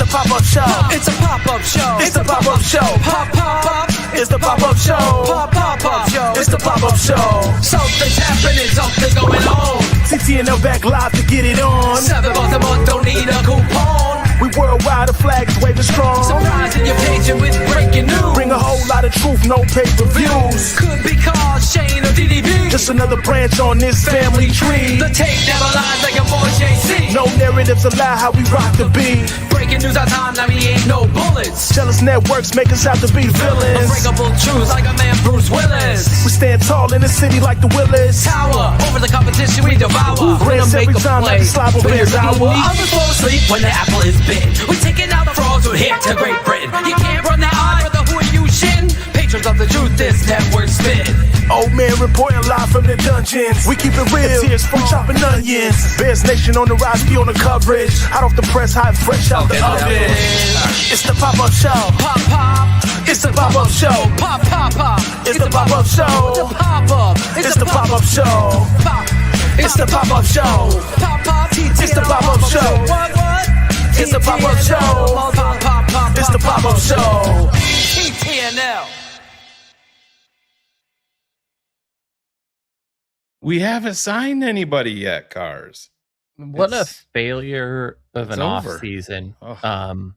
Pop-Up Show. It's a pop-up show. It's the Pop-Up Show. Pop. It's the Pop-Up Show. Pop-Up show. It's the Pop-Up Show. Something's happening, something going on. TTNL back live to get it on. $7 a month, don't need a coupon. We worldwide, the flags waving strong. Surprising your patient with breaking news. Bring a whole lot of truth, no pay-per-views. Could be called Shane or DDB. Just another branch on this family tree. The tape never lies like a boy JC. No narratives allow how we rock the beat. Breaking news on time, now we ain't no bullets. Jealous networks make us out to be villains. Unbreakable truths like a man Bruce Willis. We stand tall in the city like the Willis. Tower, over the competition we devour. Grants every time like the Slobber Bears hour. Others fall asleep when the apple is bit. We're taking out the frauds who here to Great Britain. You can't run that eye, brother, who are you shin? Patrons of the truth, this network spin. Old man reporting live from the dungeons. We keep it real, tears from chopping onions. Bears Nation on the rise, be on the coverage. Hot off the press, hot fresh out the oven. It's the Pop-Up Show. Pop. It's the Pop-Up Show. Pop. It's the Pop-Up Show. The pop-up. It's the Pop-Up Show. It's the Pop-Up Show. Pop. It's the Pop-Up Show. What? It's the Pop-Up Show. Pop. It's the Pop-Up Show. TTNL. We haven't signed anybody yet, Cars. What a failure of an off over. season. Oh.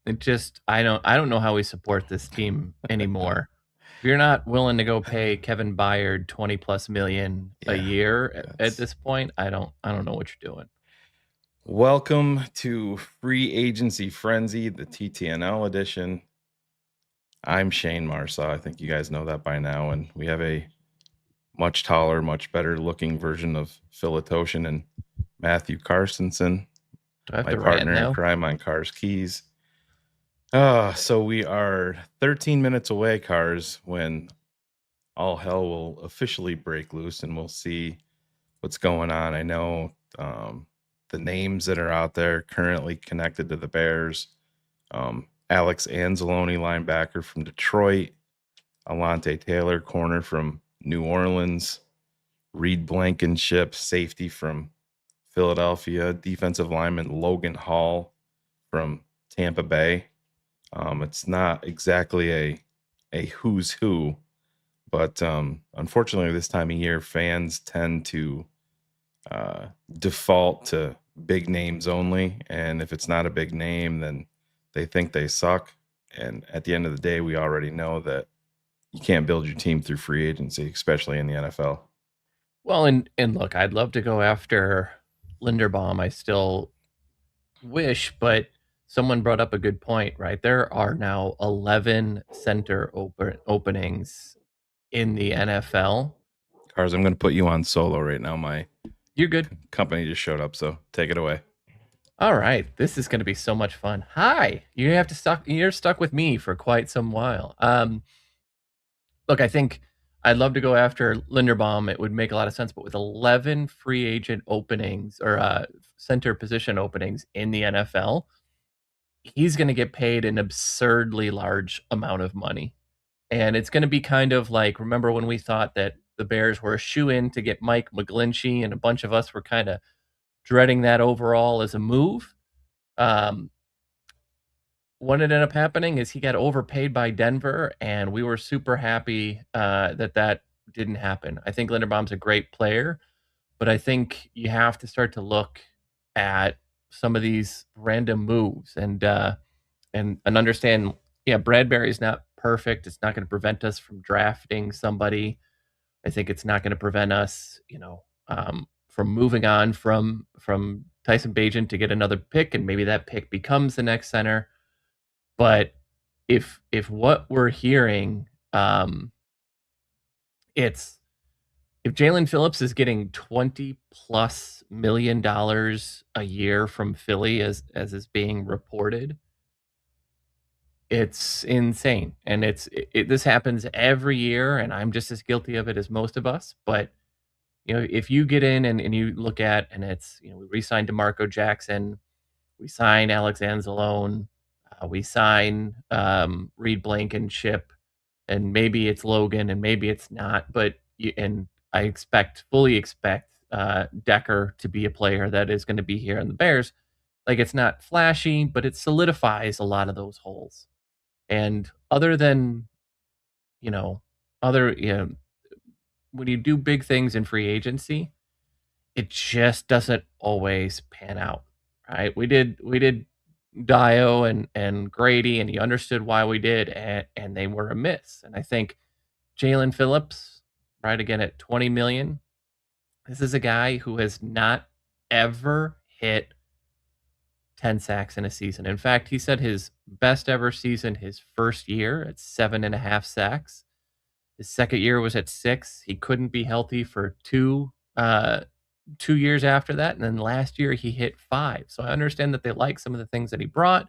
It just I don't know how we support this team anymore. If you're not willing to go pay Kevin Byard $20+ million a year at this point, I don't know what you're doing. Welcome to Free Agency Frenzy, the TTNL edition. I'm Shane Marsaw. I think you guys know that by now, and we have a much taller, much better looking version of Philatoshin and Matthew Carstensen, Do I have my to rant partner now? in crime on Cars Keys. So we are 13 minutes away, Cars, when all hell will officially break loose and we'll see what's going on. I know the names that are out there currently connected to the Bears. Alex Anzalone, linebacker from Detroit. Alante Taylor, corner from New Orleans. Reed Blankenship, safety from Philadelphia. Defensive lineman Logan Hall from Tampa Bay. It's not exactly a who's who, but unfortunately this time of year, fans tend to default to big names only. And if it's not a big name, then they think they suck. And at the end of the day, we already know that you can't build your team through free agency, especially in the NFL. Well, and look, I'd love to go after Linderbaum. I still wish, but someone brought up a good point, right? There are now 11 center openings in the NFL. Cars, I'm going to put you on solo right now. My You're good. company just showed up, so take it away. All right, this is going to be so much fun. Hi, you're stuck with me for quite some while. Look, I think I'd love to go after Linderbaum. It would make a lot of sense, but with 11 free agent openings or center position openings in the NFL, he's going to get paid an absurdly large amount of money. And it's going to be kind of like, remember when we thought that the Bears were a shoo-in to get Mike McGlinchey, and a bunch of us were kind of dreading that overall as a move. What ended up happening is he got overpaid by Denver, and we were super happy that didn't happen. I think Linderbaum's a great player, but I think you have to start to look at some of these random moves and understand. Yeah, Bradbury's not perfect. It's not going to prevent us from drafting somebody. I think it's not going to prevent us, from moving on from Tyson Bagent to get another pick, and maybe that pick becomes the next center. But if what we're hearing, it's if Jaylen Phillips is getting $20+ million a year from Philly, as is being reported, it's insane. And this happens every year, and I'm just as guilty of it as most of us. But if you get in and you look at, and it's we re-signed DeMarco Jackson, we sign Alex Anzalone, we sign Reed Blankenship, and maybe it's Logan, and maybe it's not. But and I fully expect Decker to be a player that is going to be here in the Bears. Like, it's not flashy, but it solidifies a lot of those holes. And other than, you know, when you do big things in free agency, it just doesn't always pan out, right? We did Dio and Grady, and you understood why we did, and they were a miss. And I think Jaylen Phillips, right, again at 20 million, this is a guy who has not ever hit 10 sacks in a season. In fact, he said his best ever season his first year at 7.5 sacks. His second year was at 6. He couldn't be healthy for 2 years after that, and then last year he hit 5. So I understand that they like some of the things that he brought.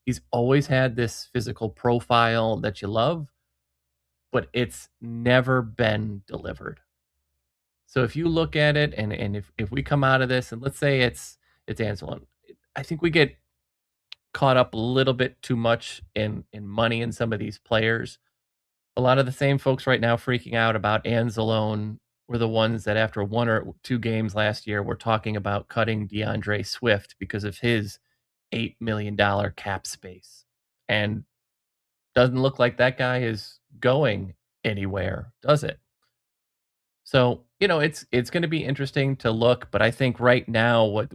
He's always had this physical profile that you love, but it's never been delivered. So if you look at it, and if we come out of this, and let's say it's Anselon, I think we get caught up a little bit too much in money in some of these players. A lot of the same folks right now freaking out about Anzalone were the ones that after 1 or 2 games last year were talking about cutting DeAndre Swift because of his $8 million cap space. And doesn't look like that guy is going anywhere, does it? So, it's going to be interesting to look, but I think right now what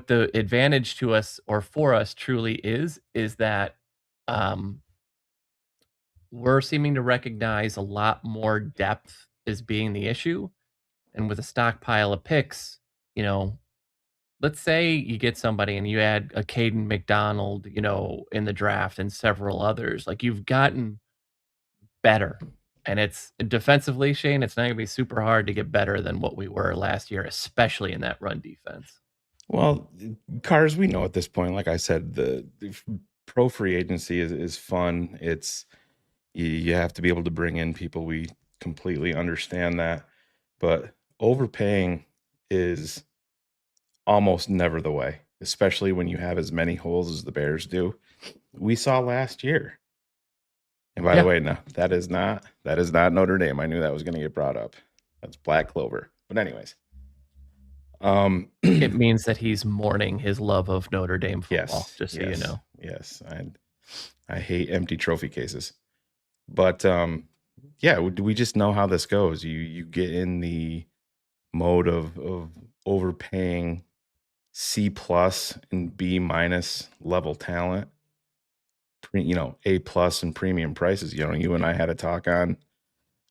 the advantage to us or for us truly is that we're seeming to recognize a lot more depth as being the issue. And with a stockpile of picks, let's say you get somebody and you add a Caden McDonald, in the draft and several others. Like, you've gotten better. And it's defensively, Shane, it's not going to be super hard to get better than what we were last year, especially in that run defense. Well, Cars, we know at this point, like I said, the pro free agency is fun. It's you have to be able to bring in people. We completely understand that, but overpaying is almost never the way, especially when you have as many holes as the Bears do. We saw last year. And by the way, no, that is not Notre Dame. I knew that was going to get brought up. That's Black Clover. But anyways, it means that he's mourning his love of Notre Dame football. Yes, just so you know. Yes, I hate empty trophy cases. But we just know how this goes. You get in the mode of overpaying C+ and B- level talent, A+ and premium prices. You and I had a talk on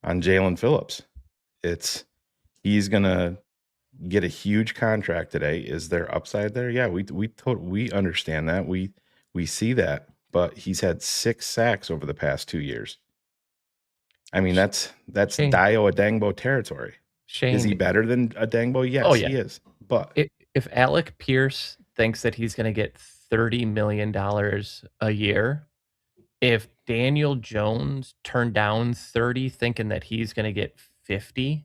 Jaylen Phillips. He's gonna get a huge contract today. Is there upside there? Yeah, we understand that. We see that, but he's had 6 sacks over the past 2 years. I mean, that's Shane. Dio Adangbo territory. Shane, is he better than Adangbo? Yes, he is. But if Alec Pierce thinks that he's going to get $30 million a year, if Daniel Jones turned down 30 thinking that he's going to get 50,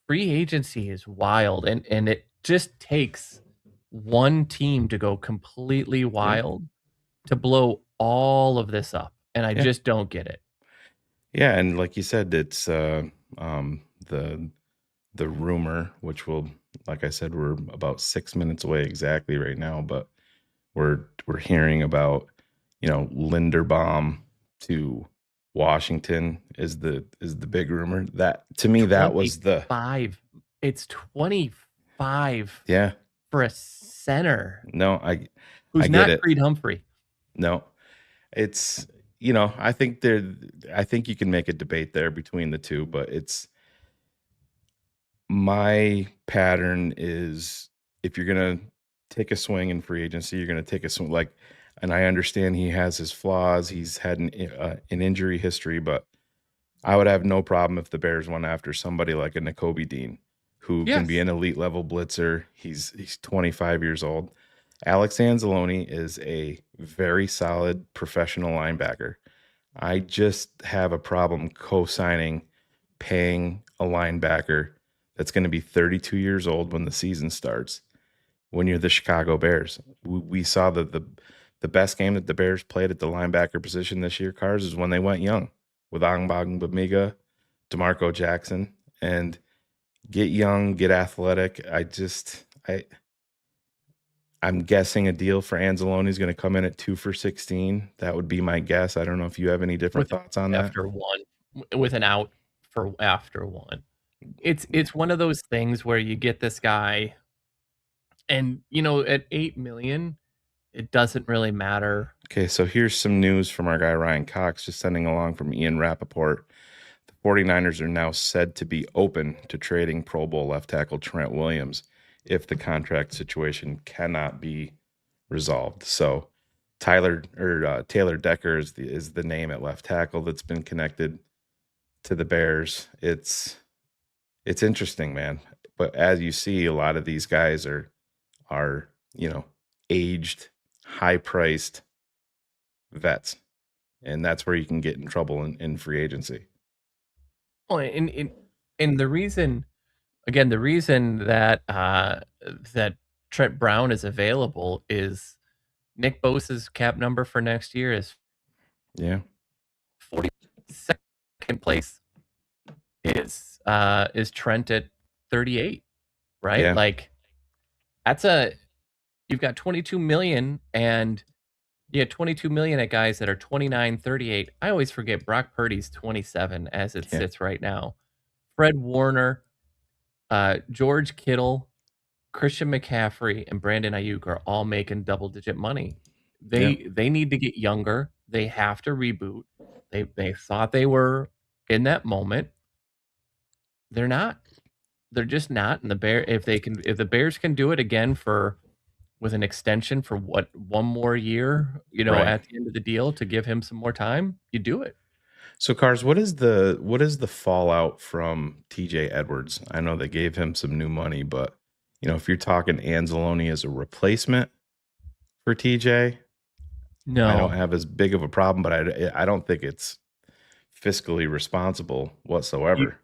free agency is wild, and it just takes one team to go completely wild to blow all of this up, and I just don't get it. Yeah, and like you said, it's the rumor, which will, like I said, we're about 6 minutes away exactly right now, but we're hearing about Linderbaum to Washington is the big rumor. That to me, that was the 5. It's 25. Yeah, for a center. No, who's I not get it. Creed Humphrey. No, it's I think you can make a debate there between the two, but my pattern is if you're gonna take a swing in free agency, you're gonna take a swing and I understand he has his flaws. He's had an injury history, but I would have no problem if the Bears went after somebody like a Nakobe Dean, who can be an elite level blitzer. He's 25 years old. Alex Anzalone is a very solid professional linebacker. I just have a problem co-signing, paying a linebacker that's going to be 32 years old when the season starts. When you're the Chicago Bears, we saw that the best game that the Bears played at the linebacker position this year, Cars, is when they went young with Bamiga, DeMarco Jackson, and get young, get athletic. I'm guessing a deal for Anzalone is going to come in at 2 for $16. That would be my guess. I don't know if you have any different thoughts on that. After one, with an out for after one. It's one of those things where you get this guy, and at $8 million, it doesn't really matter. Okay, so here's some news from our guy Ryan Cox, just sending along from Ian Rappaport. The 49ers are now said to be open to trading Pro Bowl left tackle Trent Williams if the contract situation cannot be resolved. So Taylor Decker is the name at left tackle that's been connected to the Bears. It's interesting, man. But as you see, a lot of these guys are aged, high-priced vets, and that's where you can get in trouble in free agency. Oh, and the reason that that Trent Brown is available is Nick Bosa's cap number for next year is 42nd place is Trent at 38, right? Yeah. Like you've got 22 million, and you had 22 million at guys that are 29, 38. I always forget Brock Purdy's 27 as it sits right now. Fred Warner, George Kittle, Christian McCaffrey, and Brandon Ayuk are all making double-digit money. They need to get younger. They have to reboot. They thought they were in that moment. They're not. They're just not. And if the Bears can do it again with an extension for one more year, at the end of the deal to give him some more time, you do it. So, Cars, what is the fallout from TJ Edwards? I know they gave him some new money, but if you're talking Anzalone as a replacement for TJ, no, I don't have as big of a problem, but I don't think it's fiscally responsible whatsoever.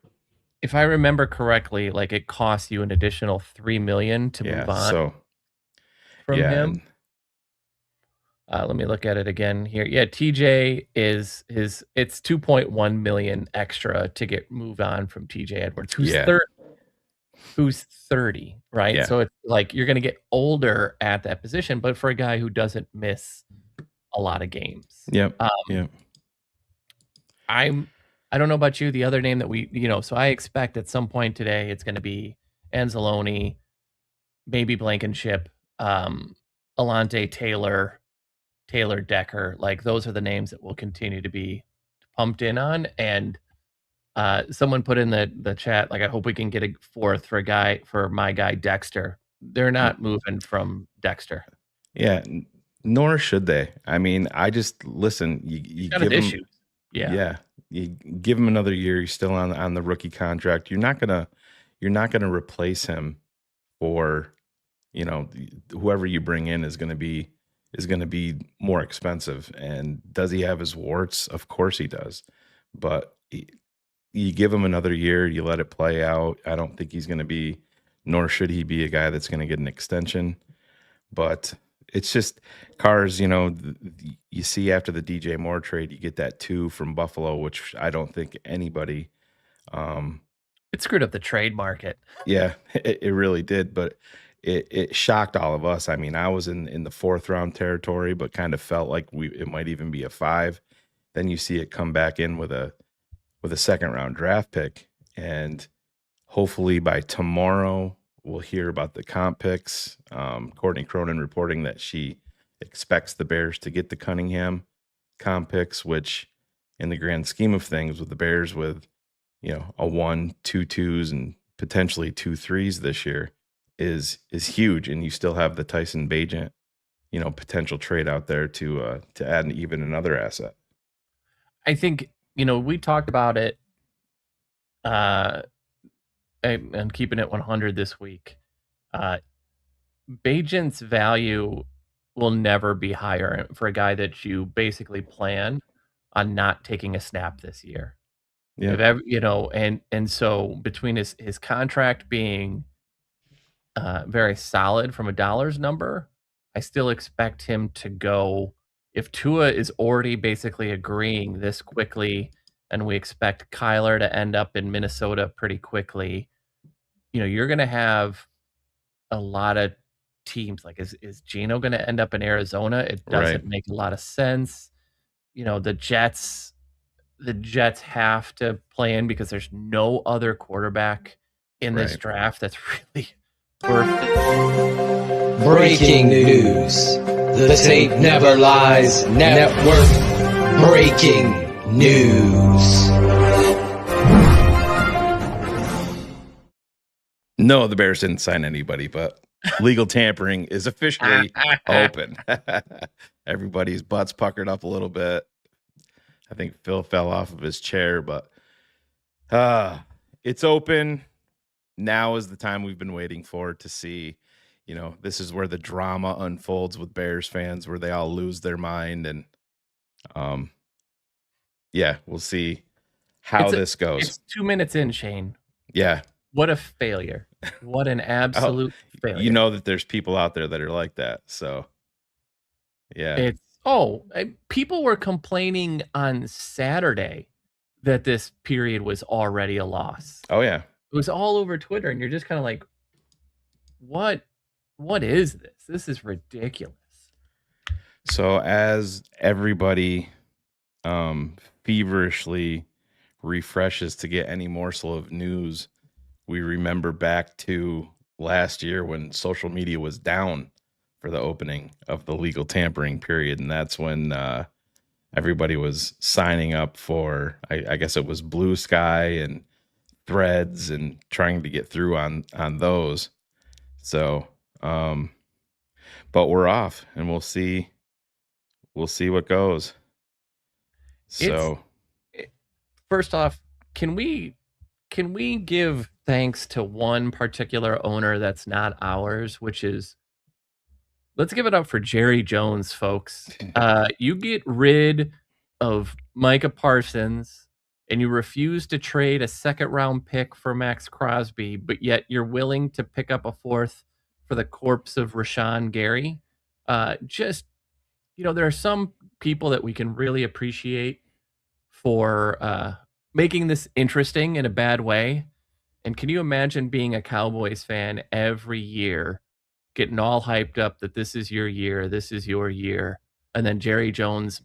If I remember correctly, like it costs you an additional $3 million to move on from him. Let me look at it again here. Yeah, TJ it's $2.1 million extra to get moved on from TJ Edwards, who's 30, right? Yeah. So it's like you're going to get older at that position, but for a guy who doesn't miss a lot of games. Yep. I don't know about you. The other name that so I expect at some point today it's going to be Anzalone, maybe Blankenship, Alante Taylor Decker. Like those are the names that will continue to be pumped in on. And someone put in the chat, like, I hope we can get a fourth for my guy Dexter. They're not moving from Dexter. Yeah, nor should they. I mean, I just listen. You give him Yeah. You give him another year. He's still on the rookie contract. You're not gonna replace him for whoever you bring in is gonna be more expensive. And does he have his warts? Of course he does. But you give him another year. You let it play out. I don't think he's gonna be, nor should he be, a guy that's gonna get an extension. But it's just Cars, you see after the DJ Moore trade, you get that 2 from Buffalo, which I don't think anybody. It screwed up the trade market. Yeah, it really did. But it shocked all of us. I mean, I was in the 4th round territory, but kind of felt like it might even be a 5. Then you see it come back in with a 2nd round draft pick, and hopefully by tomorrow we'll hear about the comp picks. Courtney Cronin reporting that she expects the Bears to get the Cunningham comp picks, which in the grand scheme of things with the Bears with, a 1, 2 2s and potentially 2 3s this year is huge. And you still have the Tyson Bagent, potential trade out there to add even another asset. I think, we talked about it and keeping it 100 this week. Bagent's value will never be higher for a guy that you basically plan on not taking a snap this year. Yeah. And so between his contract being very solid from a dollars number, I still expect him to go. If Tua is already basically agreeing this quickly, and we expect Kyler to end up in Minnesota pretty quickly, you're going to have a lot of teams. Like, is Geno going to end up in Arizona? It doesn't make a lot of sense. The Jets have to play in because there's no other quarterback in this draft that's really worth it. Breaking news. The Tape Never Lies Network. Breaking news. No, the Bears didn't sign anybody, but legal tampering is officially open. Everybody's butts puckered up a little bit. I think Phil fell off of his chair, but it's open. Now is the time we've been waiting for to see. This is where the drama unfolds with Bears fans, where they all lose their mind. And we'll see how this goes. It's 2 minutes in, Shane. Yeah. What a failure. What an absolute failure. You know that there's people out there that are like that. So, yeah. People were complaining on Saturday that this period was already a loss. Oh, yeah. It was all over Twitter, and you're just kind of like, what is this? This is ridiculous. So as everybody feverishly refreshes to get any morsel of news, we remember back to last year when social media was down for the opening of the legal tampering period. And that's when everybody was signing up for, I guess it was Blue Sky and Threads and trying to get through on those. So, but we're off and we'll see what goes. So first off, can we give thanks to one particular owner that's not ours, which is, let's give it up for Jerry Jones, folks. You get rid of Micah Parsons and you refuse to trade a second-round pick for Max Crosby, but yet you're willing to pick up a fourth for the corpse of Rashawn Gary. There are some people that we can really appreciate for making this interesting in a bad way. And can you imagine being a Cowboys fan every year, getting all hyped up that this is your year, and then Jerry Jones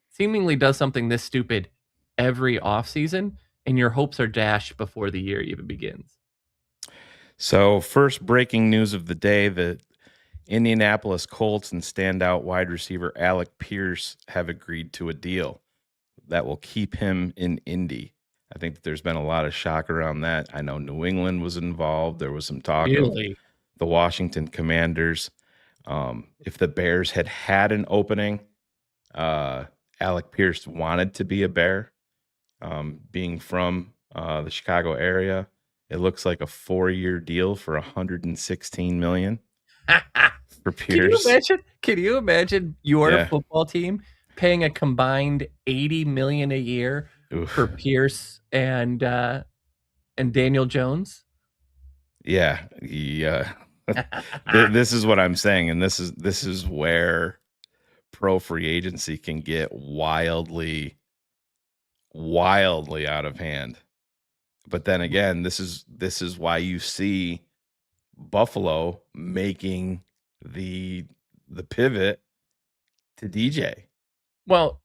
seemingly does something this stupid every offseason, and your hopes are dashed before the year even begins. So first breaking news of the day, the Indianapolis Colts and standout wide receiver Alec Pierce have agreed to a deal that will keep him in Indy. I think that there's been a lot of shock around that. I know New England was involved. There was some talk of the Washington Commanders. If the Bears had an opening, Alec Pierce wanted to be a Bear. Being from the Chicago area, it looks like a 4-year deal for $116 million for Pierce. Can you imagine your football team paying a combined $80 million a year for Pierce and Daniel Jones? Yeah. This is what I'm saying, and this is where pro free agency can get wildly out of hand. But then again, this is why you see Buffalo making the pivot to DJ. Well,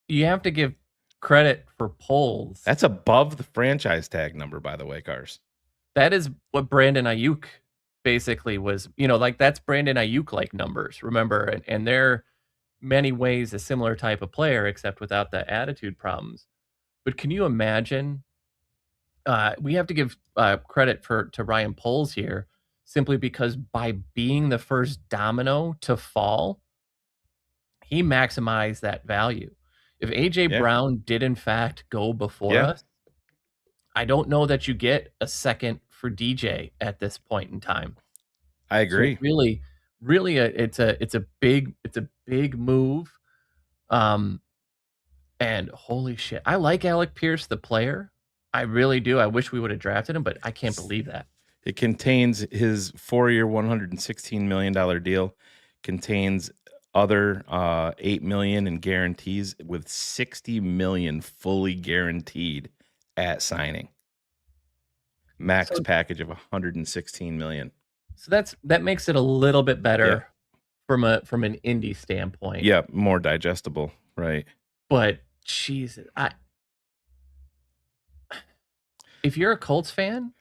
you have to give credit for polls. That's above the franchise tag number, by the way, Cars. That is what Brandon Ayuk basically was, that's Brandon Ayuk like numbers, remember? And they're many ways a similar type of player, except without the attitude problems. But can you imagine? We have to give credit to Ryan Poles here, simply because by being the first domino to fall, he maximized that value. If AJ Brown did in fact go before us, I don't know that you get a second for DJ at this point in time. I agree. So really, it's a big move. And holy shit, I like Alec Pierce, the player. I really do. I wish we would have drafted him, but I can't believe that. It contains his 4-year, $116 million deal, contains other $8 million in guarantees, with $60 million fully guaranteed at signing. Max package of $116 million. So that makes it a little bit Yeah. better from an indie standpoint. Yeah, more digestible, right? But Jesus, if you're a Colts fan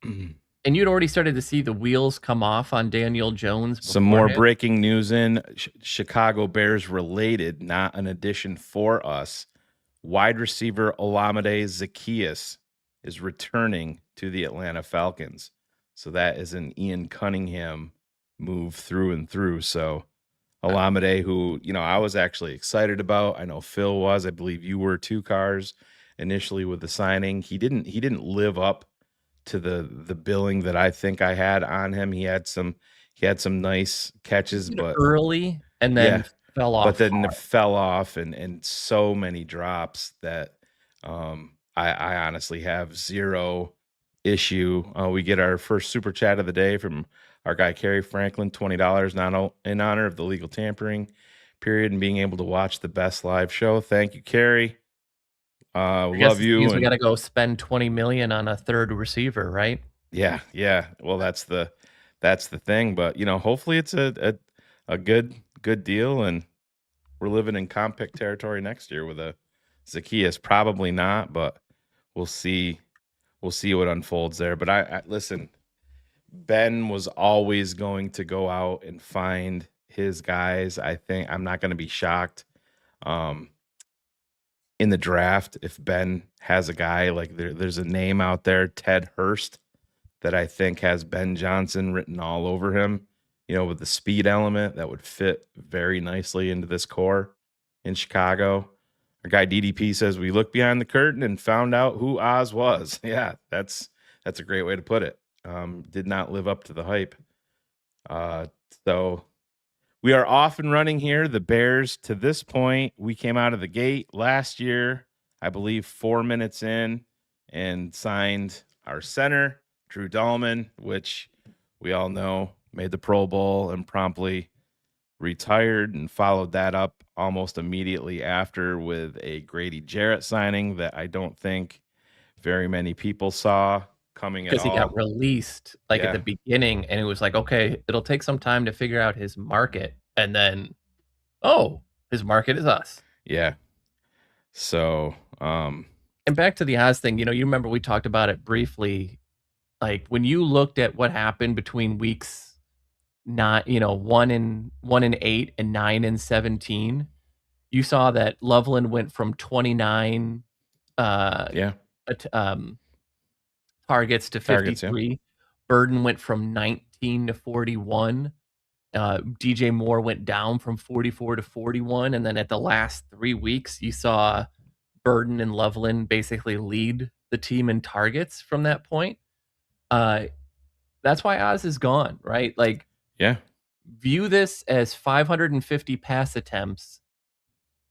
and you'd already started to see the wheels come off on Daniel Jones Some more beforehand, breaking news in Chicago Bears related, not an addition for us. Wide receiver Olamide Zakias is returning to the Atlanta Falcons. So that is an Ian Cunningham move through and through. So Olamide, who, I was actually excited about. I know Phil was. I believe you were too, Cars, initially with the signing. He didn't live up to the billing that I think I had on him. He had some nice catches, but early and then fell off. But then it fell off and so many drops that I honestly have zero issue. We get our first super chat of the day from our guy Kerry Franklin, $20 in honor of the legal tampering period and being able to watch the best live show. Thank you, Kerry. Love you. We got to go spend $20 million on a third receiver, right? Yeah. Well, that's the thing. But hopefully it's a good deal, and we're living in comp pick territory next year with a Zakias. Probably not, but we'll see. We'll see what unfolds there. But I listen. Ben was always going to go out and find his guys. I think I'm not going to be shocked in the draft if Ben has a guy like there's a name out there, Ted Hurst, that I think has Ben Johnson written all over him, with the speed element that would fit very nicely into this core in Chicago. Our guy DDP says we looked behind the curtain and found out who Oz was. Yeah, that's a great way to put it. Did not live up to the hype. So we are off and running here. The Bears, to this point, we came out of the gate last year, I believe 4 minutes in, and signed our center, Drew Dahlman, which we all know made the Pro Bowl and promptly retired, and followed that up almost immediately after with a Grady Jarrett signing that I don't think very many people saw coming at all. Because he got released at the beginning, and it was like, okay, it'll take some time to figure out his market, and then, his market is us. Yeah. So, and back to the Oz thing, you remember we talked about it briefly. Like when you looked at what happened between weeks 1 and 8 and 9 and 17, you saw that Loveland went from 29 targets to 53. Burden went from 19 to 41. DJ Moore went down from 44 to 41. And then at the last 3 weeks, you saw Burden and Loveland basically lead the team in targets from that point. That's why Oz is gone, right? View this as 550 pass attempts.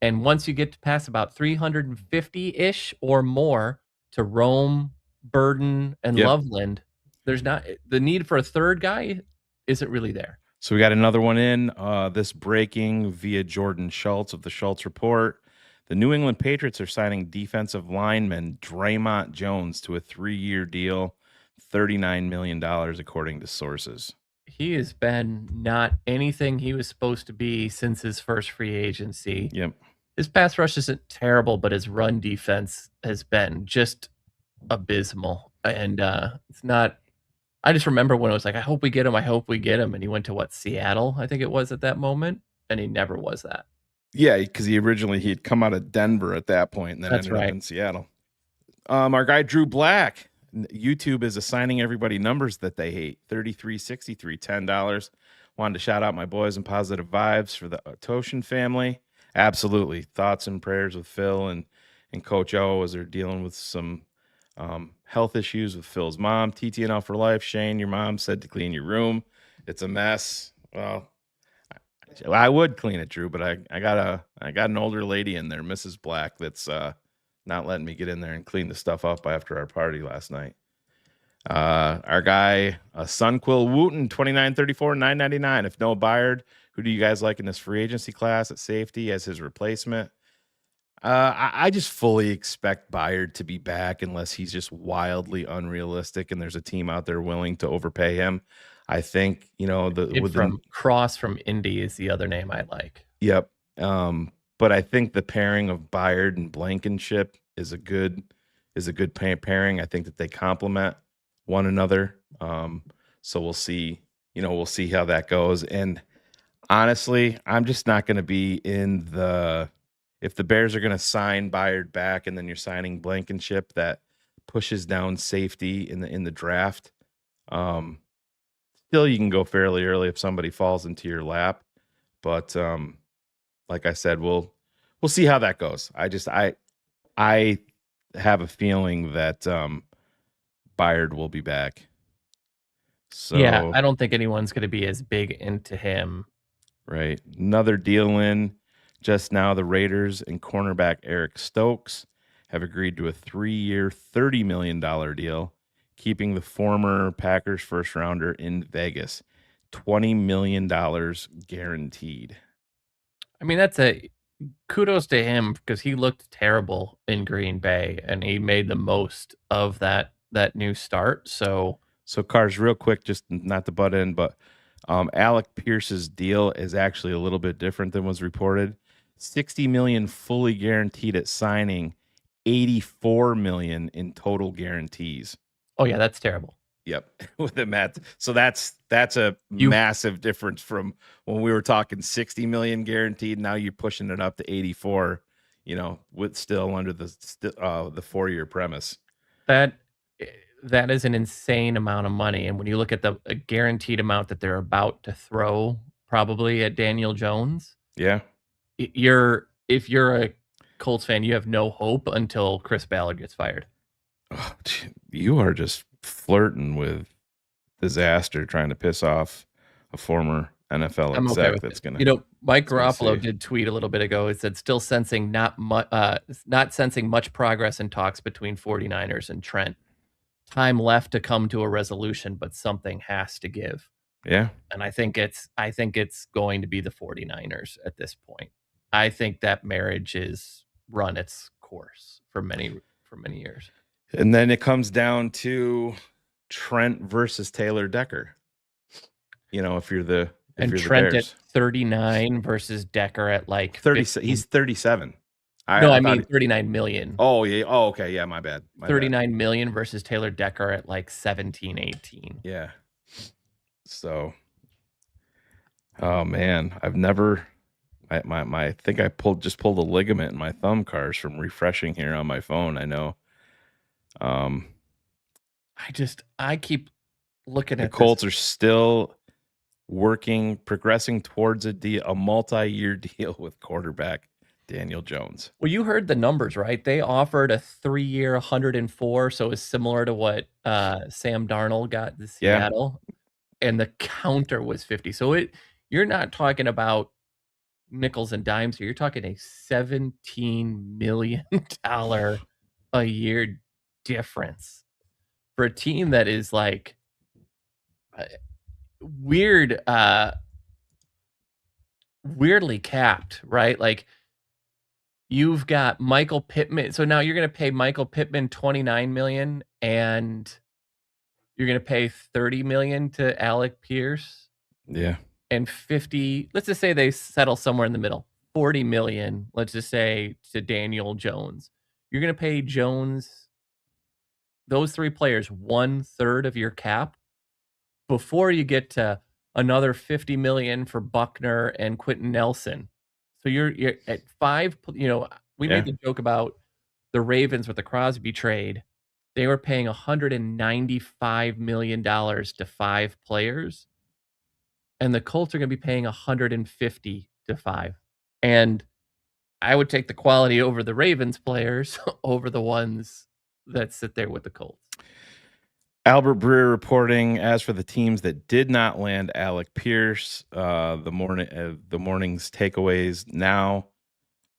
And once you get to pass about 350-ish or more to Rome, Burden, and Loveland, there's not the need for a third guy isn't really there. So we got another one in this breaking via Jordan Schultz of the Schultz Report. The New England Patriots are signing defensive lineman Draymond Jones to a 3-year deal, $39 million, according to sources. He has been not anything he was supposed to be since his first free agency. Yep. His pass rush isn't terrible, but his run defense has been just abysmal. And it's not. I just remember when it was like, I hope we get him. And he went to Seattle, I think it was at that moment. And he never was that. Yeah, because he'd come out of Denver at that point and then ended up in Seattle. Our guy Drew Black, YouTube is assigning everybody numbers that they hate. 3363, $10. Wanted to shout out my boys and positive vibes for the Toshin family. Absolutely. Thoughts and prayers with Phil and Coach O as they're dealing with some health issues with Phil's mom. TTNL for life. Shane, your mom said to clean your room. It's a mess. Well, I would clean it, Drew, but I got an older lady in there, Mrs. Black, that's not letting me get in there and clean the stuff up after our party last night. Our guy, Sunquill Wooten, 2934, $9.99. If Noah Byard, who do you guys like in this free agency class at safety as his replacement? I just fully expect Byard to be back unless he's just wildly unrealistic and there's a team out there willing to overpay him. I think, Cross from Indy is the other name I like. Yep. But I think the pairing of Byard and Blankenship is a good pairing. I think that they complement one another. So we'll see, we'll see how that goes. And honestly, I'm just not going to be if the Bears are going to sign Byard back and then you're signing Blankenship, that pushes down safety in the draft. Still, you can go fairly early if somebody falls into your lap, but like I said, we'll see how that goes. I have a feeling that Byard will be back. So yeah, I don't think anyone's going to be as big into him. Right. Another deal in just now. The Raiders and cornerback Eric Stokes have agreed to a 3-year, $30 million deal, keeping the former Packers first rounder in Vegas. $20 million guaranteed. I mean, that's a kudos to him because he looked terrible in Green Bay and he made the most of that new start. So Cars, real quick, just not to butt in, but Alec Pierce's deal is actually a little bit different than was reported. $60 million fully guaranteed at signing, $84 million in total guarantees. Oh yeah, that's terrible. Yep, with the Matt. So that's a massive difference from when we were talking $60 million guaranteed. Now you're pushing it up to 84. With still under the 4-year premise. That is an insane amount of money. And when you look at the guaranteed amount that they're about to throw, probably at Daniel Jones, yeah, if you're a Colts fan, you have no hope until Chris Ballard gets fired. Oh, you are just flirting with disaster, trying to piss off a former NFL exec. That's gonna. Mike Garoppolo did tweet a little bit ago. It said still sensing not sensing much progress in talks between 49ers and Trent. Time left to come to a resolution, but something has to give. Yeah. And I think it's going to be the 49ers at this point. I think that marriage is run its course for many years. And then it comes down to Trent versus Taylor Decker. If you're the Trent Bears. at 39 versus Decker at like 30. He's 37. I mean 39 million. Oh yeah. Oh, okay. Yeah, my bad. 39 million versus Taylor Decker at like 17, 18. Yeah. So, oh man, I've never. I think I pulled a ligament in my thumb, Cars, from refreshing here on my phone. I know. I keep looking at the Colts are still progressing towards a multi-year deal with quarterback Daniel Jones. Well, you heard the numbers, right? They offered a 3-year 104, so it's similar to what Sam Darnold got in Seattle, and the counter was 50. So you're not talking about nickels and dimes here. You're talking a $17 million a year difference for a team that is like weirdly capped, right? Like you've got Michael Pitman. So now you're going to pay Michael Pitman $29 million and you're going to pay $30 million to Alec Pierce. Yeah. And 50, let's just say they settle somewhere in the middle. 40 million, let's just say, to Daniel Jones. You're going to pay Jones, those 3 players, 1/3 of your cap before you get to another 50 million for Buckner and Quentin Nelson. So you're at 5. We made the joke about the Ravens with the Crosby trade. They were paying $195 million to 5 players. And the Colts are going to be paying 150 to 5. And I would take the quality over the Ravens players over the ones that sit there with the Colts. Albert Breer reporting, as for the teams that did not land Alec Pierce, the morning's takeaways now,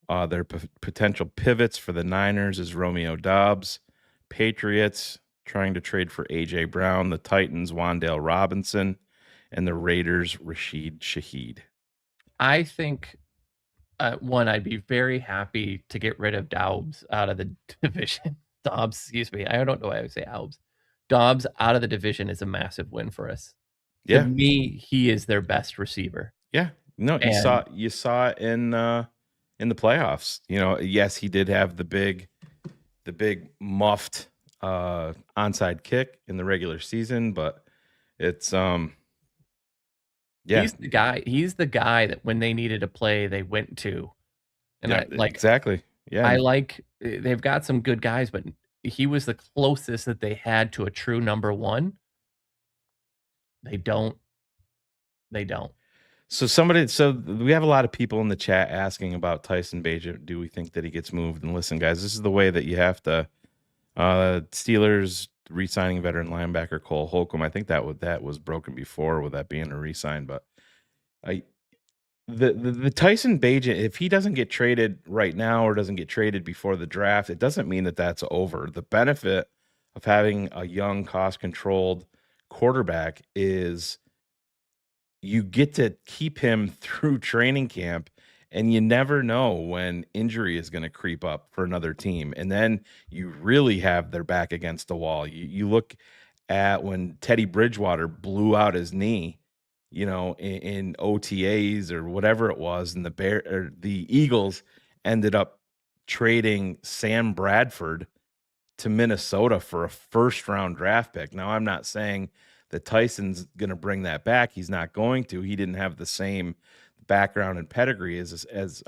their potential pivots for the Niners is Romeo Doubs, Patriots trying to trade for A.J. Brown, the Titans, Wan'Dale Robinson, and the Raiders, Rashid Shaheed. I think One, I'd be very happy to get rid of Dobbs out of the division. Dobbs, excuse me. I don't know why I would say Dobbs. Dobbs out of the division is a massive win for us. To Yeah. me, he is their best receiver. Yeah. No, you saw it in the playoffs. Yes, he did have the big muffed onside kick in the regular season, but it's yeah. He's the guy that when they needed a play, they went to. And Yeah, exactly. Yeah. They've got some good guys, but he was the closest that they had to a true number one. They don't. So we have a lot of people in the chat asking about Tyson Bagent. Do we think that he gets moved? And listen, guys, this is the way that you have to. Steelers re-signing veteran linebacker Cole Holcomb. I think that was broken before with that being a re-sign, but the Tyson Bagent, if he doesn't get traded right now or doesn't get traded before the draft, it doesn't mean that that's over. The benefit of having a young, cost-controlled quarterback is you get to keep him through training camp, and you never know when injury is going to creep up for another team. And then you really have their back against the wall. You look at when Teddy Bridgewater blew out his knee, in OTAs or whatever it was, and the Eagles ended up trading Sam Bradford to Minnesota for a first-round draft pick. Now, I'm not saying that Tyson's going to bring that back. He's not going to. He didn't have the same background and pedigree as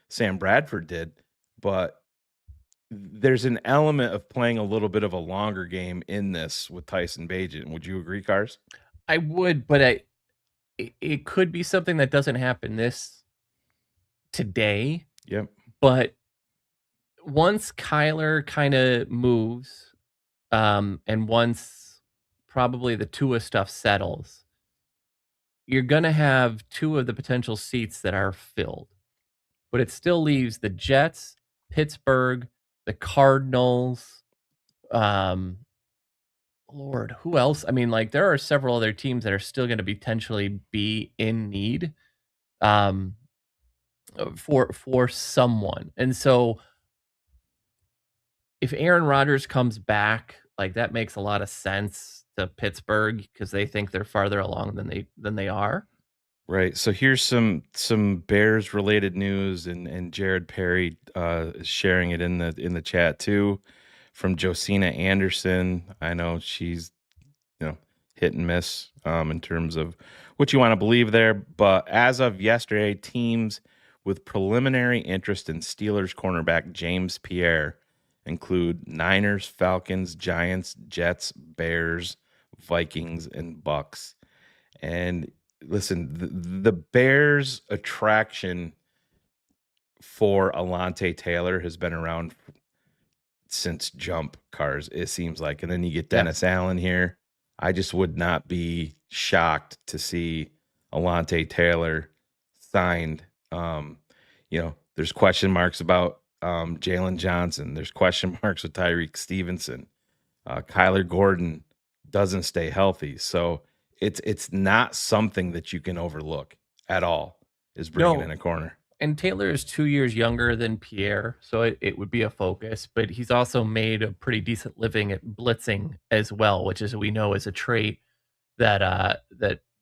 Sam Bradford did, but there's an element of playing a little bit of a longer game in this with Tyson Bagent. Would you agree, Cars? I would, but it could be something that doesn't happen today. Yep. But once Kyler kind of moves, and once probably the Tua stuff settles, you're going to have two of the potential seats that are filled. But it still leaves the Jets, Pittsburgh, the Cardinals, Lord, who else? I mean, there are several other teams that are still going to potentially be in need for someone. And so if Aaron Rodgers comes back, that makes a lot of sense to Pittsburgh because they think they're farther along than they are. Right. So here's some Bears related news, and Jared Perry is sharing it in the chat too, from Josina Anderson. I know she's hit and miss in terms of what you want to believe there, but as of yesterday, teams with preliminary interest in Steelers cornerback James Pierre include Niners, Falcons, Giants, Jets, Bears, Vikings, and Bucks. And listen, the Bears' attraction for Alontae Taylor has been around since jump cars, it seems like. And then you get Dennis Allen here. I just would not be shocked to see Alontae Taylor signed. There's question marks about Jalen Johnson. There's question marks with Tyreek Stevenson. Kyler Gordon doesn't stay healthy. So it's not something that you can overlook at all, is bringing in a corner. And Taylor is 2 years younger than Pierre, so it would be a focus. But he's also made a pretty decent living at blitzing as well, which, as we know, is a trait that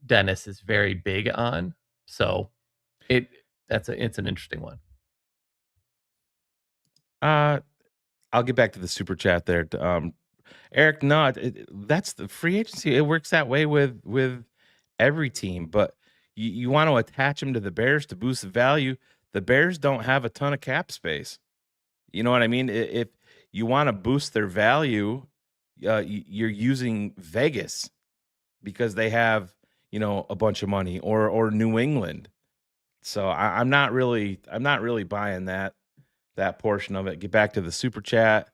Dennis is very big on. So it's an interesting one. I'll get back to the super chat there. Eric, no, that's the free agency. It works that way with every team, but you want to attach them to the Bears to boost the value. The Bears don't have a ton of cap space. You know what I mean? If you want to boost their value, you're using Vegas because they have, a bunch of money, or New England. So I'm not really buying that portion of it. Get back to the super chat.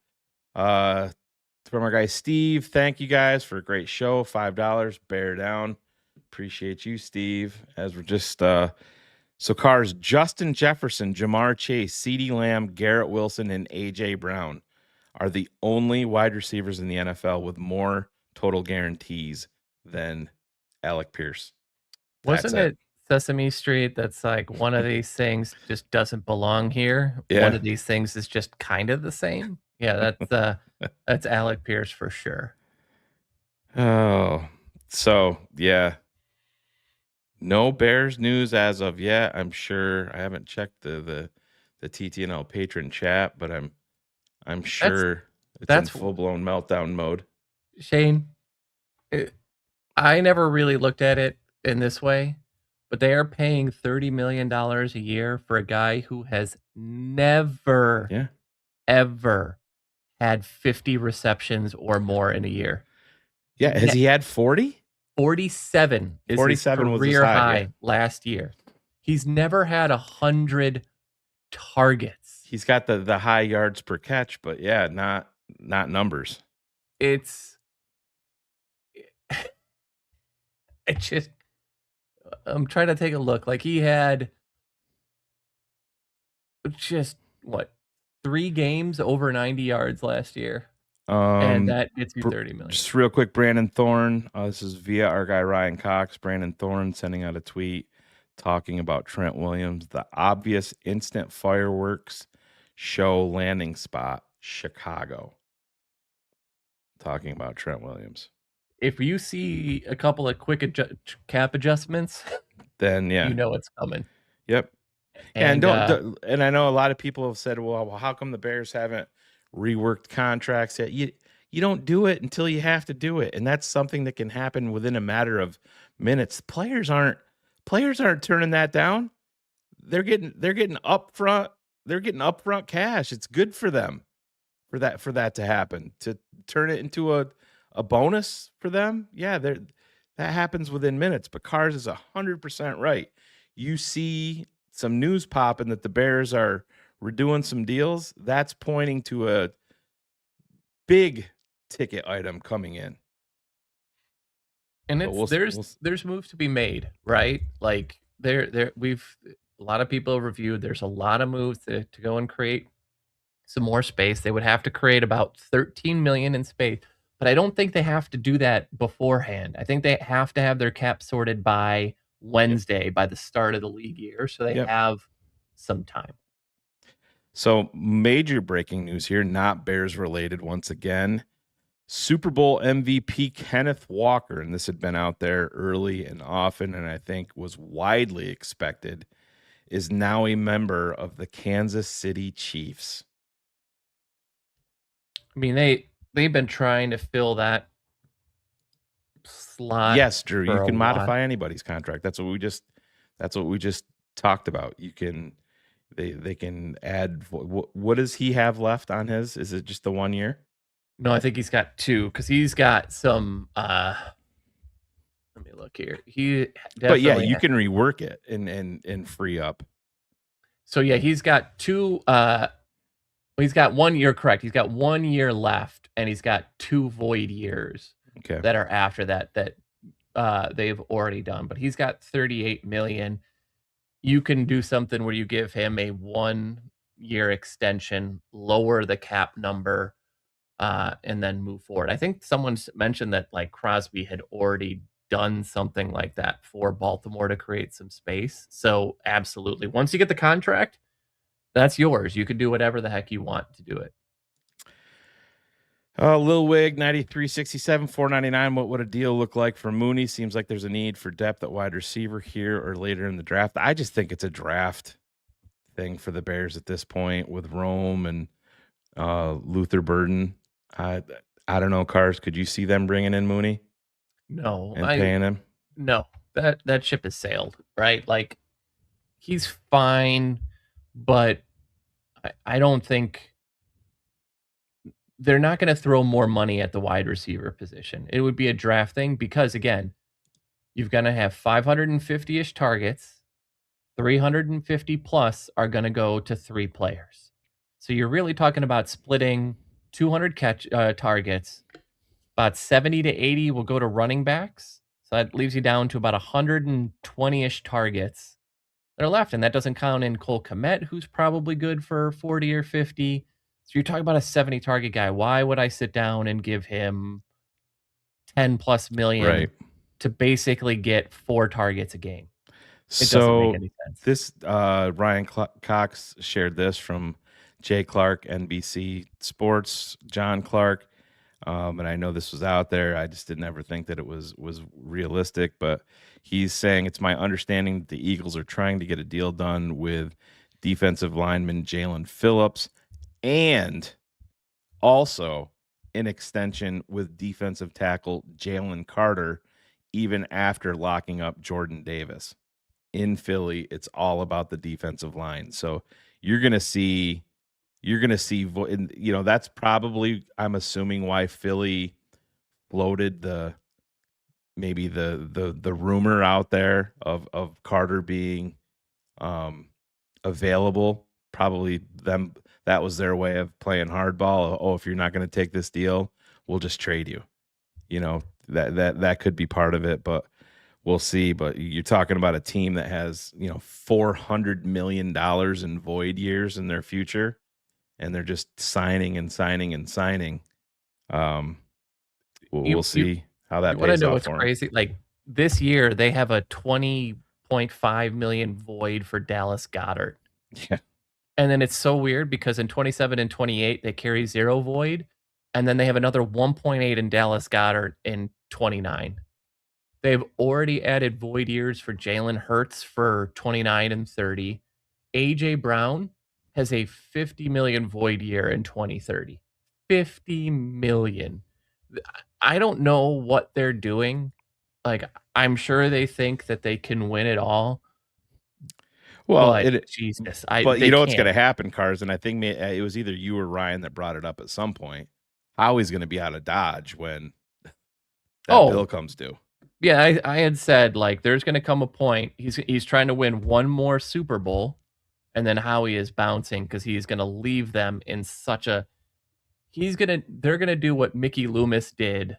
From our guy Steve, thank you guys for a great show. $5, bear down. Appreciate you, Steve. As we're just so cars, Justin Jefferson, Jamar Chase, CeeDee Lamb, Garrett Wilson, and AJ Brown are the only wide receivers in the NFL with more total guarantees than Alec Pierce. Wasn't it Sesame Street that's like one of these things just doesn't belong here. Yeah. One of these things is just kind of the same. Yeah, that's Alec Pierce for sure. Oh, so yeah. No Bears news as of yet. I'm sure I haven't checked the TTNL patron chat, but I'm sure that's in full blown meltdown mode. Shane, I never really looked at it in this way, but they are paying $30 million a year for a guy who has never, ever had 50 receptions or more in a year. Yeah, has he had 40? 47 is 47 his was career high last year. He's never had 100 targets. He's got the high yards per catch, but yeah, not numbers. I'm trying to take a look. Like he had just 3 games over 90 yards last year. And that gets you 30 million. Just real quick, Brandon Thorne. This is via our guy Ryan Cox. Brandon Thorne sending out a tweet talking about Trent Williams. The obvious instant fireworks show landing spot, Chicago. Talking about Trent Williams. If you see a couple of quick cap adjustments, then yeah, you know it's coming. Yep. And I know a lot of people have said, well, how come the Bears haven't reworked contracts yet? You don't do it until you have to do it, and that's something that can happen within a matter of minutes. Players aren't turning that down. They're getting upfront. They're getting upfront cash. It's good for them for that to happen. To turn it into a bonus for them, yeah, that happens within minutes. But Cars is 100% right. You see some news popping that the Bears are redoing some deals. That's pointing to a big ticket item coming in. And there's moves to be made, right? Like a lot of people reviewed. There's a lot of moves to go and create some more space. They would have to create about 13 million in space, but I don't think they have to do that beforehand. I think they have to have their cap sorted by Wednesday, by the start of the league year, so they have some time. So major breaking news here, not Bears related once again. Super Bowl MVP Kenneth Walker, and this had been out there early and often, and I think was widely expected, is now a member of the Kansas City Chiefs. I mean, they've been trying to fill that slot. Yes, Drew, you can modify anybody's contract. That's what we just talked about. You can they can add. What does he have left on his? Is it just the 1 year? No, I think he's got 2 because he's got some. Let me look here. But yeah, you can rework it and free up. So yeah, he's got 2. He's got 1 year. Correct. He's got 1 year left, and he's got 2 void years. Okay. That are after that they've already done. But he's got 38 million. You can do something where you give him a 1 year extension, lower the cap number, and then move forward. I think someone mentioned that like Crosby had already done something like that for Baltimore to create some space. So absolutely. Once you get the contract, that's yours. You can do whatever the heck you want to do it. Lil Wig, 93.67, $4.99. What would a deal look like for Mooney? Seems like there's a need for depth at wide receiver here or later in the draft. I just think it's a draft thing for the Bears at this point with Rome and Luther Burden. I don't know, Cars. Could you see them bringing in Mooney? No. And paying him? No. That ship has sailed, right? Like, he's fine, but I don't think they're not going to throw more money at the wide receiver position. It would be a draft thing because, again, you've got to have 550-ish targets. 350 plus are going to go to 3 players. So you're really talking about splitting 200 targets. About 70 to 80 will go to running backs. So that leaves you down to about 120-ish targets that are left. And that doesn't count in Cole Kmet, who's probably good for 40 or 50. So you're talking about a 70 target guy. Why would I sit down and give him 10 plus million to basically get 4 targets a game? It doesn't make So any sense. this Ryan Cox shared this from Jay Clark, NBC Sports, John Clark, and I know this was out there. I just didn't ever think that it was realistic, but he's saying it's my understanding that the Eagles are trying to get a deal done with defensive lineman Jaylen Phillips and also an extension with defensive tackle Jalen Carter, even after locking up Jordan Davis. In Philly, it's all about the defensive line. So you're gonna see, that's probably, I'm assuming, why Philly floated the rumor out there of Carter being available. Probably that was their way of playing hardball. Oh, if you're not going to take this deal, we'll just trade you. That could be part of it, but we'll see. But you're talking about a team that has, $400 million in void years in their future, and they're just signing and signing and signing. We'll see how that You want to pays know off what's for 'em. crazy? Like this year, they have a $20.5 million void for Dallas Goedert. Yeah. And then it's so weird because in 27 and 28, they carry 0 void. And then they have another 1.8 in Dallas Goedert in 29. They've already added void years for Jalen Hurts for 29 and 30. AJ Brown has a 50 million void year in 2030. 50 million. I don't know what they're doing. Like, I'm sure they think that they can win it all. Well, but Jesus, but they you know what's can't. going to happen, Cars, and I think it was either you or Ryan that brought it up at some point. Howie's going to be out of Dodge when that bill comes due. Yeah, I had said, like, there's going to come a point. He's trying to win one more Super Bowl, and then Howie is bouncing because he's going to leave them in such a. They're going to do what Mickey Loomis did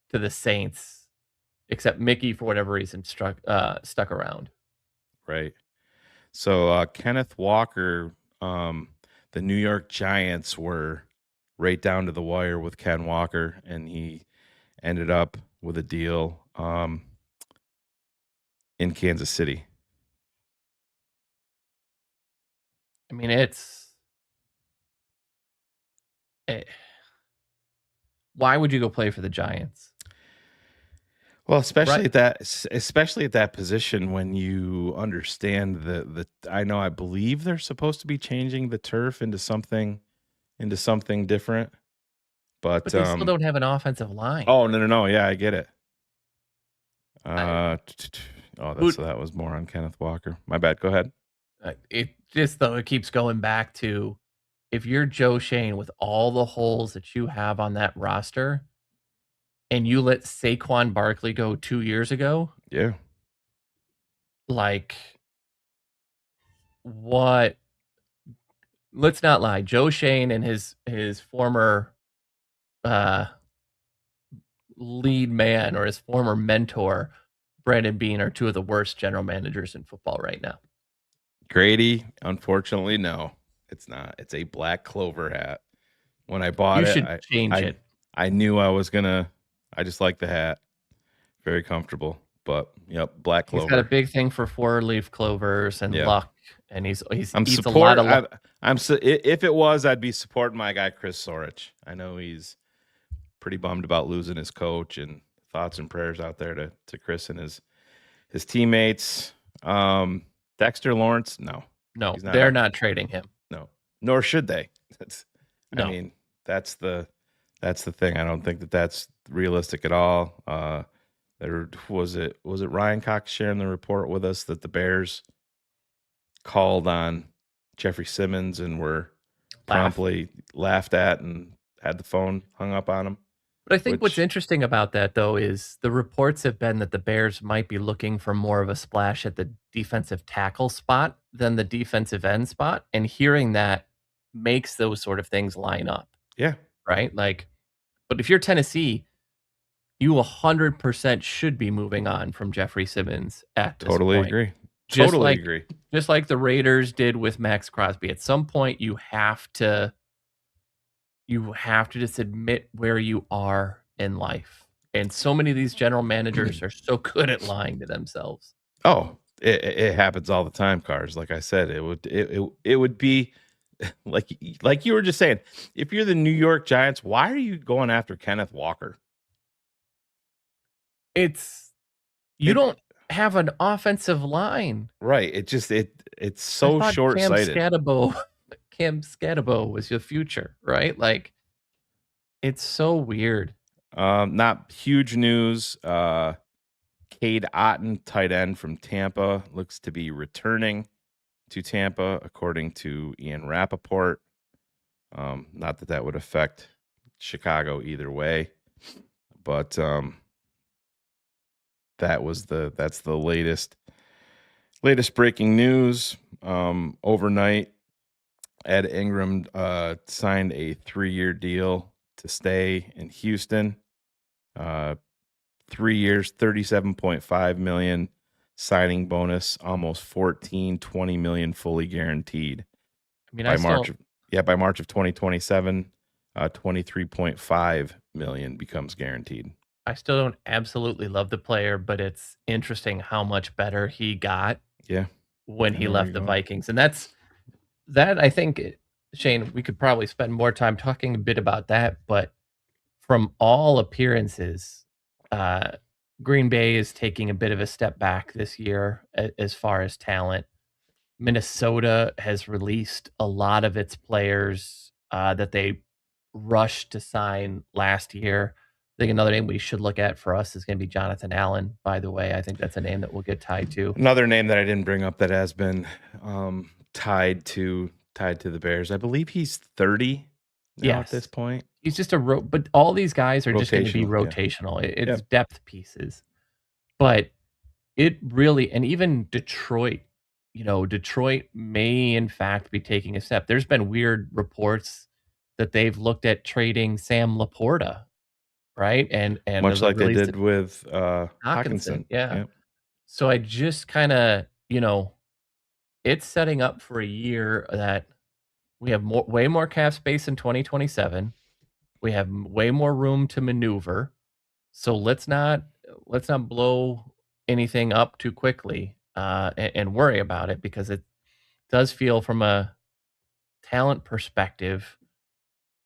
to the Saints, except Mickey, for whatever reason, stuck around. Right. So Kenneth Walker, the New York Giants were right down to the wire with Ken Walker, and he ended up with a deal in Kansas City. I mean, why would you go play for the Giants? Well, especially at that position, when you understand I believe they're supposed to be changing the turf into something different, but they still don't have an offensive line. Oh, no, yeah, I get it. That was more on Kenneth Walker. My bad. Go ahead. It keeps going back to, if you're Joe Shane with all the holes that you have on that roster, and you let Saquon Barkley go 2 years ago. Yeah. Like, what? Let's not lie. Joe Shane and his former lead man, or his former mentor, Brandon Beane, are two of the worst general managers in football right now. Grady, unfortunately, no, it's not. It's a black clover hat. When I bought You should change it. I knew I was gonna. I just like the hat. Very comfortable. But yep, black clover. He's got a big thing for 4-leaf clovers and luck, and he's eats a lot of luck. If it was, I'd be supporting my guy Chris Sorich. I know he's pretty bummed about losing his coach, and thoughts and prayers out there to Chris and his teammates. Dexter Lawrence, no, they're not trading him. No, nor should they. No. I mean, that's the thing. I don't think that's realistic at all. There was it Ryan Cox sharing the report with us that the Bears called on Jeffrey Simmons and were promptly laughed at and had the phone hung up on him. But I think what's interesting about that, though, is the reports have been that the Bears might be looking for more of a splash at the defensive tackle spot than the defensive end spot. And hearing that makes those sort of things line up. Yeah. Right? Like, but if you're Tennessee, you 100% should be moving on from Jeffrey Simmons at this point. Agree. Totally agree. Just like the Raiders did with Max Crosby. At some point, you have to just admit where you are in life. And so many of these general managers are so good at lying to themselves. Oh, It happens all the time, Cars. Like I said, it would be like you were just saying, if you're the New York Giants, why are you going after Kenneth Walker? You don't have an offensive line. Right. It's so short-sighted. Cam Scatabo was your future, right? Like, it's so weird. Not huge news. Cade Otton, tight end from Tampa, looks to be returning to Tampa, according to Ian Rappaport. Not that would affect Chicago either way, but that's the latest breaking news. Overnight, Ed Ingram signed a 3-year deal to stay in Houston. 3 years, $37.5 million signing bonus, almost $20 million fully guaranteed. I mean, by March of 2027, $23.5 million becomes guaranteed. I still don't absolutely love the player, but it's interesting how much better he got. Yeah. When he left the Vikings, and that I think, Shane, we could probably spend more time talking a bit about that, but from all appearances, Green Bay is taking a bit of a step back this year as far as talent. Minnesota has released a lot of its players that they rushed to sign last year. I think another name we should look at for us is going to be Jonathan Allen, by the way. I think that's a name that we'll get tied to. Another name that I didn't bring up that has been tied to the Bears. I believe he's 30 now at this point. He's just but all these guys are just going to be rotational. Yeah. It's depth pieces. But it really, and even Detroit, Detroit may in fact be taking a step. There's been weird reports that they've looked at trading Sam Laporta, right? And much like they did with Hockenson. Yeah. Yep. So I just kind of, it's setting up for a year that we have way more cap space in 2027. We have way more room to maneuver. So let's not blow anything up too quickly and worry about it, because it does feel, from a talent perspective,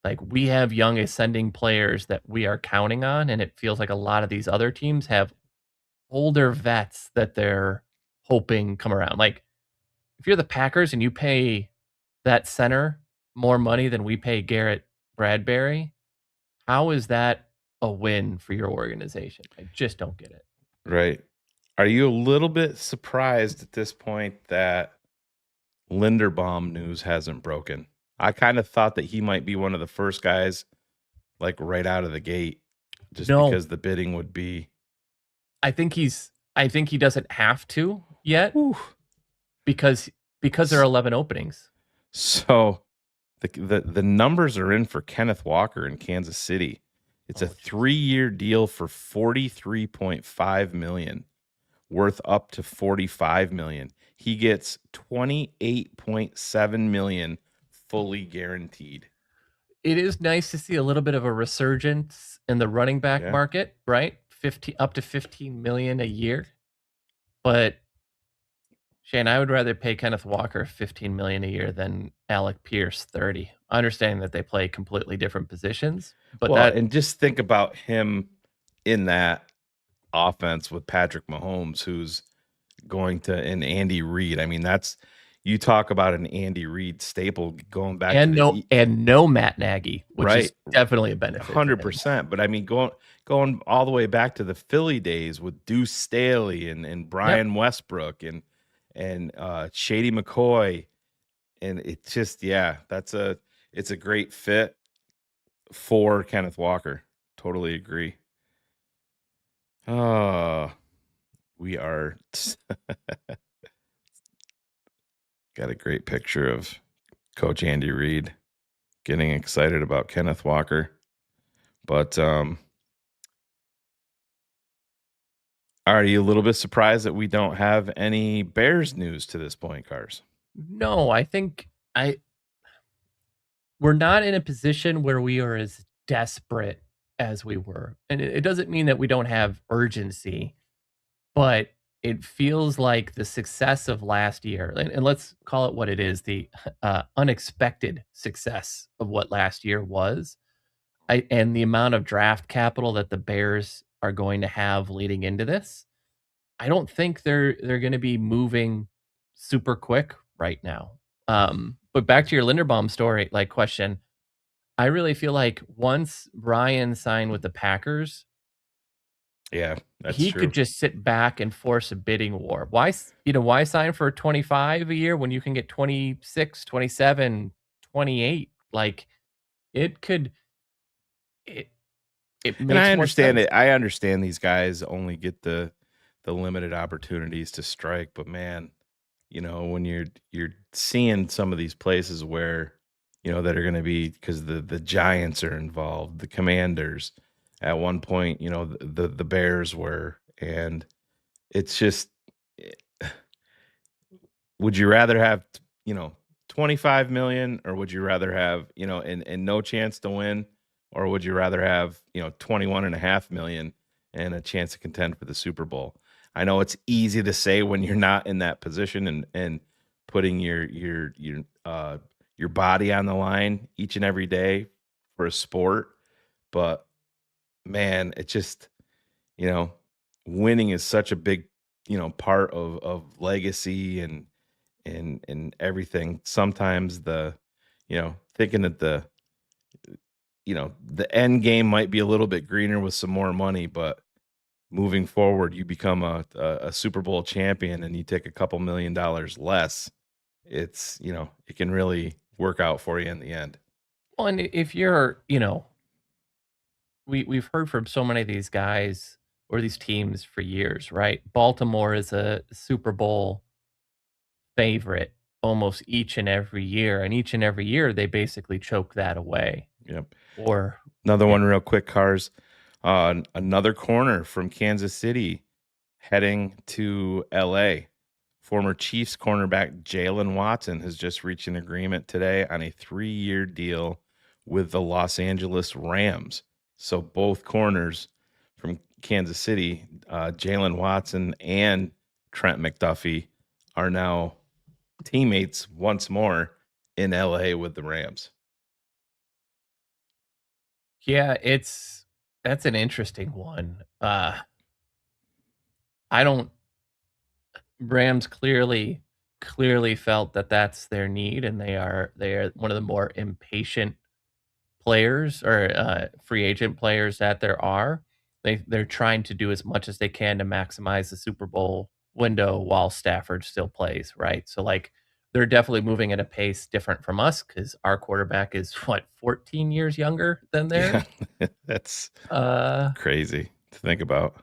like we have young ascending players that we are counting on, and it feels like a lot of these other teams have older vets that they're hoping come around. Like, if you're the Packers and you pay that center more money than we pay Garrett Bradbury, how is that a win for your organization? I just don't get it. Right. Are you a little bit surprised at this point that Linderbaum news hasn't broken? I kind of thought that he might be one of the first guys, like right out of the gate, because the bidding would be. I think he doesn't have to yet. Ooh. because there are 11 openings. So the numbers are in for Kenneth Walker in Kansas City. It's a 3-year deal for $43.5 million, worth up to $45 million. He gets $28.7 million fully guaranteed. It is nice to see a little bit of a resurgence in the running back market, right? Up to $15 million a year. But Shane, I would rather pay Kenneth Walker $15 million a year than Alec Pierce $30. Understanding that they play completely different positions, but and just think about him in that offense with Patrick Mahomes, who's going to, and Andy Reid. I mean, you talk about an Andy Reid staple going back no Matt Nagy, which is definitely a benefit. 100%. But I mean, going all the way back to the Philly days with Deuce Staley and Brian Westbrook and Shady McCoy, and it's just it's a great fit for Kenneth Walker. Totally agree. We are got a great picture of Coach Andy Reid getting excited about Kenneth Walker, but are you a little bit surprised that we don't have any Bears news to this point, Cars? No, I think we're not in a position where we are as desperate as we were. And it doesn't mean that we don't have urgency, but it feels like the success of last year, and let's call it what it is, the unexpected success of what last year was, and the amount of draft capital that the Bears are going to have leading into this. I don't think they're going to be moving super quick right now. But back to your Linderbaum story, like question, I really feel like once Brian signed with the Packers, Yeah, that's he true. could just sit back and force a bidding war. Why sign for 25 a year when you can get 26, 27, 28? Like it could it it And I makes more understand sense. it. I understand these guys only get the limited opportunities to strike, but man, when you're seeing some of these places where, that are going to be, because the Giants are involved, the Commanders at one point, the Bears were, and it's just, eh, would you rather have, 25 million, or would you rather have, and no chance to win, or would you rather have, 21.5 million and a chance to contend for the Super Bowl? I know it's easy to say when you're not in that position, and putting your body on the line each and every day for a sport, but man, it just, you know, winning is such a big, part of legacy and everything. Sometimes thinking that the end game might be a little bit greener with some more money, but moving forward, you become a Super Bowl champion and you take a couple $1,000,000 less. It can really work out for you in the end. Well, and if we've heard from so many of these guys or these teams for years, right? Baltimore is a Super Bowl favorite almost each and every year, and each and every year they basically choke that away. Yep. Or Another yeah, one real quick, Cars. Another corner from Kansas City heading to LA. Former Chiefs cornerback Jaylen Watson has just reached an agreement today on a 3-year deal with the Los Angeles Rams. So both corners from Kansas City, Jaylen Watson and Trent McDuffie, are now teammates once more in LA with the Rams. yeah, that's an interesting one. I don't Rams clearly felt that that's their need, and they are one of the more impatient players or free agent players that there are. They're trying to do as much as they can to maximize the Super Bowl window while Stafford still plays, right? So like they're definitely moving at a pace different from us because our quarterback is what 14 years younger than Yeah, theirs. that's Uh, crazy to think about.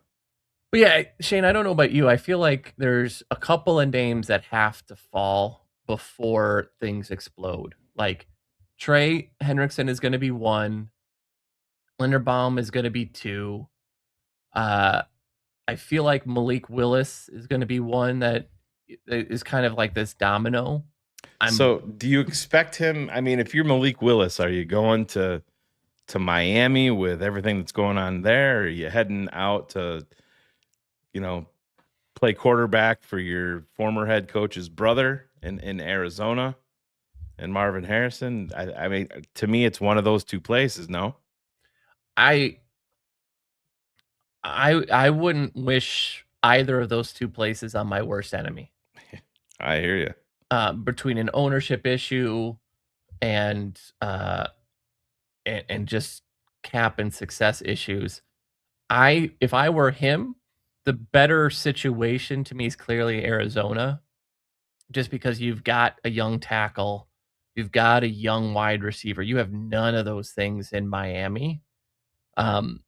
but yeah, Shane, I don't know about you. I feel like there's a couple of names that have to fall before things explode. Like Trey Hendrickson is going to be one. Linderbaum is going to be two. Uh, I feel like Malik Willis is going to be one that is kind of like this domino. I'm So, do you expect him? I mean, if you're Malik Willis, are you going to Miami with everything that's going on there? Or are you heading out to, you know, play quarterback for your former head coach's brother in Arizona and Marvin Harrison? I mean, to me, it's one of those two places. No, I I wouldn't wish either of those two places on my worst enemy. I hear you. Between an ownership issue and and just cap and success issues. If I were him, the better situation to me is clearly Arizona, just because you've got a young tackle, you've got a young wide receiver. You have none of those things in Miami. Um,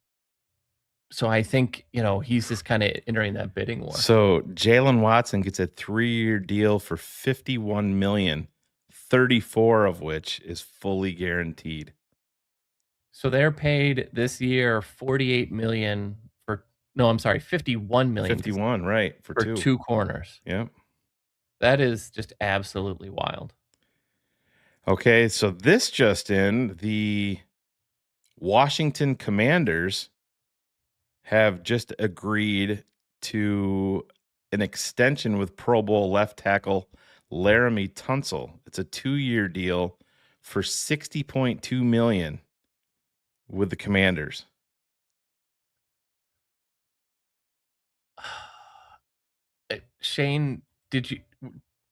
so I think, he's just kind of entering that bidding war. So Jaylen Watson gets a 3-year deal for 51 million, 34 of which is fully guaranteed. So they're paid this year 48 million for no, I'm sorry, 51 million 51, right, for for two. two corners. Yep. That is just absolutely wild. Okay, so this just in, the Washington Commanders have just agreed to an extension with Pro Bowl left tackle Laramie Tunsil. It's a 2-year deal for $60.2 million with the Commanders. Shane,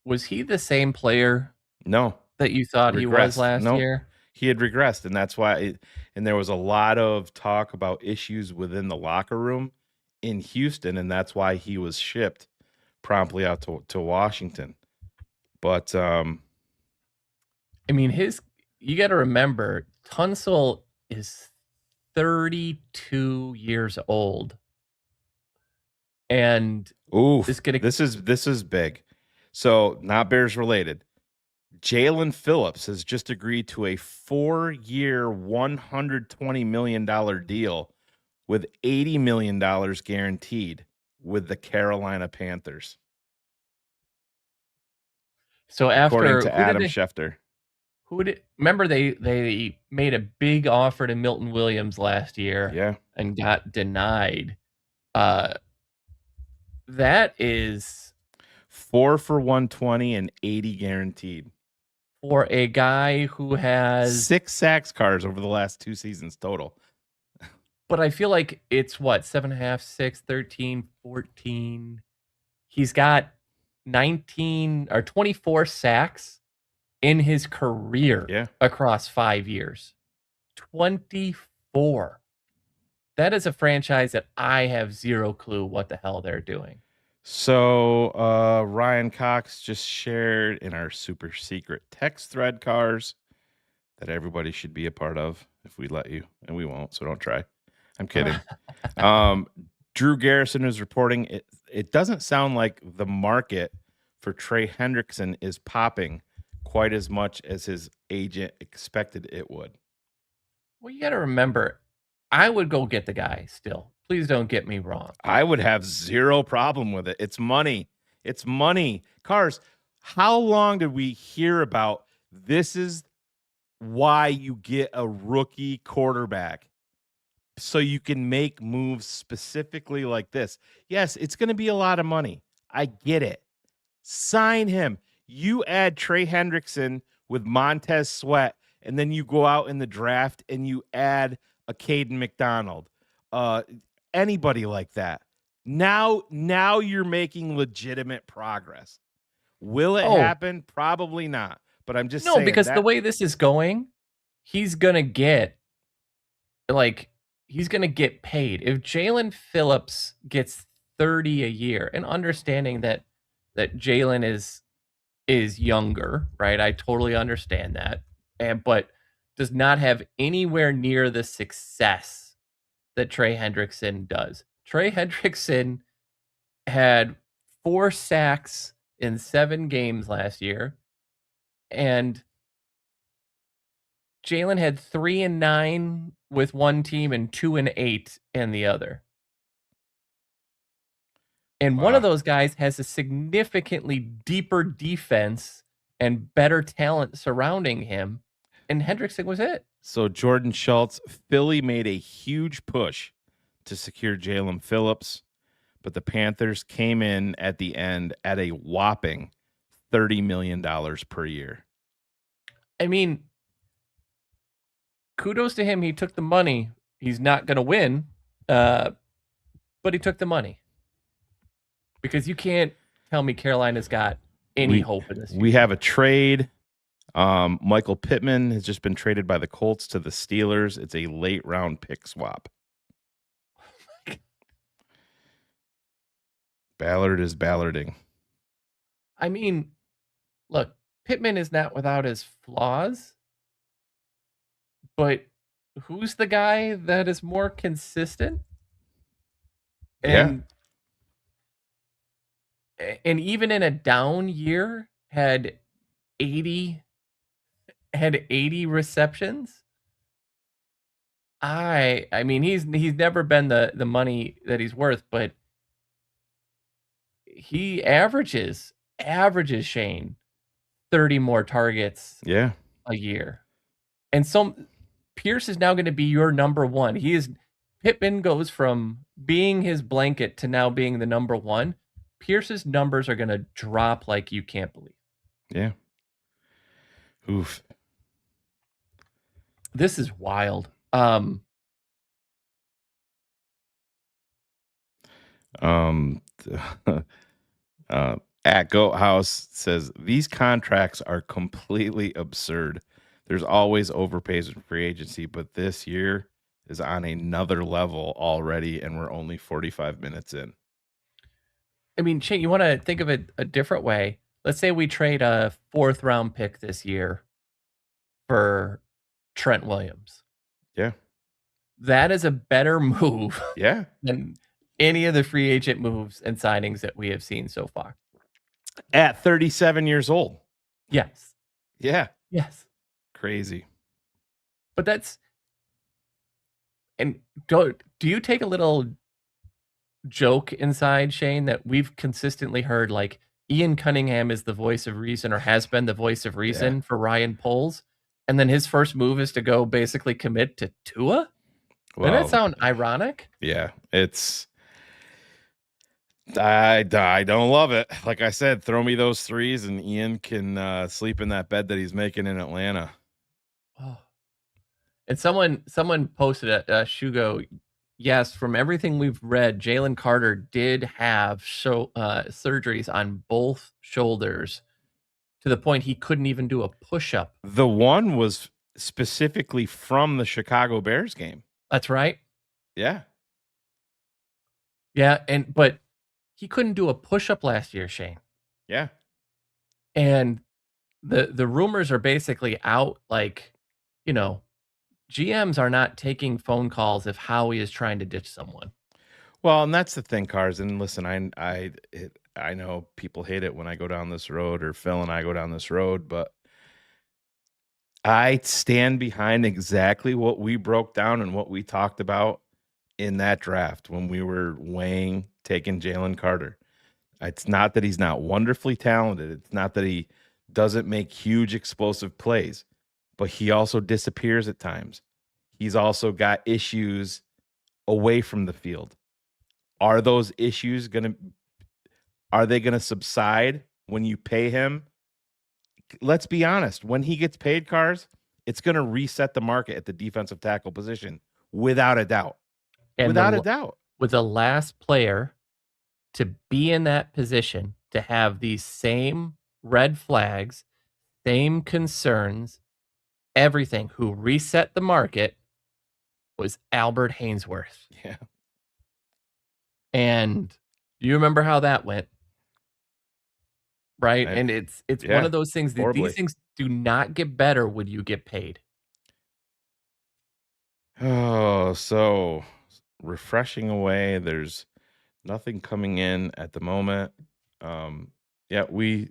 was he the same player No. that you thought he was last year? He had regressed, and that's why and there was a lot of talk about issues within the locker room in Houston, and that's why he was shipped promptly out to Washington. But I mean, you got to remember, Tunsil is 32 years old. And this is big. So, not Bears related. Jaylen Phillips has just agreed to a 4-year, $120 million deal with $80 million guaranteed with the Carolina Panthers. So according to Adam Schefter. Remember they made a big offer to Milton Williams last year and got denied. That is 4 for 120 and 80 guaranteed. For a guy who has 6 sacks, Cars, over the last 2 seasons total. But I feel like it's 7.5, 6, 13, 14. He's got 19 or 24 sacks in his career across 5 years. 24. That is a franchise that I have zero clue what the hell they're doing. So Ryan Cox just shared in our super secret text thread, Cars, that everybody should be a part of if we let you, and we won't, so don't try. I'm kidding. Drew Garrison is reporting it doesn't sound like the market for Trey Hendrickson is popping quite as much as his agent expected it would. Well, you got to remember, I would go get the guy still. Please don't get me wrong. I would have zero problem with it. It's money. It's money. Cars, how long did we hear about this is why you get a rookie quarterback? So you can make moves specifically like this. Yes, it's going to be a lot of money. I get it. Sign him. You add Trey Hendrickson with Montez Sweat, and then you go out in the draft and you add a Caden McDonald. Anybody like that. Now you're making legitimate progress. Will it happen? Probably not. But I'm just saying. No, because the way this is going, he's going to get paid. If Jaylen Phillips gets 30 a year, and understanding that Jaylen is younger, right? I totally understand that. But does not have anywhere near the success that Trey Hendrickson does. Trey Hendrickson had 4 sacks in 7 games last year, and Jaylen had 3 and 9 with one team and 2 and 8 in the other. And one of those guys has a significantly deeper defense and better talent surrounding him, and Hendrickson was it. So Jordan Schultz, Philly made a huge push to secure Jaylen Phillips, but the Panthers came in at the end at a whopping $30 million per year. I mean, kudos to him. He took the money. He's not going to win, but he took the money. Because you can't tell me Carolina's got any hope in this. We have a trade. Michael Pitman has just been traded by the Colts to the Steelers. It's a late round pick swap. Ballard is ballarding. I mean, look, Pitman is not without his flaws, but who's the guy that is more consistent? And even in a down year, had 80 receptions. I mean, he's never been the money that he's worth, but he averages Shane 30 more targets a year. And so Pierce is now going to be your number one. Pittman goes from being his blanket to now being the number one. Pierce's numbers are going to drop like you can't believe. Yeah. Oof. This is wild. At Goat House says these contracts are completely absurd. There's always overpays in free agency, but this year is on another level already, and we're only 45 minutes in. I mean, Shane, you want to think of it a different way. Let's say we trade a 4th round pick this year for Trent Williams. Yeah. That is a better move Yeah. than any of the free agent moves and signings that we have seen so far. At 37 years old. Yes. Yeah. Yes. Crazy. But that's, and do you take a little joke inside, Shane, that we've consistently heard like Ian Cunningham is the voice of reason or has been the voice of reason for Ryan Poles, and then his first move is to go basically commit to Tua? Well, Doesn't that sound ironic? Yeah, it's I don't love it. Like I said, throw me those threes and Ian can sleep in that bed that he's making in Atlanta. Oh. And someone posted at Shugo, yes, from everything we've read, Jalen Carter did have surgeries on both shoulders to the point he couldn't even do a push-up. The one was specifically from the Chicago Bears game. That's right. Yeah. Yeah, but he couldn't do a push-up last year, Shane. Yeah. And the rumors are basically out, like, you know, GMs are not taking phone calls if Howie is trying to ditch someone. Well, and that's the thing, Cars. And listen, I know people hate it when I go down this road, or Phil and I go down this road, but I stand behind exactly what we broke down and what we talked about in that draft when we were weighing taking Jalen Carter. It's not that he's not wonderfully talented. It's not that he doesn't make huge explosive plays, but he also disappears at times. He's also got issues away from the field. Are those issues are they gonna subside when you pay him? Let's be honest. When he gets paid, Cars, it's gonna reset the market at the defensive tackle position without a doubt. And without a doubt. With the last player to be in that position, to have these same red flags, same concerns, everything, who reset the market was Albert Hainsworth. Yeah. And you remember how that went, right? And it's one of those things that horribly. these things do not get better when you get paid. Oh, so refreshing away. There's nothing coming in at the moment. Yeah, we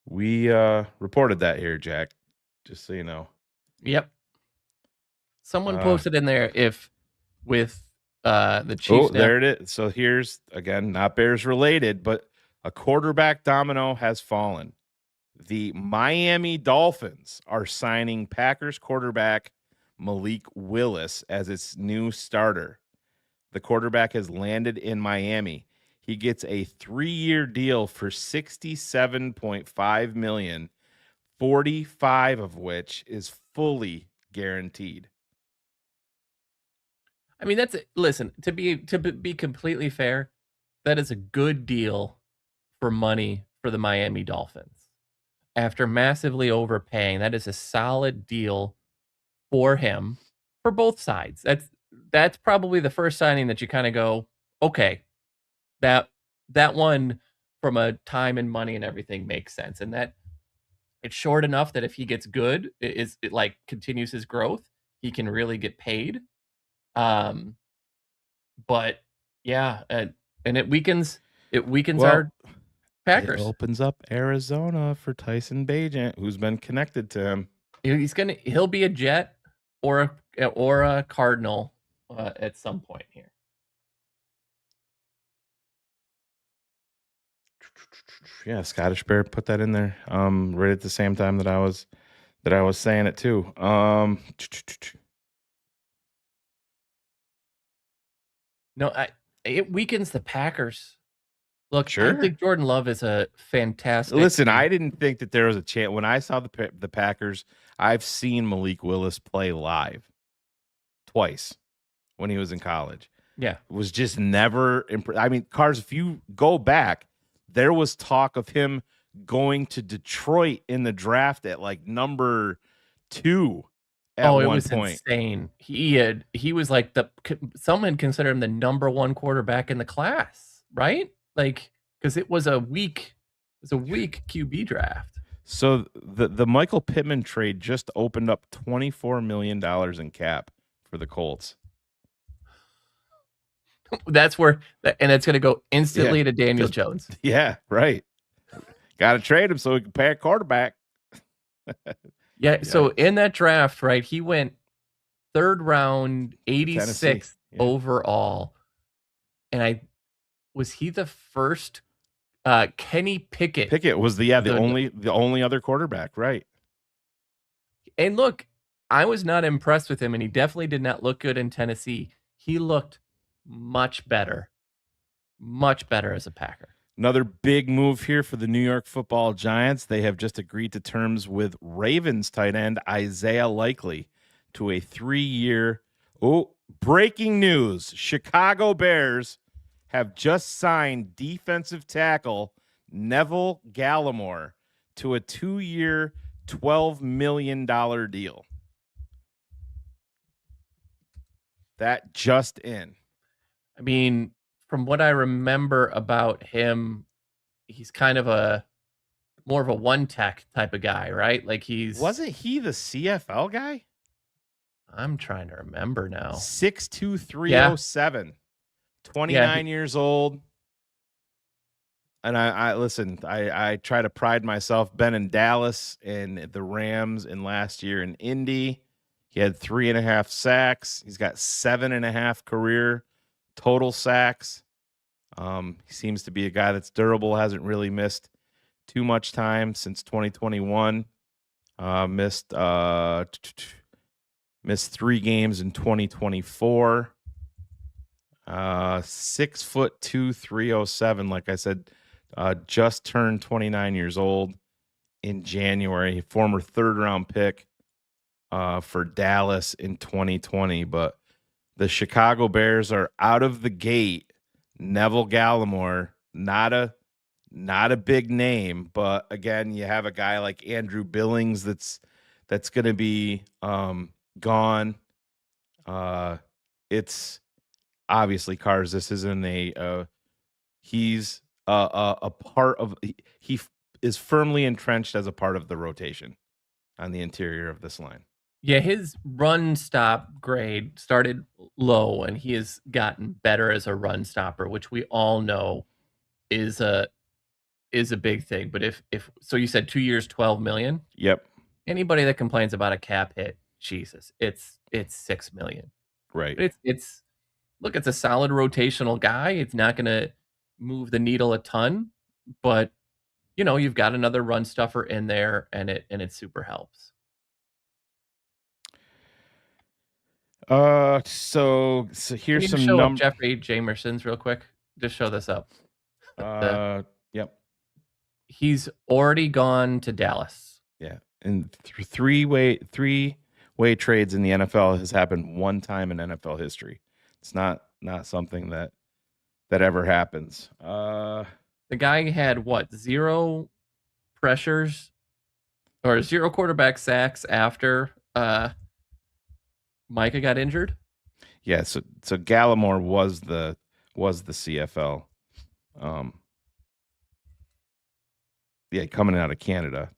reported that here, Jack. Just so you know. Yep. Someone posted in there if with the Chiefs. Oh, there it is. So here's again, not Bears related, but a quarterback domino has fallen. The Miami Dolphins are signing Packers quarterback Malik Willis as its new starter. The quarterback has landed in Miami. He gets a 3-year deal for $67.5 million, 45 of which is fully guaranteed. I mean, listen, to be completely fair, that is a good deal for money for the Miami Dolphins. After massively overpaying, that is a solid deal for him for both sides. That's probably the first signing that you kind of go, okay, that one from a time and money and everything makes sense. And that it's short enough that if he gets good, it like continues his growth, he can really get paid. But yeah, and it weakens our Packers. It opens up Arizona for Tyson Bagent, who's been connected to him. He'll be a Jet or a Cardinal at some point here. Yeah, Scottish Bear put that in there right at the same time that I was saying it too. No, it weakens the Packers Look, I Sure. think Jordan Love is a fantastic. Listen, I didn't think that there was a chance when I saw the Packers. I've seen Malik Willis play live twice when he was in college. Yeah. Was just never I mean, Cars, if you go back, there was talk of him going to Detroit in the draft at like number 2 at Oh, it one was point. insane. He was like someone considered him the number 1 quarterback in the class, right? Like, because it was a weak QB draft. So the Michael Pitman trade just opened up $24 million in cap for the Colts. That's where, and it's going to go instantly to Daniel Jones. Yeah, right. Got to trade him so we can pay a quarterback. Yeah. So in that draft, right, he went 3rd round, 86th overall, and was he the first? Kenny Pickett. Pickett was the only other quarterback, right? And look, I was not impressed with him, and he definitely did not look good in Tennessee. He looked much better as a Packer. Another big move here for the New York Football Giants. They have just agreed to terms with Ravens tight end Isaiah Likely to a 3-year. Oh, breaking news. Chicago Bears have just signed defensive tackle Neville Gallamore to a 2-year, $12 million deal. That just in. I mean, from what I remember about him, he's kind of more of a one-tech type of guy, right? Like Wasn't he the CFL guy? I'm trying to remember now. 6'2", 307. 29 years old. And I listen, I try to pride myself. Been in Dallas and the Rams and last year in Indy. He had 3.5 sacks. He's got 7.5 career total sacks. He seems to be a guy that's durable, hasn't really missed too much time since 2021. Missed 3 games in 2024. 6'2", 307. Like I said, just turned 29 years old in January. Former 3rd round pick for Dallas in 2020. But the Chicago Bears are out of the gate. Neville Gallamore, not a big name, but again, you have a guy like Andrew Billings that's going to be gone. It's obviously, Cars, this isn't he's a part of, he is firmly entrenched as a part of the rotation on the interior of this line. Yeah, his run stop grade started low, and he has gotten better as a run stopper, which we all know is a big thing. But if so, you said 2 years, $12 million. Yep. Anybody that complains about a cap hit, Jesus, it's $6 million. Right. But it's look, it's a solid rotational guy. It's not going to move the needle a ton, but you've got another run stuffer in there, and it super helps. So here's some numbers. Jeffrey Jamerson's real quick. Just show this up. Yep. He's already gone to Dallas. Yeah, and three-way trades in the NFL has happened one time in NFL history. It's not something that ever happens. The guy had 0 pressures or 0 quarterback sacks after Micah got injured. Yeah, so Gallamore was the CFL. Coming out of Canada.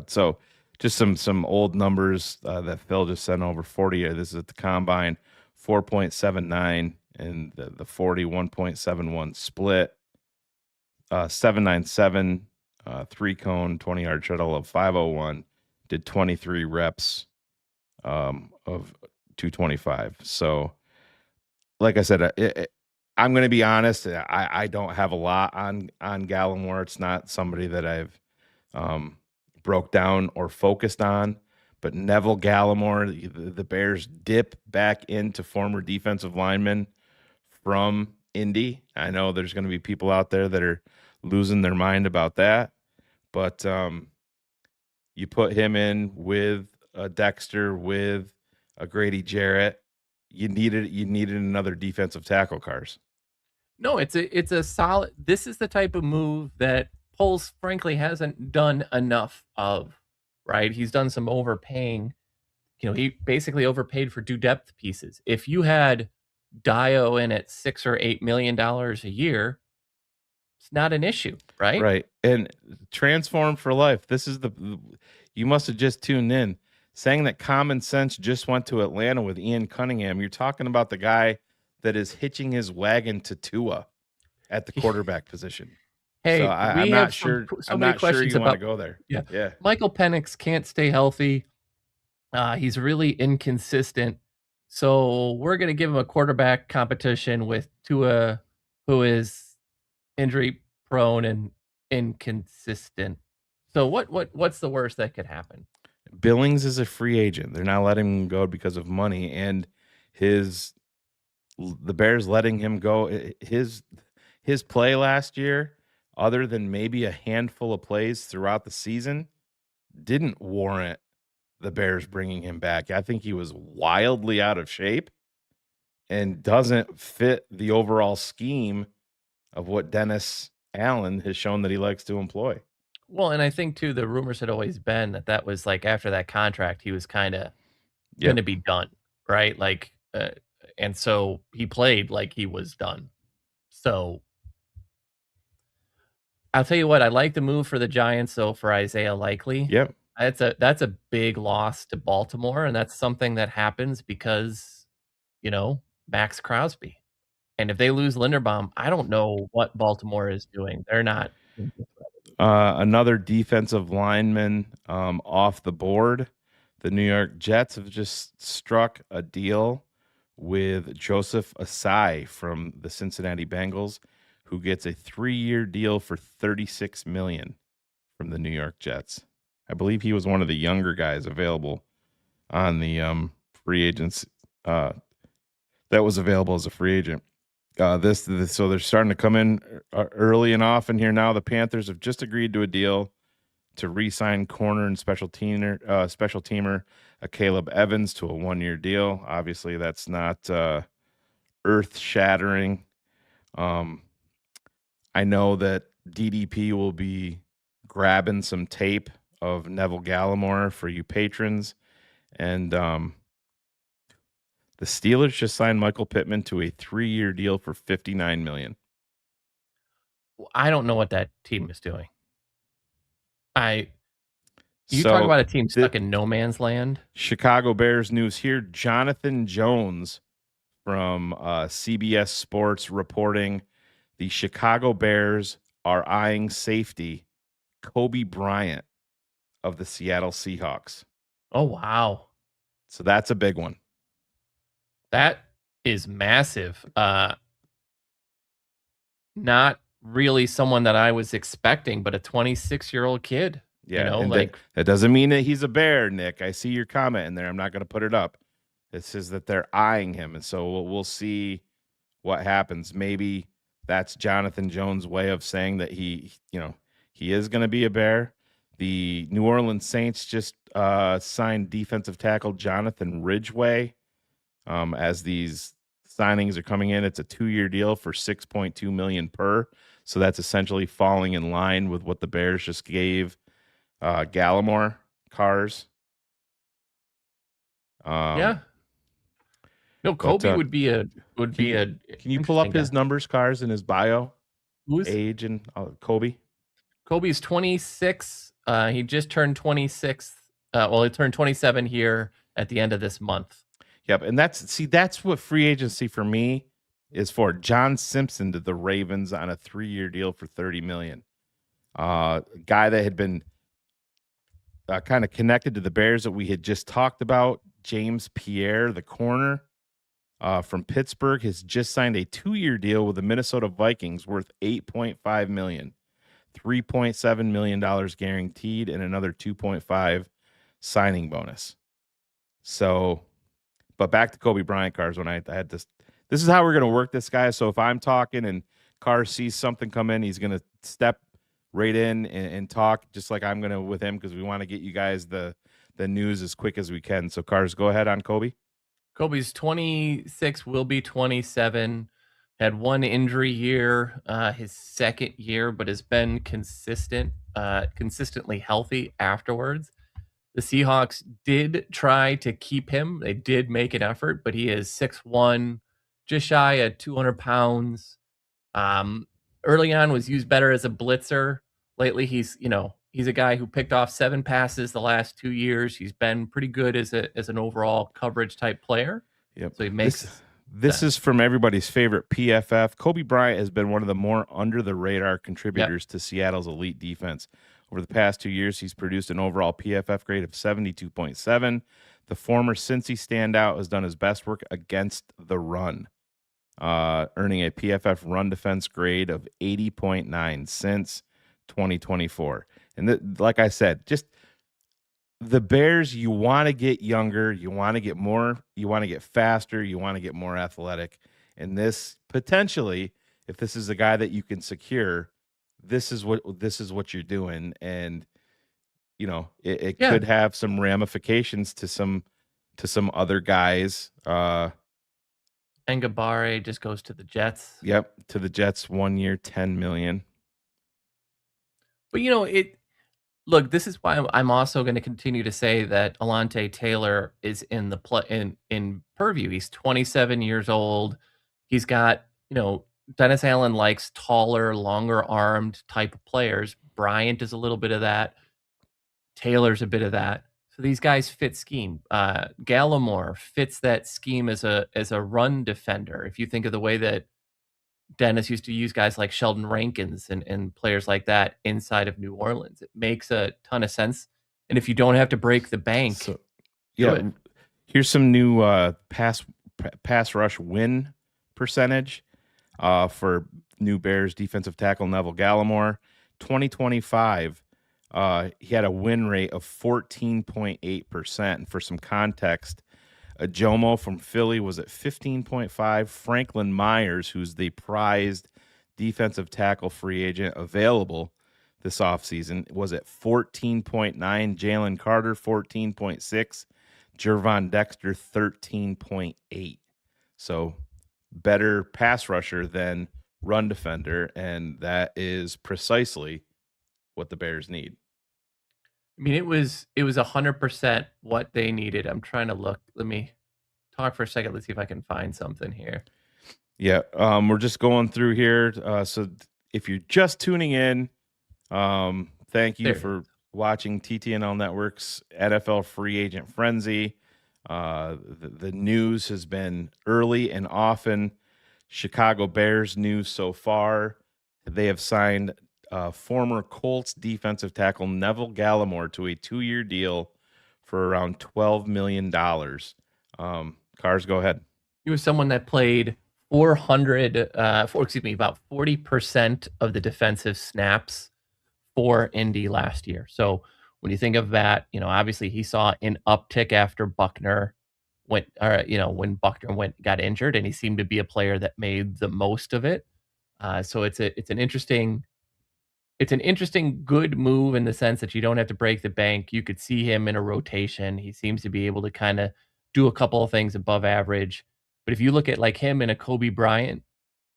So just some old numbers that Phil just sent over. 40. This is at the combine. 4.79 and the 40 1.71 split. 7.97 3-cone 20-yard shuttle of 5.01. Did 23 reps of 225. So, like I said, I'm going to be honest. I don't have a lot on Gallamore. It's not somebody that I've broke down or focused on. But Neville Gallamore, the Bears dip back into former defensive lineman from Indy. I know there's going to be people out there that are losing their mind about that, but you put him in with a Dexter, with a Grady Jarrett. You needed another defensive tackle, Cars. No, it's a solid. This is the type of move that Poles frankly hasn't done enough of, right? He's done some overpaying. He basically overpaid for 2 depth pieces. If you had Dio in at $6 or $8 million a year, it's not an issue, right? Right. And transform for life. This is you must have just tuned in. Saying that common sense just went to Atlanta with Ian Cunningham. You're talking about the guy that is hitching his wagon to Tua at the quarterback position. Hey, so I'm not sure. I'm not sure you want to go there. Yeah. Michael Penix can't stay healthy. He's really inconsistent. So we're going to give him a quarterback competition with Tua, who is injury prone and inconsistent. So what's the worst that could happen? Billings is a free agent. They're not letting him go because of money, and the Bears letting him go. His play last year, other than maybe a handful of plays throughout the season, didn't warrant the Bears bringing him back. I think he was wildly out of shape and doesn't fit the overall scheme of what Dennis Allen has shown that he likes to employ. Well, and I think too, the rumors had always been that was like after that contract, he was kind of going to be done, right? Like, and so he played like he was done. So I'll tell you what, I like the move for the Giants, though, for Isaiah Likely. Yep. That's a big loss to Baltimore, and that's something that happens because, Max Crosby. And if they lose Linderbaum, I don't know what Baltimore is doing. They're not. Another defensive lineman off the board. The New York Jets have just struck a deal with Joseph Asai from the Cincinnati Bengals, who gets a 3-year deal for $36 million from the New York Jets. I believe he was one of the younger guys available on the free agents that was available as a free agent. So they're starting to come in early and often here now. The Panthers have just agreed to a deal to re-sign corner and special teamer Caleb Evans to a 1-year deal. Obviously, that's not earth-shattering. I know that DDP will be grabbing some tape of Neville Gallamore for you patrons, and the Steelers just signed Michael Pitman to a 3-year deal for $59 million. I don't know what that team is doing. Talk about a team stuck in no man's land. Chicago Bears news here. Jonathan Jones from CBS Sports reporting the Chicago Bears are eyeing safety Kobe Bryant of the Seattle Seahawks. Oh, wow. So that's a big one. That is massive. Not really someone that I was expecting, but a 26-year-old kid. Yeah, that doesn't mean that he's a Bear, Nick. I see your comment in there. I'm not going to put it up. It says that they're eyeing him, and so we'll see what happens. Maybe that's Jonathan Jones' way of saying that he is going to be a Bear. The New Orleans Saints just signed defensive tackle Jonathan Ridgeway. As these signings are coming in, it's a 2-year deal for $6.2 million per. So that's essentially falling in line with what the Bears just gave Gallimore cars. Yeah. No, Kobe would be a. Can you pull up his numbers, cars, in his bio? Who's age and Kobe? Kobe's 26. He just turned 26. He turned 27 here at the end of this month. Yep, and that's what free agency for me is for. John Simpson to the Ravens on a 3-year deal for $30 million. Guy that had been kind of connected to the Bears that we had just talked about, James Pierre, the corner from Pittsburgh, has just signed a 2-year deal with the Minnesota Vikings worth $8.5 million, $3.7 million guaranteed, and another $2.5 signing bonus. So, but back to Kobe Bryant cars when I had this is how we're going to work this guy. So if I'm talking and Carr sees something come in, he's going to step right in and talk just like I'm going to with him, because we want to get you guys the news as quick as we can. So Cars, go ahead on Kobe. Kobe's 26, will be 27. Had one injury year, his second year, but has been consistently healthy afterwards. The Seahawks did try to keep him. They did make an effort, but he is 6'1", just shy of 200 pounds. Early on was used better as a blitzer. Lately, he's a guy who picked off 7 passes the last 2 years. He's been pretty good as an overall coverage type player. Yep. So he makes this is from everybody's favorite PFF. Kobe Bryant has been one of the more under the radar contributors to Seattle's elite defense. Over the past 2 years, he's produced an overall PFF grade of 72.7. The former Cincy standout has done his best work against the run, earning a PFF run defense grade of 80.9 since 2024. And like I said, just the Bears, you want to get younger, you want to get more, you want to get faster, you want to get more athletic. And this potentially, if this is a guy that you can secure, this is what you're doing. And it could have some ramifications to some other guys. Ngabare just goes to the Jets. Yep, to the Jets, 1 year, $10 million. But look, this is why I'm also going to continue to say that Alontae Taylor is in the in purview. He's 27 years old. He's got, Dennis Allen likes taller, longer armed type of players. Bryant is a little bit of that. Taylor's a bit of that. So these guys fit scheme. Gallamore fits that scheme as a run defender. If you think of the way that Dennis used to use guys like Sheldon Rankins and players like that inside of New Orleans, it makes a ton of sense. And if you don't have to break the bank, here's some new pass rush win percentage for new Bears defensive tackle Neville Gallamore. 2025, he had a win rate of 14.8%. And for some context, Jomo from Philly was at 15.5. Franklin Myers, who's the prized defensive tackle free agent available this offseason, was at 14.9. Jalen Carter, 14.6. Jervon Dexter, 13.8. So better pass rusher than run defender, and that is precisely what the Bears need. I mean, it was 100% what they needed. I'm trying to look. Let me talk for a second. Let's see if I can find something here. Yeah, we're just going through here. So if you're just tuning in, thank you for watching TTNL Network's NFL Free Agent Frenzy. The news has been early and often. Chicago Bears news so far. They have signed former Colts defensive tackle Neville Gallamore to a 2-year deal for around $12 million. Cars, go ahead. He was someone that played about 40% of the defensive snaps for Indy last year. So when you think of that, obviously he saw an uptick after Buckner when Buckner got injured, and he seemed to be a player that made the most of it. So it's an interesting good move in the sense that you don't have to break the bank. You could see him in a rotation. He seems to be able to kind of do a couple of things above average. But if you look at like him and a Kobe Bryant,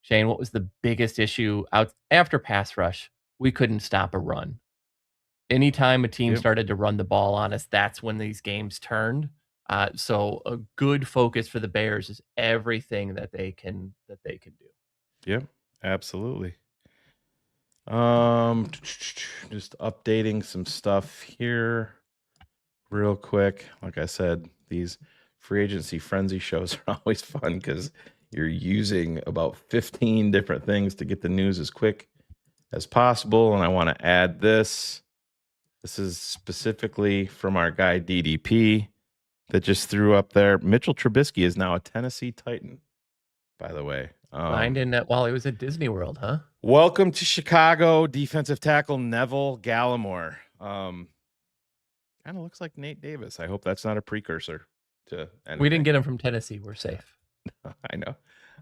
Shane, what was the biggest issue out after pass rush? We couldn't stop a run. Anytime a team started to run the ball on us, that's when these games turned. So a good focus for the Bears is everything that they can do. Yep, absolutely. Just updating some stuff here real quick. Like I said, these free agency frenzy shows are always fun because you're using about 15 different things to get the news as quick as possible. And I want to add this. This is specifically from our guy DDP that just threw up there. Mitchell Trubisky is now a Tennessee Titan, by the way. Finding that while he was at Disney World, huh? Welcome to Chicago, defensive tackle Neville Gallamore. Kind of looks like Nate Davis. I hope that's not a precursor to anything. We didn't get him from Tennessee. We're safe. I know.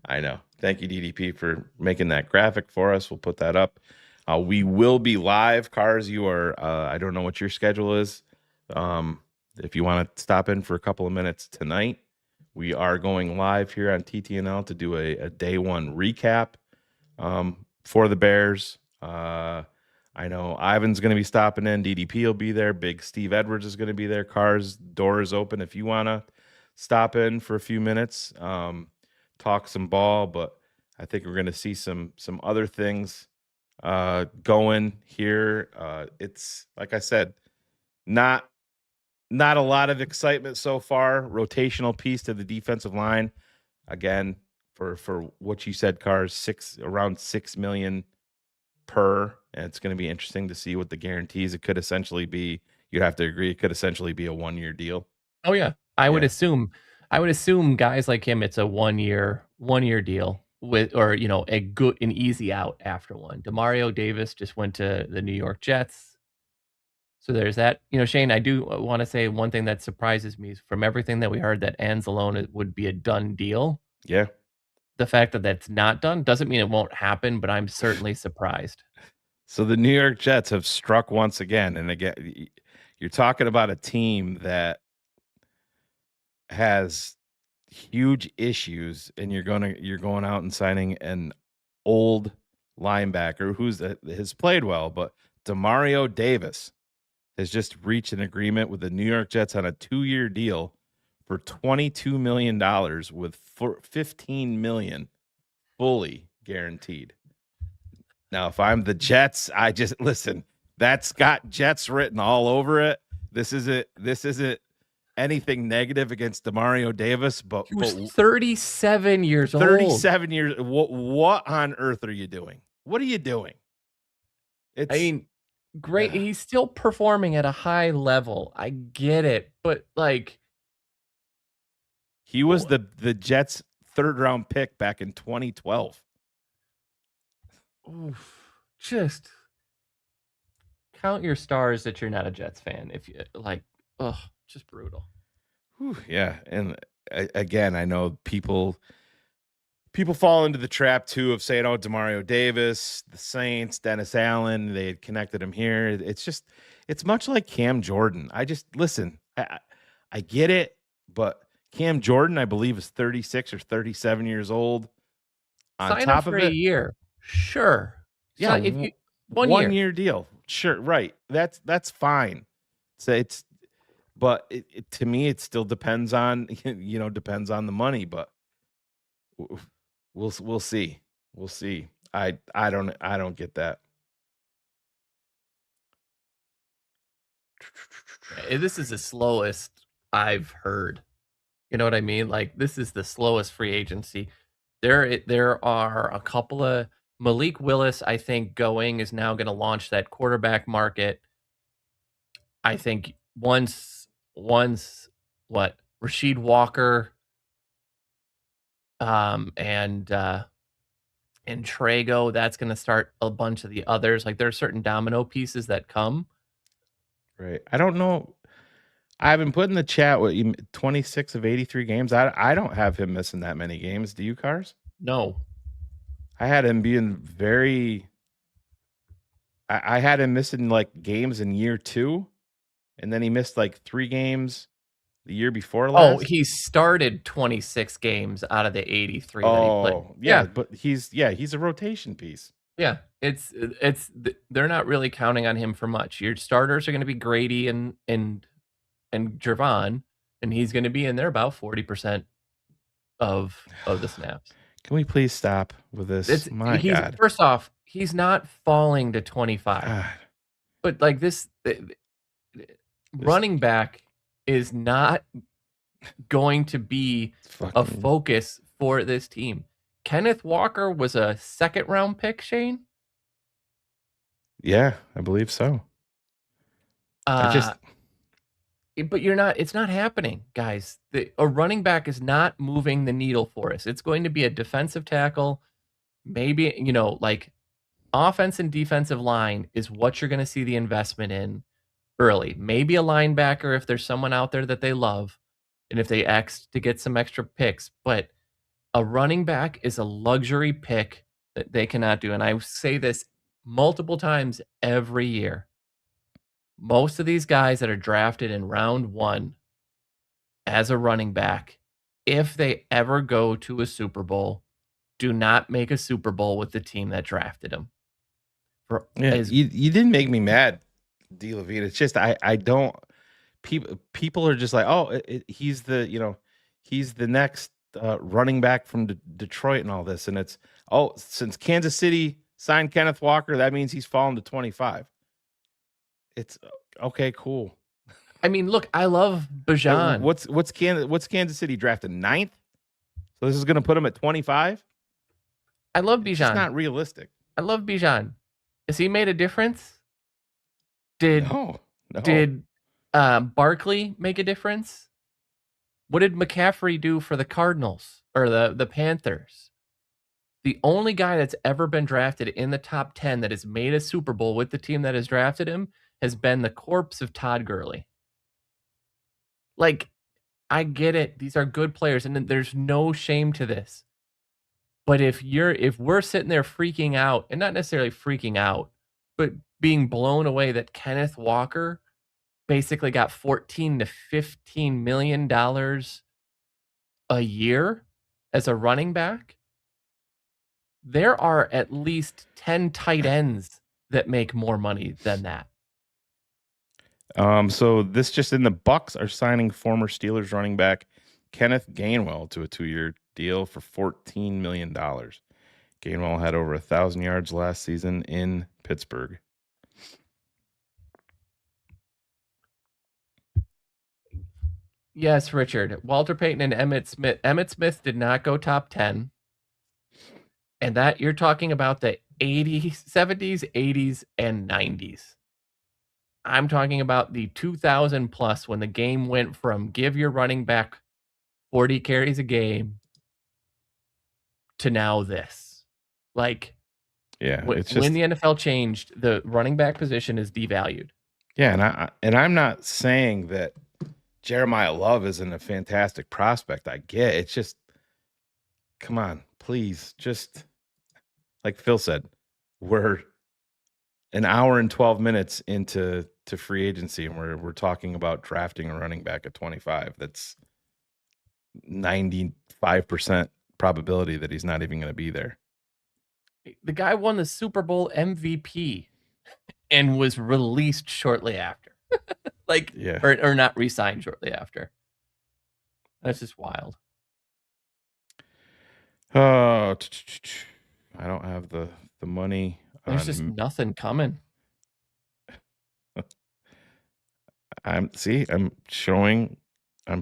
I know. Thank you, DDP, for making that graphic for us. We'll put that up. We will be live. Cars, you are, I don't know what your schedule is. If you want to stop in for a couple of minutes tonight, we are going live here on TTNL to do a day one recap for the Bears. I know Ivan's going to be stopping in. DDP will be there. Big Steve Edwards is going to be there. Cars, door is open if you want to stop in for a few minutes, talk some ball. But I think we're going to see some other things going here. It's like I said, not a lot of excitement so far. Rotational piece to the defensive line. Again, for what you said, Cars, around $6 million per. And it's going to be interesting to see what the guarantees. It could essentially be, you'd have to agree, it could essentially be a 1-year deal. Oh yeah. I would assume guys like him, it's a one year deal with, or an easy out after one. Demario Davis just went to the New York Jets. So there's that. Shane, I do want to say one thing that surprises me is from everything that we heard that Analone would be a done deal. Yeah. The fact that that's not done doesn't mean it won't happen, but I'm certainly surprised. So the New York Jets have struck once again. And again, you're talking about a team that has huge issues, and you're going out and signing an old linebacker has played well, but Demario Davis has just reached an agreement with the New York Jets on a 2-year deal for $22 million with $15 million fully guaranteed. Now, if I'm the Jets, I just listen. That's got Jets written all over it. This isn't anything negative against Demario Davis, but he was 37 years old. 37 years. What on earth are you doing? What are you doing? Great. He's still performing at a high level. I get it, but he was the Jets' 3rd round pick back in 2012. Oof, just count your stars that you're not a Jets fan. If you just brutal. Whew, yeah, and again, I know people fall into the trap too of saying, "Oh, Demario Davis, the Saints, Dennis Allen, they had connected him here." It's much like Cam Jordan. I get it, but Cam Jordan, I believe, is 36 or 37 years old. On top of it, a year, sure, yeah, so if you, 1 year deal, sure, right? That's fine. But to me, it still depends on depends on the money, but. We'll see. We'll see. I don't get that. This is the slowest I've heard. You know what I mean? Like, this is the slowest free agency. There are a couple of Malik Willis, I think, is now going to launch that quarterback market. I think once Rasheed Walker and Trago, that's going to start a bunch of the others. Like, there are certain domino pieces that come. Right. I don't know. I've been put in the chat with 26 of 83 games. I don't have him missing that many games. Do you, Cars? No. I had him being very. I had him missing like games in year 2, and then he missed like 3 games the year before last. Oh, he started 26 games out of the 83 that he played. Yeah, but he's a rotation piece. Yeah, they're not really counting on him for much. Your starters are going to be Grady and Jervon, and he's going to be in there about 40% of the snaps. Can we please stop with this? My God. First off, he's not falling to 25. But like this running back is not going to be a focus for this team. Kenneth Walker was a 2nd round pick, Shane? Yeah, I believe so. But it's not happening, guys. A running back is not moving the needle for us. It's going to be a defensive tackle. Maybe, like offense and defensive line is what you're going to see the investment in early. Maybe a linebacker if there's someone out there that they love, and if they X to get some extra picks. But A running back is a luxury pick that they cannot do. And I say this multiple times every year. Most of these guys that are drafted in round 1 as a running back, if they ever go to a Super Bowl, do not make a Super Bowl with the team that drafted him. You didn't make me mad, D. Levine. It's just I don't. People are just like, oh, he's the next running back from Detroit and all this, and it's since Kansas City signed Kenneth Walker, that means he's fallen to 25. It's okay, cool. I mean, look, I love Bijan. What's Kansas City drafted 9th? So this is going to put him at 25. I love Bijan. It's not realistic. I love Bijan. Has he made a difference? Did Barkley make a difference? What did McCaffrey do for the Cardinals or the Panthers? The only guy that's ever been drafted in the top 10 that has made a Super Bowl with the team that has drafted him has been the corpse of Todd Gurley. Like, I get it. These are good players, and there's no shame to this. But if we're sitting there freaking out, and not necessarily freaking out, but being blown away that Kenneth Walker basically got $14 to $15 million a year as a running back, there are at least 10 tight ends that make more money than that. So this just in, the Bucs are signing former Steelers running back Kenneth Gainwell to a 2-year deal for $14 million. Gainwell had over 1,000 yards last season in Pittsburgh. Yes, Richard. Walter Payton and Emmitt Smith. Emmitt Smith did not go top 10. And that you're talking about the 80s, 70s, 80s, and 90s. I'm talking about the 2000 plus, when the game went from give your running back 40 carries a game to now this. Like, yeah, when the NFL changed, the running back position is devalued. Yeah, and I'm not saying that Jeremiah Love isn't a fantastic prospect. I get it. It's just, come on, please, just like Phil said, we're an hour and 12 minutes into free agency, and we're talking about drafting a running back at 25. That's 95% probability that he's not even going to be there. The guy won the Super Bowl MVP and was released shortly after. Or not re-signed shortly after. That's just wild. Oh, I don't have the money. There's just nothing coming. I'm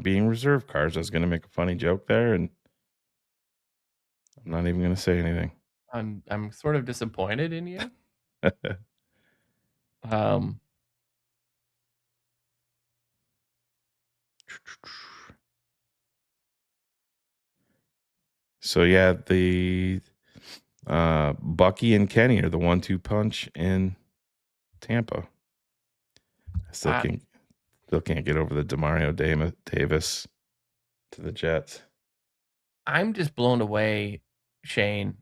being reserved, Cars. I was going to make a funny joke there, and I'm not even going to say anything. I'm sort of disappointed in you. So yeah, the Bucky and Kenny are the 1-2 punch in Tampa. Still can't get over the Demario Davis to the Jets. I'm just blown away, Shane,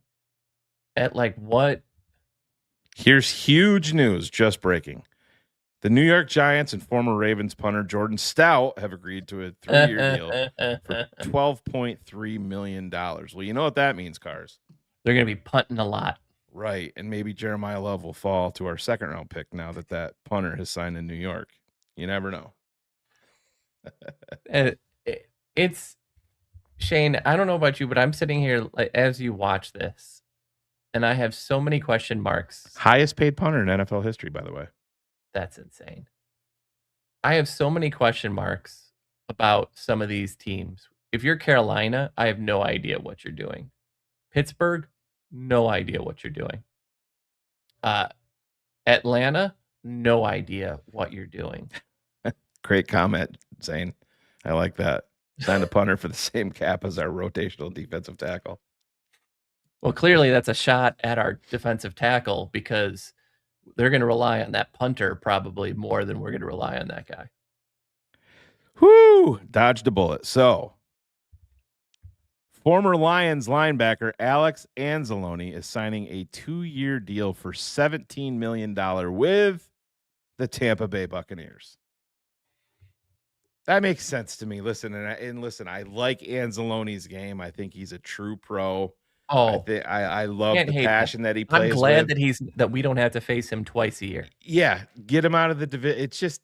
at what. Here's huge news just breaking. The New York Giants and former Ravens punter Jordan Stout have agreed to a 3-year deal for $12.3 million. Well, you know what that means, Cars. They're going to be punting a lot. Right, and maybe Jeremiah Love will fall to our second-round pick now that punter has signed in New York. You never know. It's, Shane, I don't know about you, but I'm sitting here as you watch this, and I have so many question marks. Highest paid punter in NFL history, by the way. That's insane. I have so many question marks about some of these teams. If you're Carolina, I have no idea what you're doing. Pittsburgh, no idea what you're doing. Atlanta, no idea what you're doing. Great comment, Zane. I like that. Sign a punter for the same cap as our rotational defensive tackle. Well, clearly that's a shot at our defensive tackle, because they're going to rely on that punter probably more than we're going to rely on that guy. Whoo! Dodged a bullet. So, Former Lions linebacker Alex Anzalone is signing a 2-year deal for $17 million with the Tampa Bay Buccaneers. That makes sense to me. Listen, I like Anzalone's game. I think he's a true pro. I love the passion that he plays. I'm glad that we don't have to face him twice a year. Yeah, get him out of the division. It's just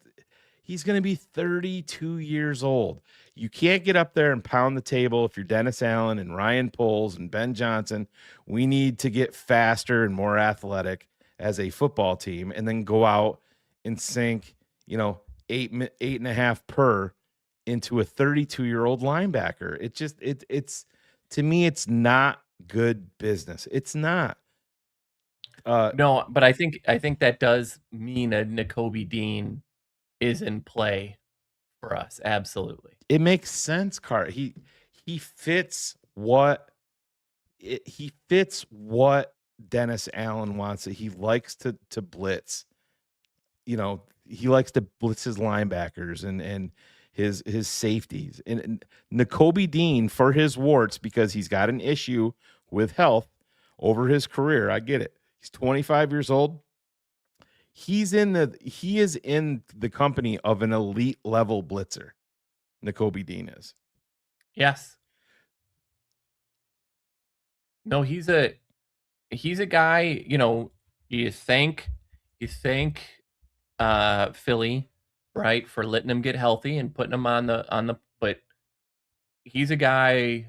he's going to be 32 years old. You can't get up there and pound the table if you're Dennis Allen and Ryan Poles and Ben Johnson. We need to get faster and more athletic as a football team, and then go out and sink, 8.5 per into a 32-year-old linebacker. It's to me, it's not good business. It's not. No, but I think that does mean a Nakobe Dean is in play for us. Absolutely. It makes sense, Carter. He fits what Dennis Allen wants. He likes to blitz. He likes to blitz his linebackers and his safeties. And Nakobe Dean, for his warts, because he's got an issue with health over his career. I get it. He's 25 years old. He is in the company of an elite level blitzer. Nakobe Dean is. Yes. No, he's a guy, you thank Philly, right, for letting him get healthy and putting him on the but he's a guy,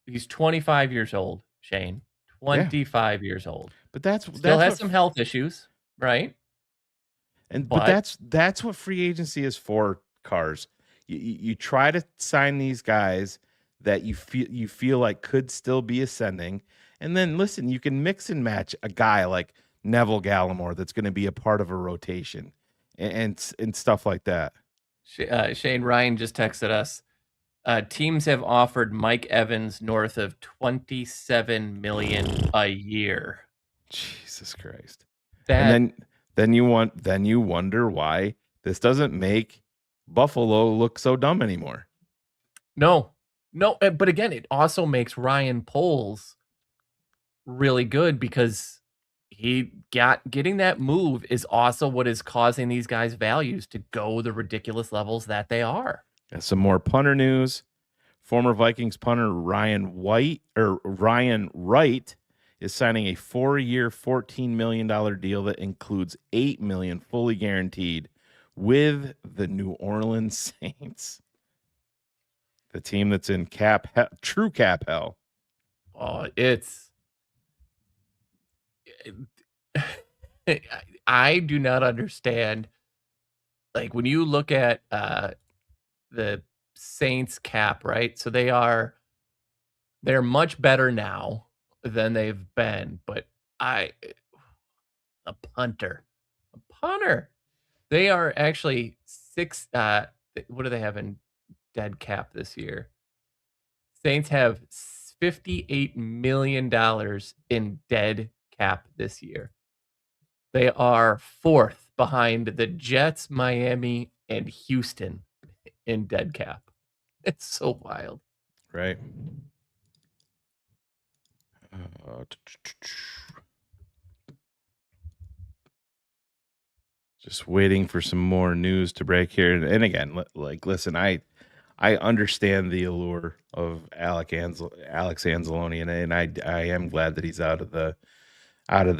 he's 25 years old, Shane. 25 years old. But that's still has some health issues, right? But that's what free agency is for, Cars. You try to sign these guys that you feel like could still be ascending, and then listen, you can mix and match a guy like Neville Gallamore that's going to be a part of a rotation and stuff like that. Shane, Ryan just texted us. Teams have offered Mike Evans north of $27 million a year. Jesus Christ! And then you wonder why this doesn't make Buffalo look so dumb anymore. No, but again, it also makes Ryan Poles really good because getting that move is also what is causing these guys' values to go the ridiculous levels that they are. Some more punter news. Former Vikings punter Ryan Wright is signing a 4-year, $14 million deal that includes $8 million fully guaranteed with the New Orleans Saints, the team that's in true cap hell. Oh, I do not understand. Like when you look at the Saints cap, right? So they're much better now than they've been, but a punter. They are actually what do they have in dead cap this year? Saints have $58 million in dead cap this year. They are fourth behind the Jets, Miami, and Houston in dead cap. It's so wild. Right. Just waiting for some more news to break here. And again, listen, I understand the allure of Alex Anzalone, and I am glad that he's out of the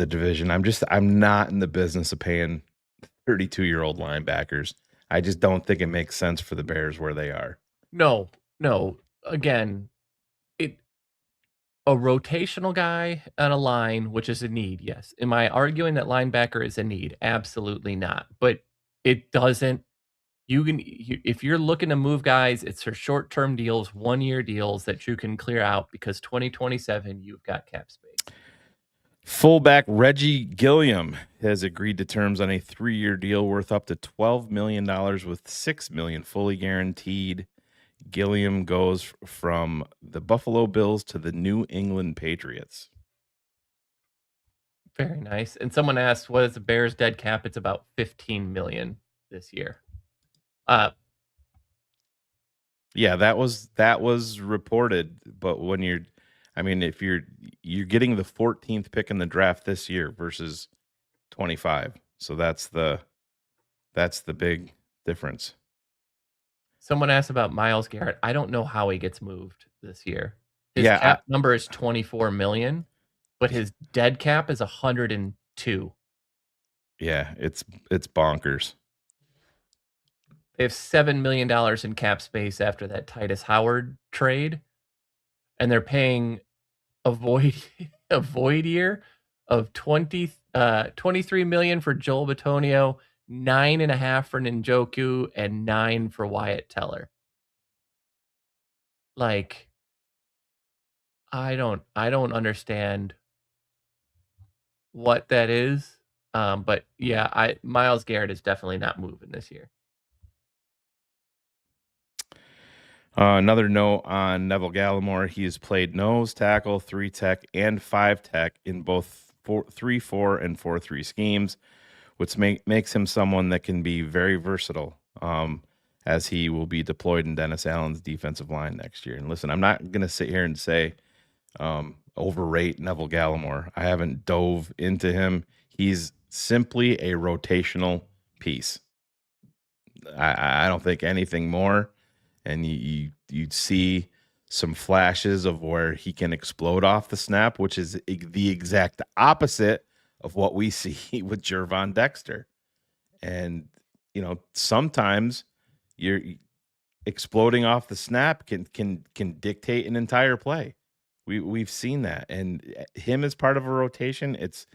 division. I'm not in the business of paying 32-year-old linebackers. I just don't think it makes sense for the Bears where they are. No. Again, a rotational guy on a line, which is a need, yes. Am I arguing that linebacker is a need? Absolutely not. But it doesn't. If you're looking to move guys, it's for short-term deals, 1-year deals that you can clear out because 2027 you've got cap space. Fullback Reggie Gilliam has agreed to terms on a 3-year deal worth up to $12 million with $6 million fully guaranteed. Gilliam goes from the Buffalo Bills to the New England Patriots. Very nice. And someone asked, what is the Bears dead cap? It's about $15 million this year. Yeah, that was reported, but when if you're getting the 14th pick in the draft this year versus 25. So that's the big difference. Someone asked about Myles Garrett. I don't know how he gets moved this year. His Yeah, cap number is 24 million, but his dead cap is 102. yeah, it's bonkers. They have $7 million in cap space after that Titus Howard trade, and they're paying a void year of 23 million for Joel Bitonio, 9.5 for Njoku, and 9 for Wyatt Teller. Like, I don't understand what that is. But yeah, Myles Garrett is definitely not moving this year. Another note on Neville Gallamore. He has played nose tackle, 3 tech, and 5 tech in both 3-4 and 4-3 schemes, which makes him someone that can be very versatile, as he will be deployed in Dennis Allen's defensive line next year. And listen, I'm not going to sit here and say overrate Neville Gallamore. I haven't dove into him. He's simply a rotational piece. I don't think anything more. And you'd see some flashes of where he can explode off the snap, which is the exact opposite of what we see with Jervon Dexter. And, sometimes you're exploding off the snap can dictate an entire play. We've seen that. And him as part of a rotation, it's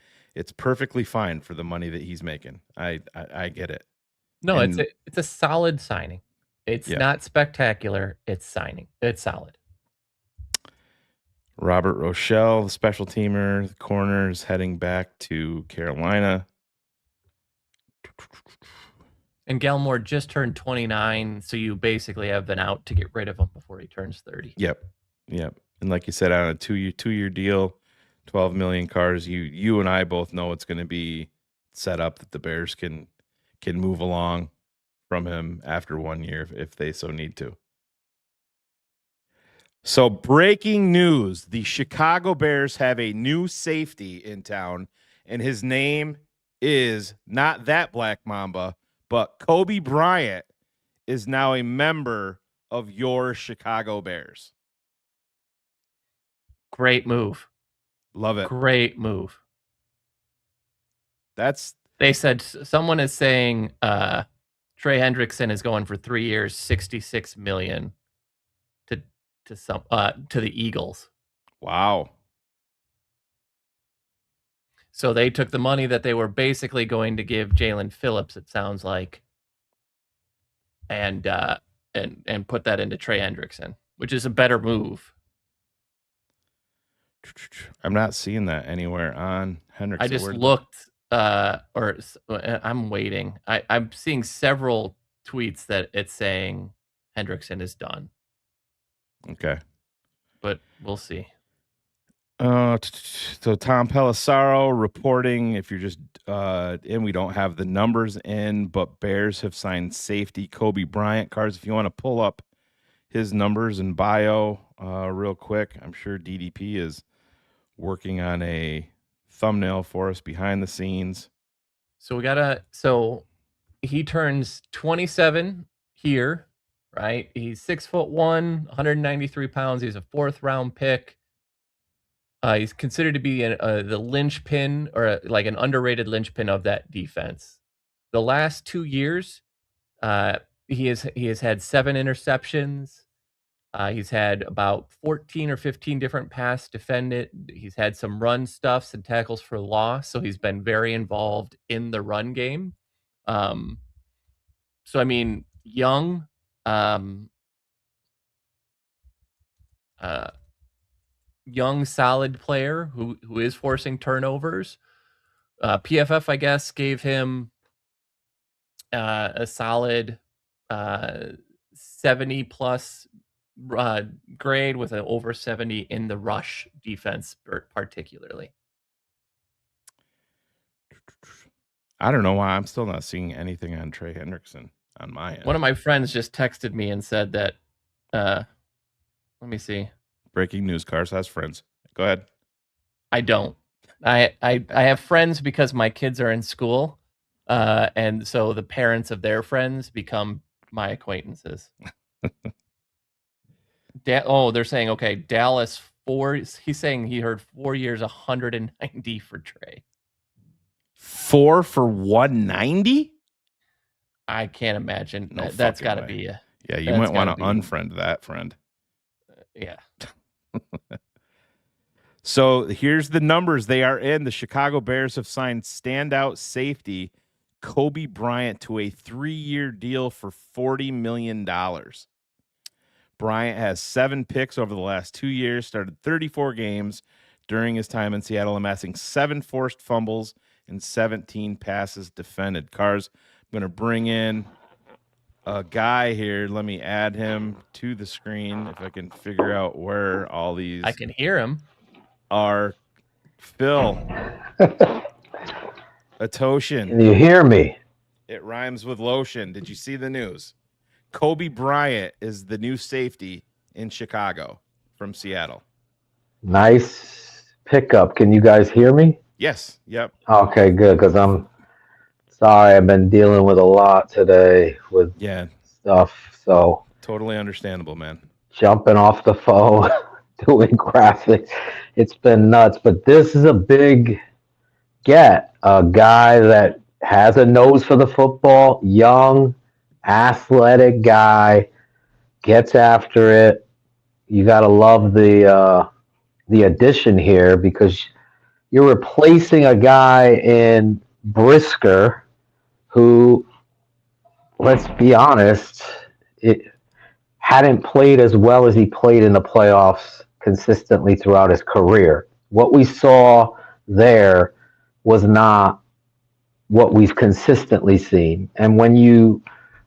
perfectly fine for the money that he's making. I get it. No, And- it's a solid signing. It's not spectacular. It's signing. It's solid. Robert Rochelle, the special teamer, the corner, is heading back to Carolina. And Gallimore just turned 29, so you basically have been out to get rid of him before he turns 30. Yep. And like you said, on a two-year deal, 12 million cars, you and I both know it's going to be set up that the Bears can move along from him after 1 year if they so need to. So breaking news, the Chicago Bears have a new safety in town, and his name is not that Black Mamba, but Kobe Bryant is now a member of your Chicago Bears. Great move. Love it. Great move. They said someone is saying Trey Hendrickson is going for 3 years, $66 million to the Eagles. Wow. So they took the money that they were basically going to give Jaylen Phillips, it sounds like, and put that into Trey Hendrickson, which is a better move. I'm not seeing that anywhere on Hendrickson. I just looked, or I'm waiting. I'm seeing several tweets that it's saying Hendrickson is done. Okay. But we'll see. So Tom Pelissaro reporting, if you're just in, we don't have the numbers in, but Bears have signed safety Kobe Bryant. Cars, if you want to pull up his numbers and bio real quick, I'm sure DDP is working on a thumbnail for us behind the scenes. So he turns 27 here, right? He's 6'1", 193 pounds. He's a 4th round pick. He's considered to be the linchpin, or like an underrated linchpin of that defense. The last 2 years, he has had 7 interceptions. He's had about 14 or 15 different pass defended. He's had some run stuffs and tackles for loss, so he's been very involved in the run game. So I mean, young, young, solid player who is forcing turnovers. PFF, I guess, gave him a solid 70 plus grade with an over 70 in the rush defense, particularly. I don't know why I'm still not seeing anything on Trey Hendrickson on my end. One of my friends just texted me and said that Let me see. Breaking news, Cars has friends. Go ahead. I don't. I have friends because my kids are in school, and so the parents of their friends become my acquaintances. They're saying, okay, Dallas 4. He's saying he heard 4 years, 190 for Trey. 4 for 190? I can't imagine. No That's got to fucking way. be. Yeah, you might want to unfriend that friend. Yeah. So here's the numbers they are in. The Chicago Bears have signed standout safety Kobe Bryant to a 3-year deal for $40 million. Bryant has 7 picks over the last 2 years, started 34 games during his time in Seattle, amassing 7 forced fumbles and 17 passes defended. Cars, I'm going to bring in a guy here. Let me add him to the screen if I can figure out where all these I can hear him. Are. Phil. Atoshin. Can you hear me? It rhymes with lotion. Did you see the news? Kobe Bryant is the new safety in Chicago from Seattle. Nice pickup. Can you guys hear me? Yes. Yep. Okay, good. Because I'm sorry, I've been dealing with a lot today with stuff. So totally understandable, man. Jumping off the phone, doing graphics. It's been nuts. But this is a big get. A guy that has a nose for the football, young, athletic guy, gets after it. You got to love the addition here because you're replacing a guy in Brisker who, let's be honest, it hadn't played as well as he played in the playoffs consistently throughout his career. What we saw there was not what we've consistently seen. And when you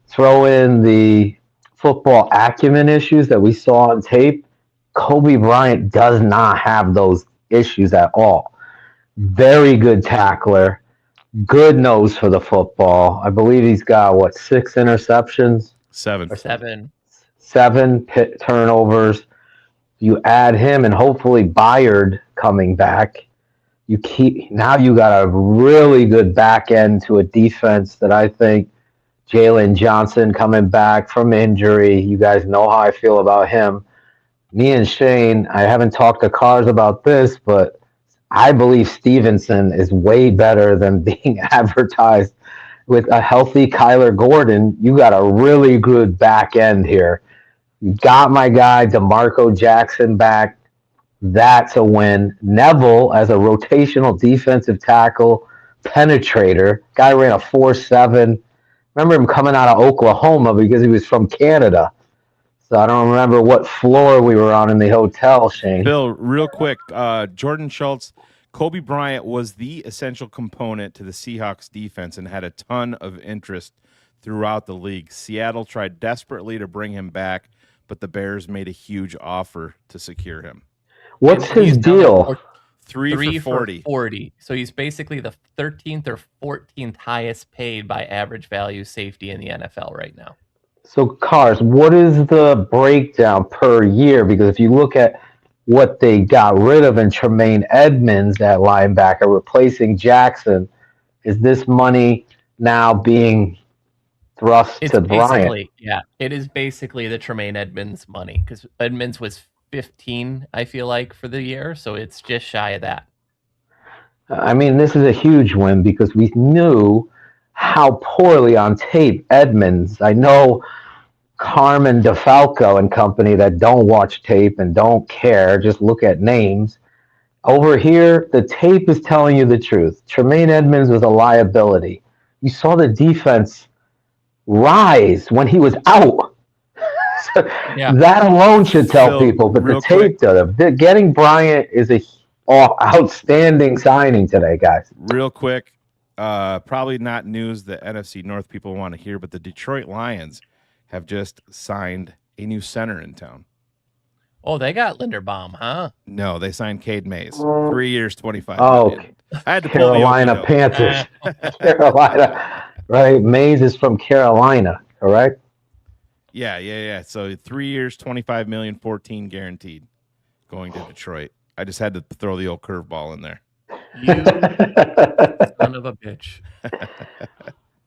throw in the football acumen issues that we saw on tape, Kobe Bryant does not have those issues at all. Very good tackler, good nose for the football. I believe he's got, 6 interceptions? 7. 7 turnovers. You add him and hopefully Byard coming back. Now you got a really good back end to a defense that I think Jalen Johnson coming back from injury. You guys know how I feel about him. Me and Shane, I haven't talked to Cars about this, but I believe Stevenson is way better than being advertised. With a healthy Kyler Gordon, you got a really good back end here. You got my guy DeMarco Jackson back. That's a win. Neville as a rotational defensive tackle, penetrator. Guy ran a 4.7. Remember him coming out of Oklahoma because he was from Canada. So I don't remember what floor we were on in the hotel, Shane. Bill, real quick, Jordan Schultz, Kobe Bryant was the essential component to the Seahawks defense and had a ton of interest throughout the league. Seattle tried desperately to bring him back, but the Bears made a huge offer to secure him. What's his deal? 3 for 40. So he's basically the 13th or 14th highest paid by average value safety in the NFL right now. So, Cars, what is the breakdown per year? Because if you look at what they got rid of in Tremaine Edmonds at linebacker, replacing Jackson, is this money now being thrust to Bryant? Yeah, it is basically the Tremaine Edmonds money because Edmonds was 15, I feel like, for the year, so it's just shy of that. I mean, this is a huge win because we knew how poorly on tape Edmonds. I know Carmen DeFalco and company that don't watch tape and don't care, just look at names. Over here, the tape is telling you the truth. Tremaine Edmonds was a liability. You saw the defense rise when he was out. Yeah. That alone should tell people, but the tape does. Getting Bryant is a outstanding signing today, guys. Real quick, probably not news that NFC North people want to hear, but the Detroit Lions have just signed a new center in town. Oh, they got Linderbaum, huh? No, they signed Cade Mays. 3 years, $25 million. I had to Carolina Panthers. Carolina, right? Mays is from Carolina, correct? Yeah. So 3 years, 25 million, 14 guaranteed going to Detroit. I just had to throw the old curveball in there. You son of a bitch.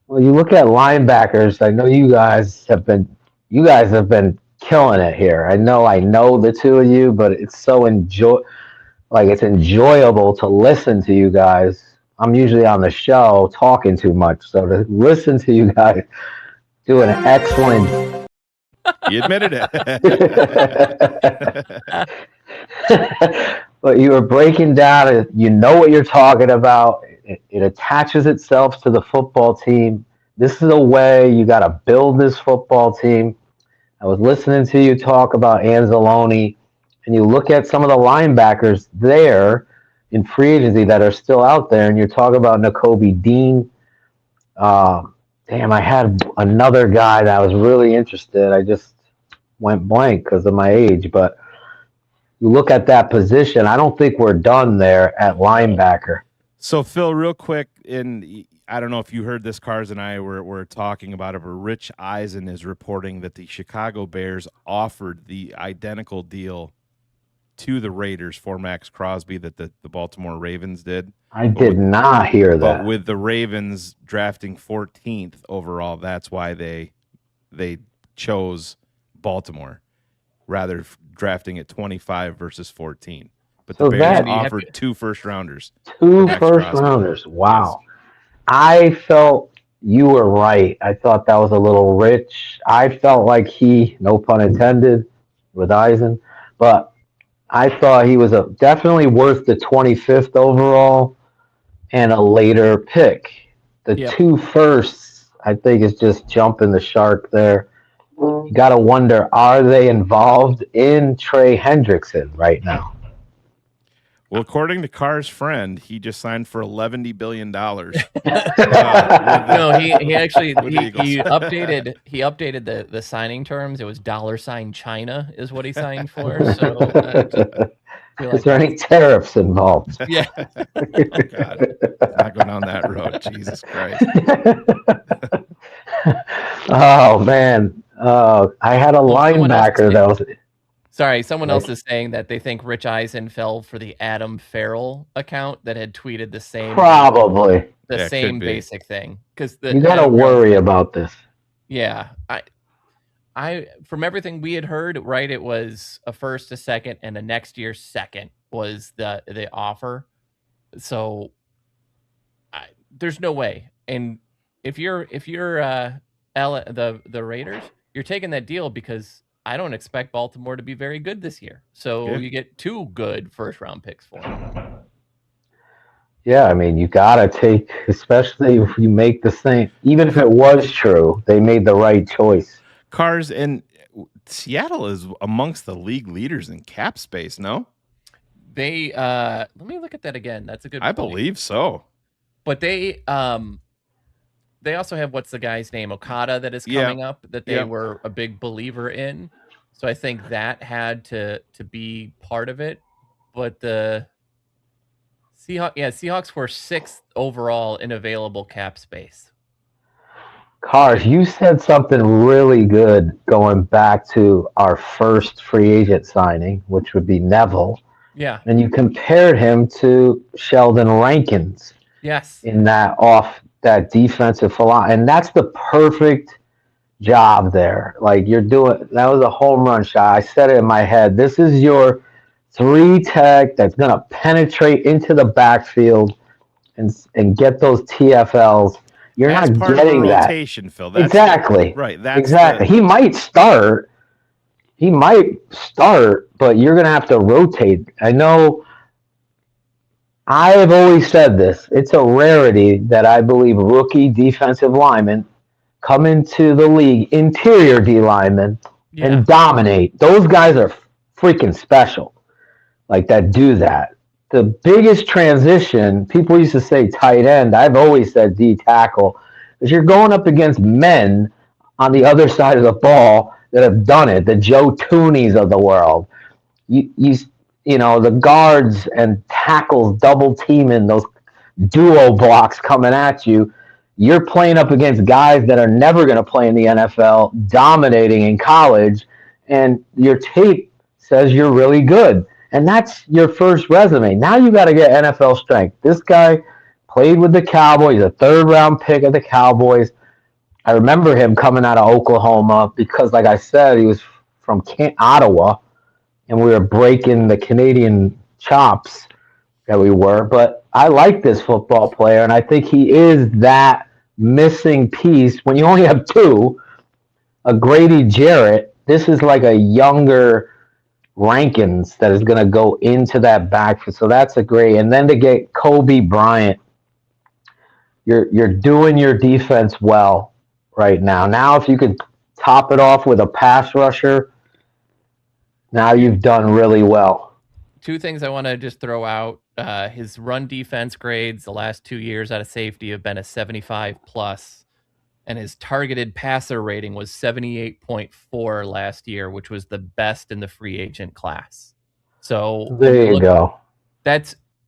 Well, you look at linebackers. I know you guys have been killing it here. I know the two of you, but it's so it's enjoyable to listen to you guys. I'm usually on the show talking too much, so to listen to you guys do an excellent. He admitted it. But you were breaking down it. You know what you're talking about. It attaches itself to the football team. This is a way you got to build this football team. I was listening to you talk about Anzalone, and you look at some of the linebackers there in free agency that are still out there, and you talk about Nakobe Dean. I had another guy that I was really interested. I just went blank because of my age, but you look at that position, I don't think we're done there at linebacker. So, Phil, real quick, I don't know if you heard this, Cars and I were talking about it, but Rich Eisen is reporting that the Chicago Bears offered the identical deal to the Raiders for Max Crosby that the Baltimore Ravens did. I did not hear that. But with the Ravens drafting 14th overall, that's why they chose Baltimore rather drafting at 25 versus 14. But the Bears offered 2 first-rounders. 2 first-rounders. Wow. Yes. I felt you were right. I thought that was a little rich. I felt like he, no pun intended, with Eisen, but I thought he was definitely worth the 25th overall and a later pick. The 2 firsts, I think, is just jumping the shark there. You got to wonder, are they involved in Trey Hendrickson right now? Well, according to Carr's friend, he just signed for $11 billion. No, he actually he updated the signing terms. It was $sign China is what he signed for. So is there any tariffs involved? Yeah. Oh, God. Not going down that road. Jesus Christ. Oh man. I had a linebacker that was. Sorry, someone else is saying that they think Rich Eisen fell for the Adam Farrell account that had tweeted the same. Probably the same basic thing, because you got to worry about this. Yeah, I from everything we had heard, right, it was a first, a second, and a next year's second was the offer. So there's no way. And if you're the Raiders, you're taking that deal because I don't expect Baltimore to be very good this year. So you get 2 good first-round picks for them. Yeah, I mean, you got to take, especially if you make the same, even if it was true, they made the right choice. Cars, and Seattle is amongst the league leaders in cap space, no? They, let me look at that again. That's a good point. I believe so. But they also have, what's the guy's name, Okada, that is coming up, that they were a big believer in. So I think that had to be part of it. But the Seahawks were 6th overall in available cap space. Cars, you said something really good going back to our first free agent signing, which would be Neville. Yeah. And you compared him to Sheldon Rankins. Yes. In that defensive philosophy, and that's the perfect job there. Like that was a home run shot. I said it in my head. This is your 3 tech that's going to penetrate into the backfield and get those TFLs. You're that's not part getting of the that. Rotation, Phil. That's exactly. Right. That's exactly. He might start, but you're going to have to rotate. I know. I have always said this. It's a rarity that I believe rookie defensive linemen come into the league, interior D linemen, and dominate. Those guys are freaking special, like that do that. The biggest transition, people used to say tight end. I've always said D tackle, because you're going up against men on the other side of the ball that have done it, the Joe Tooneys of the world. You know, the guards and tackles double teaming those duo blocks coming at you. you're playing up against guys that are never going to play in the NFL, dominating in college, and your tape says you're really good. And that's your first resume. Now you got to get NFL strength. This guy played with the Cowboys, a third-round pick of the Cowboys. I remember him coming out of Oklahoma because, like I said, he was from Ottawa, and we were breaking the Canadian chops that we were. But I like this football player, and I think he is that missing piece. When you only have two, a Grady Jarrett, this is like a younger Rankins that is going to go into that backfield. So that's a great. And then to get Kobe Bryant, you're doing your defense well right now. Now, if you could top it off with a pass rusher, now you've done really well. Two things I want to just throw out. His run defense grades the last 2 years out of safety have been a 75 plus, and his targeted passer rating was 78.4 last year, which was the best in the free agent class. So there you go.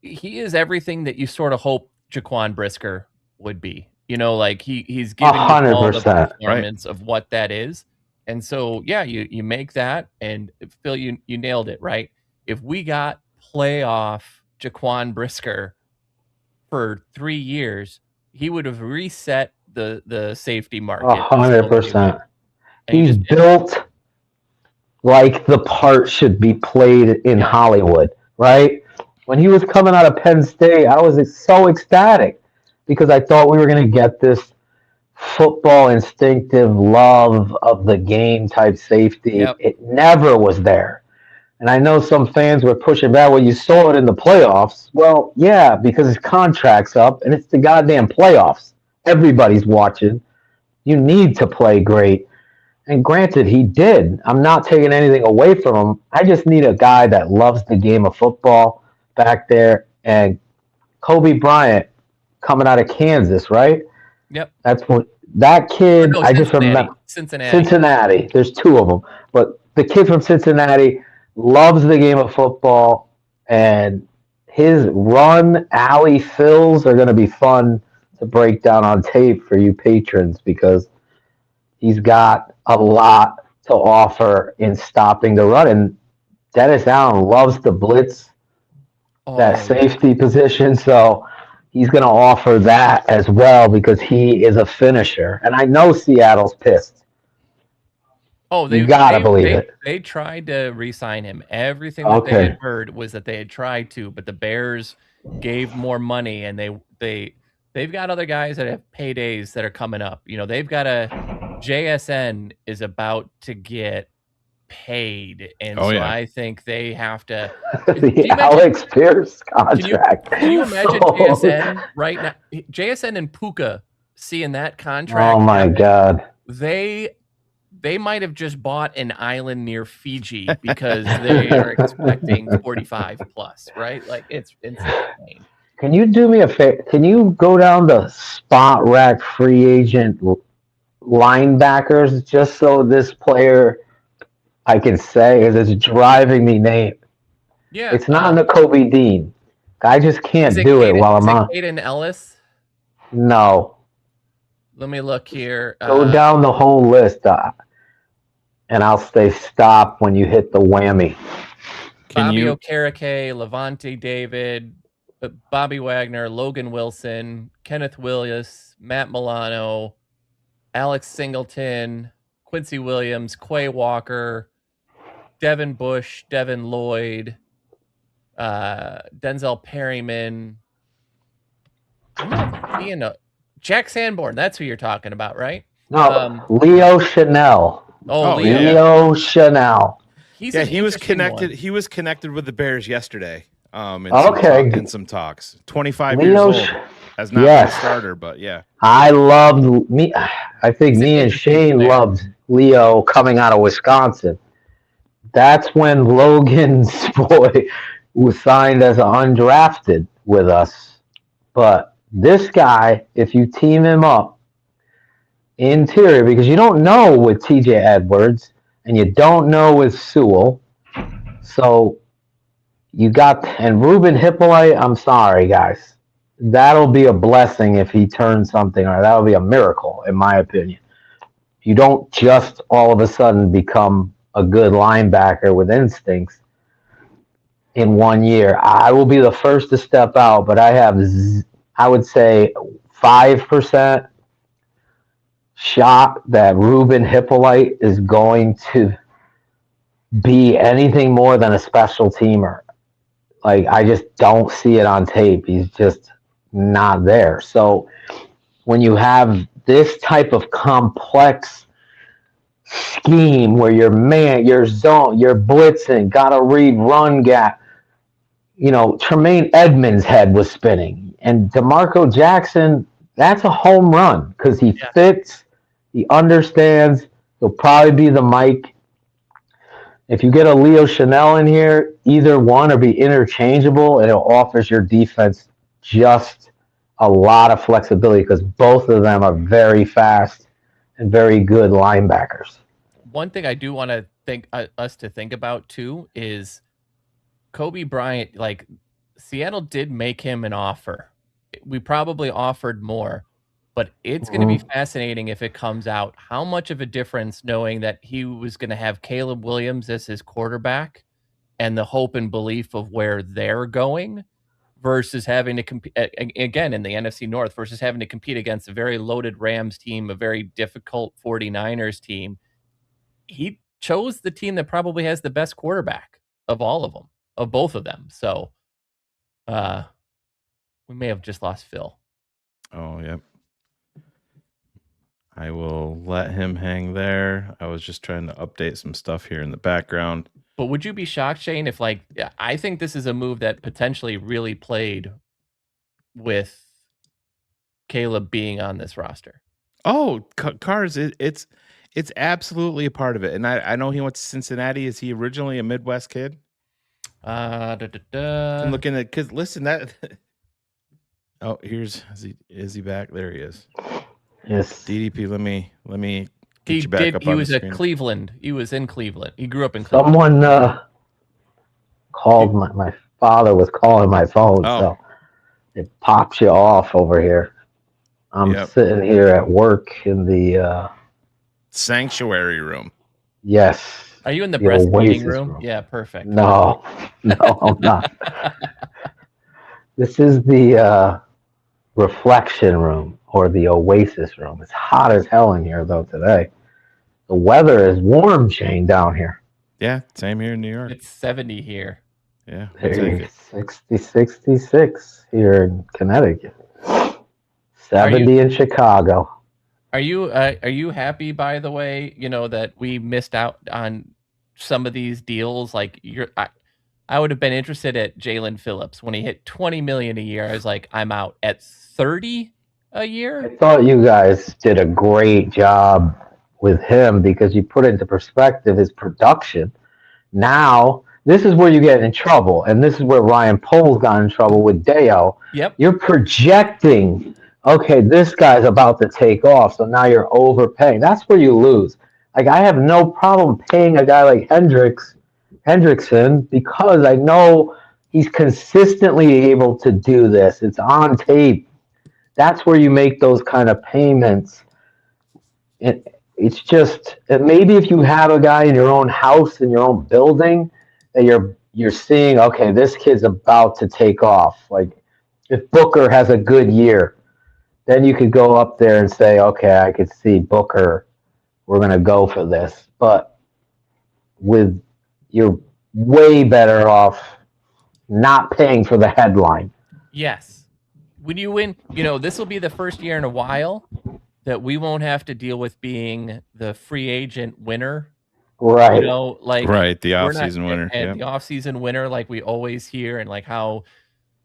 He is everything that you sort of hope Jaquan Brisker would be. You know, like he's giving 100%, you all the performance of what that is. And so, yeah, you make that, and Phil, you nailed it, right? If we got playoff Jaquan Brisker for 3 years, he would have reset the safety market. 100%. He's built like the part should be played in Hollywood, right? When he was coming out of Penn State, I was so ecstatic because I thought we were going to get this football instinctive love of the game type safety. Yep. It never was there. And I know some fans were pushing back. Well, you saw it in the playoffs. Well, yeah, because his contract's up, and it's the goddamn playoffs. Everybody's watching. You need to play great. And granted, he did. I'm not taking anything away from him. I just need a guy that loves the game of football back there. And Kobe Bryant coming out of Kansas, right? Yep. That's what that kid. No, I just remember Cincinnati. There's two of them, but the kid from Cincinnati loves the game of football, and his run alley fills are going to be fun to break down on tape for you patrons because he's got a lot to offer in stopping the run. And Dennis Allen loves the blitz, that safety position, so he's going to offer that as well because he is a finisher. And I know Seattle's pissed. Oh, you gotta believe it. They tried to re-sign him. Everything that they had heard was that they had tried to, but the Bears gave more money, and they've got other guys that have paydays that are coming up. You know, they've got JSN is about to get paid, and I think they have to. The Alec Pierce contract. Can you imagine JSN right now? JSN and Puka seeing that contract. Oh my God! They might have just bought an island near Fiji because they are expecting 45 plus, right? Like it's insane. Can you do me a favor? Can you go down the spot rack free agent linebackers just so this player I can say is it's driving me name. Yeah, it's not Nakobe Dean. I just can't do it while I'm on. Aiden Ellis? No. Let me look here. Go down the whole list, and I'll say stop when you hit the whammy. Bobby Okereke, Levante David, Bobby Wagner, Logan Wilson, Kenneth Willis, Matt Milano, Alex Singleton, Quincy Williams, Quay Walker, Devin Bush, Devin Lloyd, Denzel Perryman. I'm not seeing Jack Sanborn. That's who you're talking about, right? No, Leo Chanel. Leo Chanel. He was connected. One. He was connected with the Bears yesterday. In some talks. 25 years old. Has not been a starter, but yeah. I loved me. I think me and Shane loved Leo coming out of Wisconsin. That's when Logan's boy was signed as an undrafted with us. But this guy, if you team him up interior, because you don't know with TJ Edwards and you don't know with Sewell. So you got, and Ruben Hippolyte, I'm sorry, guys. that'll be a blessing if he turns something, or that'll be a miracle, in my opinion. You don't just all of a sudden become a good linebacker with instincts in 1 year. I will be the first to step out, but I would say 5% shot that Ruben Hippolyte is going to be anything more than a special teamer. Like, I just don't see it on tape. He's just not there. So when you have this type of complex scheme where your zone, you're blitzing, got to read run gap, Tremaine Edmonds' head was spinning. And DeMarco Jackson, that's a home run because he fits, he understands, he'll probably be the Mike. If you get a Leo Chanel in here, either one will be interchangeable, and it offers your defense just a lot of flexibility because both of them are very fast and very good linebackers. One thing I do want to think us to think about too is Kobe Bryant. Like, Seattle did make him an offer. We probably offered more, but it's going to be fascinating if it comes out how much of a difference knowing that he was going to have Caleb Williams as his quarterback and the hope and belief of where they're going versus having to compete again in the NFC North versus having to compete against a very loaded Rams team, a very difficult 49ers team. He chose the team that probably has the best quarterback of all of them, of both of them. So we may have just lost Phil. Oh, yep. I will let him hang there. I was just trying to update some stuff here in the background. But would you be shocked, Shane, if I think this is a move that potentially really played with Caleb being on this roster? Oh, Cars, it's absolutely a part of it. And I know he went to Cincinnati. Is he originally a Midwest kid? I'm looking at, because listen, that. Oh, is he back? There he is. Yes. DDP, let me get you back up on the screen. He was at Cleveland. He was in Cleveland. He grew up in Cleveland. Someone called my father was calling my phone, so it pops you off over here. I'm sitting here at work in the sanctuary room. Yes. Are you in the breastfeeding room? Yeah, perfect. No, I'm not. This is the reflection room, or the oasis room. It's hot as hell in here, though, today. The weather is warm, Shane, down here. Yeah, same here in New York. It's 70 here. Yeah, 66 here in Connecticut. 70 in Chicago. Are you happy, by the way, that we missed out on some of these deals? Like, I would have been interested at Jaylen Phillips when he hit $20 million a year. I was like, I'm out. At 30 a year? I thought you guys did a great job with him because you put into perspective his production. Now, this is where you get in trouble, and this is where Ryan Poles got in trouble with Deo. Yep. You're projecting, okay, this guy's about to take off, so now you're overpaying. That's where you lose. Like, I have no problem paying a guy like Hendrickson because I know he's consistently able to do this. It's on tape. That's where you make those kind of payments. It's just maybe if you have a guy in your own house, in your own building, that you're seeing, okay, this kid's about to take off. Like, if Booker has a good year, then you could go up there and say, okay, I could see Booker, we're going to go for this. But you're way better off not paying for the headline. Yes. When you win, this will be the first year in a while that we won't have to deal with being the free agent winner. Right. Right, the off-season winner. And the off-season winner, like we always hear, and like how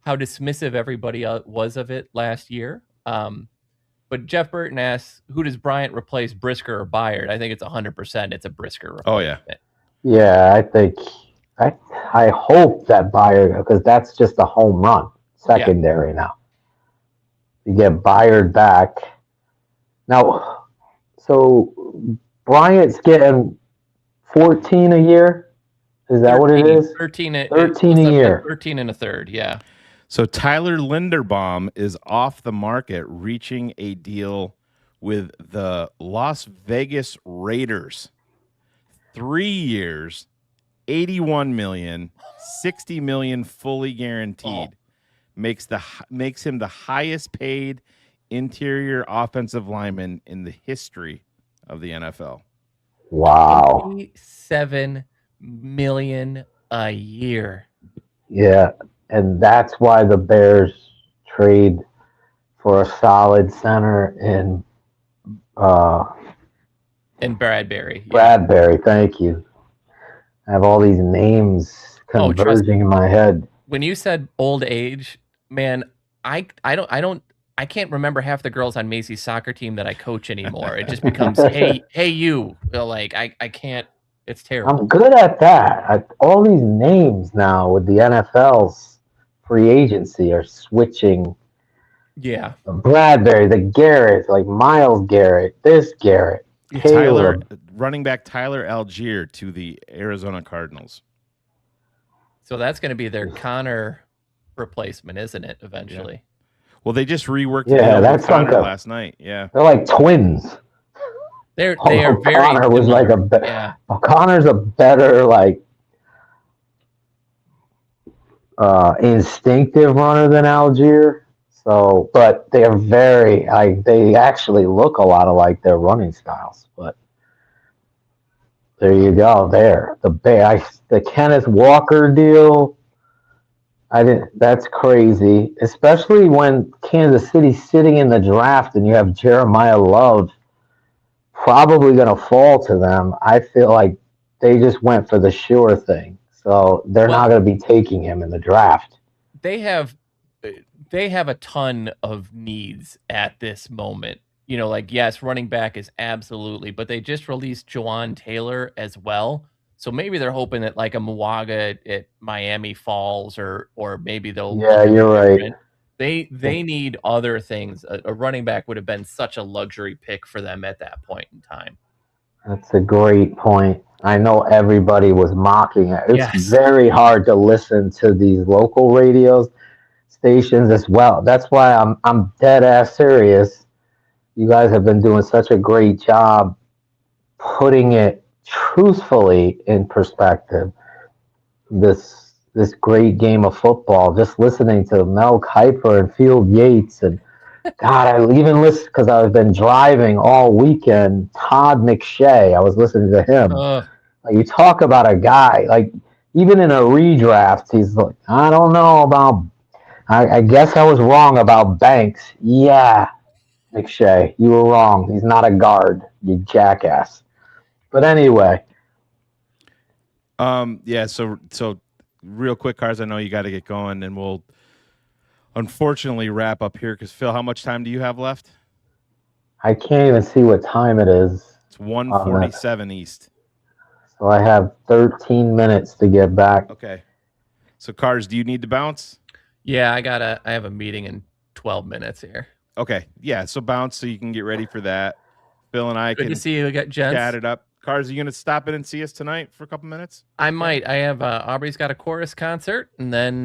dismissive everybody was of it last year. But Jeff Burton asks, who does Bryant replace, Brisker or Byard? I think it's 100%. It's a Brisker replacement. Oh, yeah. Yeah, I think I hope that Byard, because that's just a home run secondary now. You get Byard back. Now, so Bryant's getting 14 a year? Is that 13, what it is? 13 a year. 13 and a third, yeah. So Tyler Linderbaum is off the market, reaching a deal with the Las Vegas Raiders. 3 years, $81 million, $60 million fully guaranteed. Makes him the highest paid interior offensive lineman in the history of the NFL. Wow. $7 million a year. Yeah, and that's why the Bears trade for a solid center in Bradbury. Yeah. Bradbury, thank you. I have all these names converging in my head. When you said old age, man, I can't remember half the girls on Macy's soccer team that I coach anymore. It just becomes hey you. Like I can't. It's terrible. I'm good at that. All these names now with the NFL's free agency are switching. Yeah. Bradbury, the Garrett, like Miles Garrett, this Garrett. Running back Tyler Algier to the Arizona Cardinals. So that's going to be their Connor replacement, isn't it? Eventually. Yeah. Well, they just reworked. That's Connor last night. Yeah, they're like twins. They are very. Connor was like Connor's a better instinctive runner than Algier. So, but they're very they actually look a lot alike their running styles. But there you go. The Kenneth Walker deal. That's crazy, especially when Kansas City's sitting in the draft and you have Jeremiah Love probably going to fall to them. I feel like they just went for the sure thing. So they're not going to be taking him in the draft. They have a ton of needs at this moment. Yes, running back is absolutely, but they just released Jawan Taylor as well. So maybe they're hoping that like a Muaga at Miami falls or maybe they'll. Yeah, you're right. They need other things. A running back would have been such a luxury pick for them at that point in time. That's a great point. I know everybody was mocking it. It's very hard to listen to these local radio stations as well. That's why I'm dead ass serious. You guys have been doing such a great job putting it truthfully in perspective. This great game of football, just listening to Mel Kiper and Field Yates, and God, I even listen because I've been driving all weekend. Todd McShay, I was listening to him. You talk about a guy, like even in a redraft, he's like, I don't know about, I guess I was wrong about Banks. Yeah, McShay, you were wrong. He's not a guard, you jackass. But anyway. So real quick, Cars, I know you got to get going, and we'll unfortunately wrap up here because, Phil, how much time do you have left? I can't even see what time it is. It's 1:47 East. So I have 13 minutes to get back. Okay. So, Cars, do you need to bounce? Yeah, I have a meeting in 12 minutes here. Okay. Yeah, so bounce so you can get ready for that. Phil and I Good to see you, gents. Chat it up. Cars, are you going to stop in and see us tonight for a couple minutes? I might. I have Aubrey's got a chorus concert, and then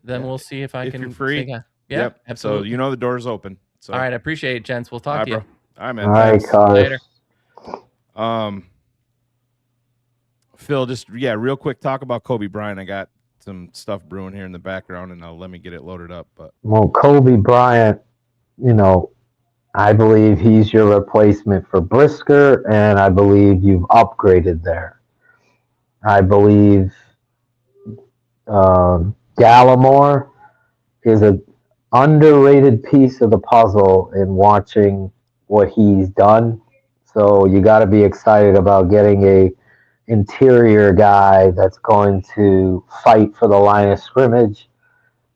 we'll see if I can. If you're free. Yeah, yep. Absolutely. So the door's open. So. All right, I appreciate it, gents. We'll talk to you. Bro. All right, man. All right, Later. Phil, just real quick talk about Kobe Bryant. I got some stuff brewing here in the background, and let me get it loaded up. But Kobe Bryant, I believe he's your replacement for Brisker, and I believe you've upgraded there. I believe Gallamore is an underrated piece of the puzzle in watching what he's done. So you got to be excited about getting a interior guy that's going to fight for the line of scrimmage.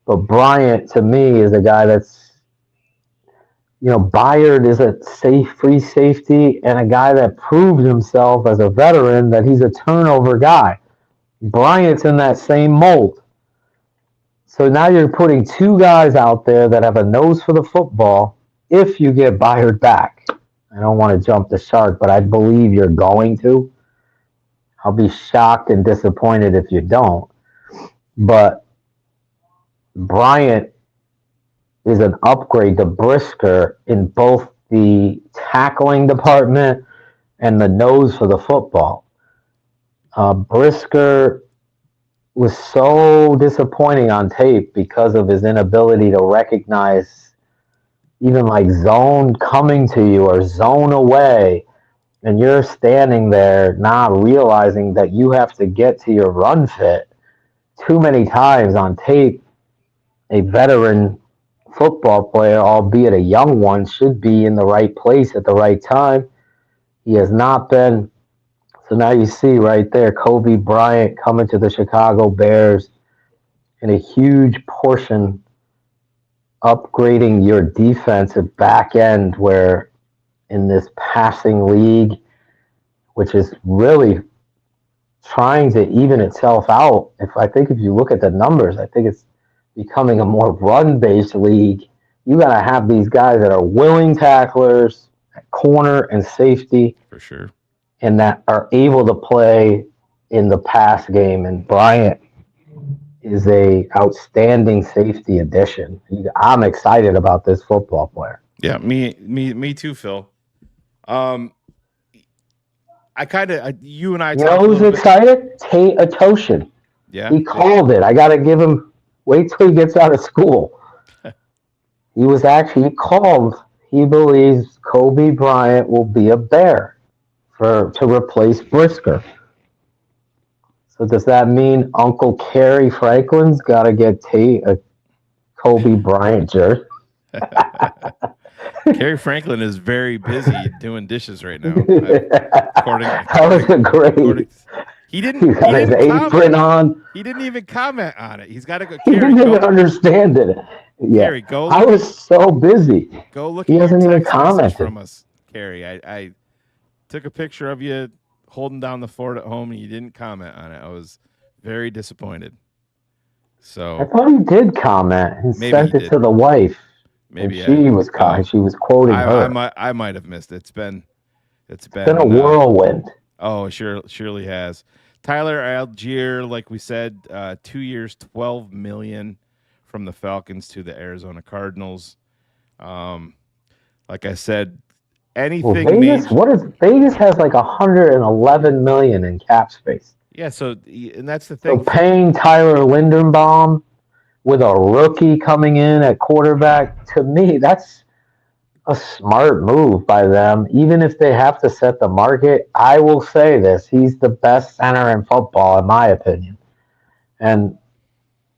But Bryant, to me, is a guy that's, Byard is a free safety and a guy that proved himself as a veteran that he's a turnover guy. Bryant's in that same mold. So now you're putting two guys out there that have a nose for the football if you get Byard back. I don't want to jump the shark, but I believe you're going to. I'll be shocked and disappointed if you don't. But Bryant is an upgrade to Brisker in both the tackling department and the nose for the football. Brisker was so disappointing on tape because of his inability to recognize even like zone coming to you or zone away, and you're standing there not realizing that you have to get to your run fit. Too many times on tape, a veteran football player, albeit a young one, should be in the right place at the right time. He has not been. So now you see right there Kobe Bryant coming to the Chicago Bears in a huge portion upgrading your defensive back end, where in this passing league, which is really trying to even itself out. If you look at the numbers, I think it's becoming a more run-based league. You got to have these guys that are willing tacklers at corner and safety, For sure. and that are able to play in the pass game. And Bryant is a outstanding safety addition. I'm excited about this football player. Yeah, me too, Phil. You and I. You know who's excited? Tate Atoshin. Yeah, He called it. I got to give him. Wait till he gets out of school. He called. He believes Kobe Bryant will be a Bear to replace Brisker. So does that mean Uncle Kerry Franklin's got to get Tate a Kobe Bryant jersey? Kerry Franklin is very busy doing dishes right now. That was a great. He didn't. He got his apron on. He didn't even comment on it. He's got to go. He didn't even understand it. Yeah, Kerry, go. I was so busy. Go look. He at hasn't your even text message commented from us, Kerry. I took a picture of you holding down the fort at home, and you didn't comment on it. I was very disappointed. So I thought he did comment. He sent it to the wife. Maybe she was quoting her. I might have missed it. It's been a whirlwind. Oh, surely has. Tyler Algier, like we said, 2 years, $12 million from the Falcons to the Arizona Cardinals. Like I said, anything. Vegas has like $111 million in cap space. Yeah, and that's the thing. So paying Tyler Linderbaum with a rookie coming in at quarterback, to me, that's a smart move by them. Even if they have to set the market, I will say this: he's the best center in football, in my opinion. And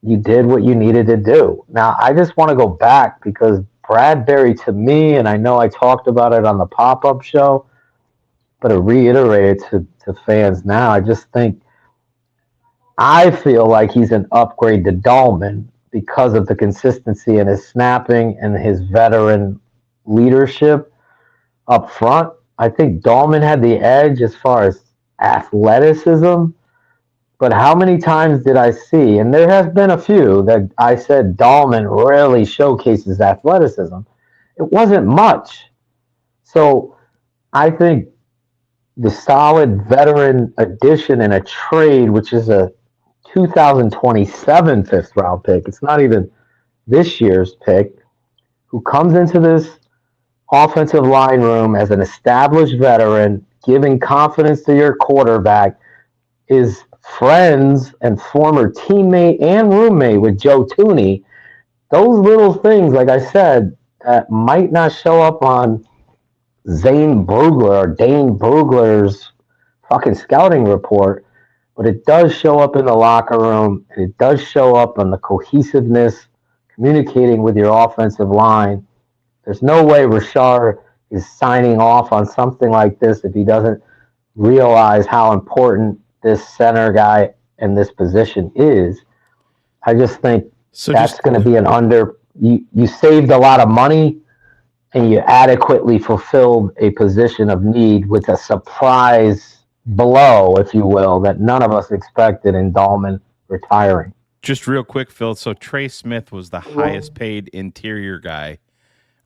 you did what you needed to do. Now, I just want to go back because Bradbury, to me, and I know I talked about it on the Popup Show, but to reiterate it to fans now, I feel like he's an upgrade to Dahlman because of the consistency in his snapping and his veteran leadership up front. I think Dahlman had the edge as far as athleticism, but how many times did I see, and there has been a few, that I said Dahlman rarely showcases athleticism. It wasn't much. So I think the solid veteran addition in a trade, which is a 2027 fifth-round pick, it's not even this year's pick, who comes into this offensive line room as an established veteran, giving confidence to your quarterback, is friends and former teammate and roommate with Joe Tooney. Those little things, like I said, that might not show up on Dane Brugler's fucking scouting report, but it does show up in the locker room, and it does show up on the cohesiveness, communicating with your offensive line. There's no way Rashard is signing off on something like this if he doesn't realize how important this center guy and this position is. I just think that's going to be you saved a lot of money, and you adequately fulfilled a position of need with a surprise blow, if you will, that none of us expected in Dahlman retiring. Just real quick, Phil. So Trey Smith was the highest paid interior guy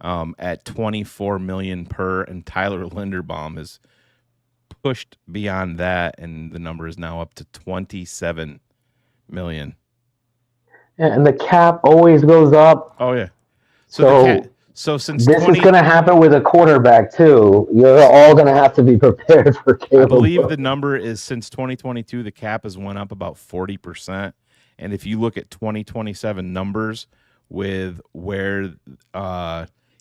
at $24 million per, and Tyler Linderbaum is pushed beyond that, and the number is now up to $27 million. Yeah, and the cap always goes up. Oh yeah. So since this is going to happen with a quarterback too. You're all going to have to be prepared for Caleb. I believe the number is since 2022, the cap has went up about 40%. And if you look at 2027 numbers with where,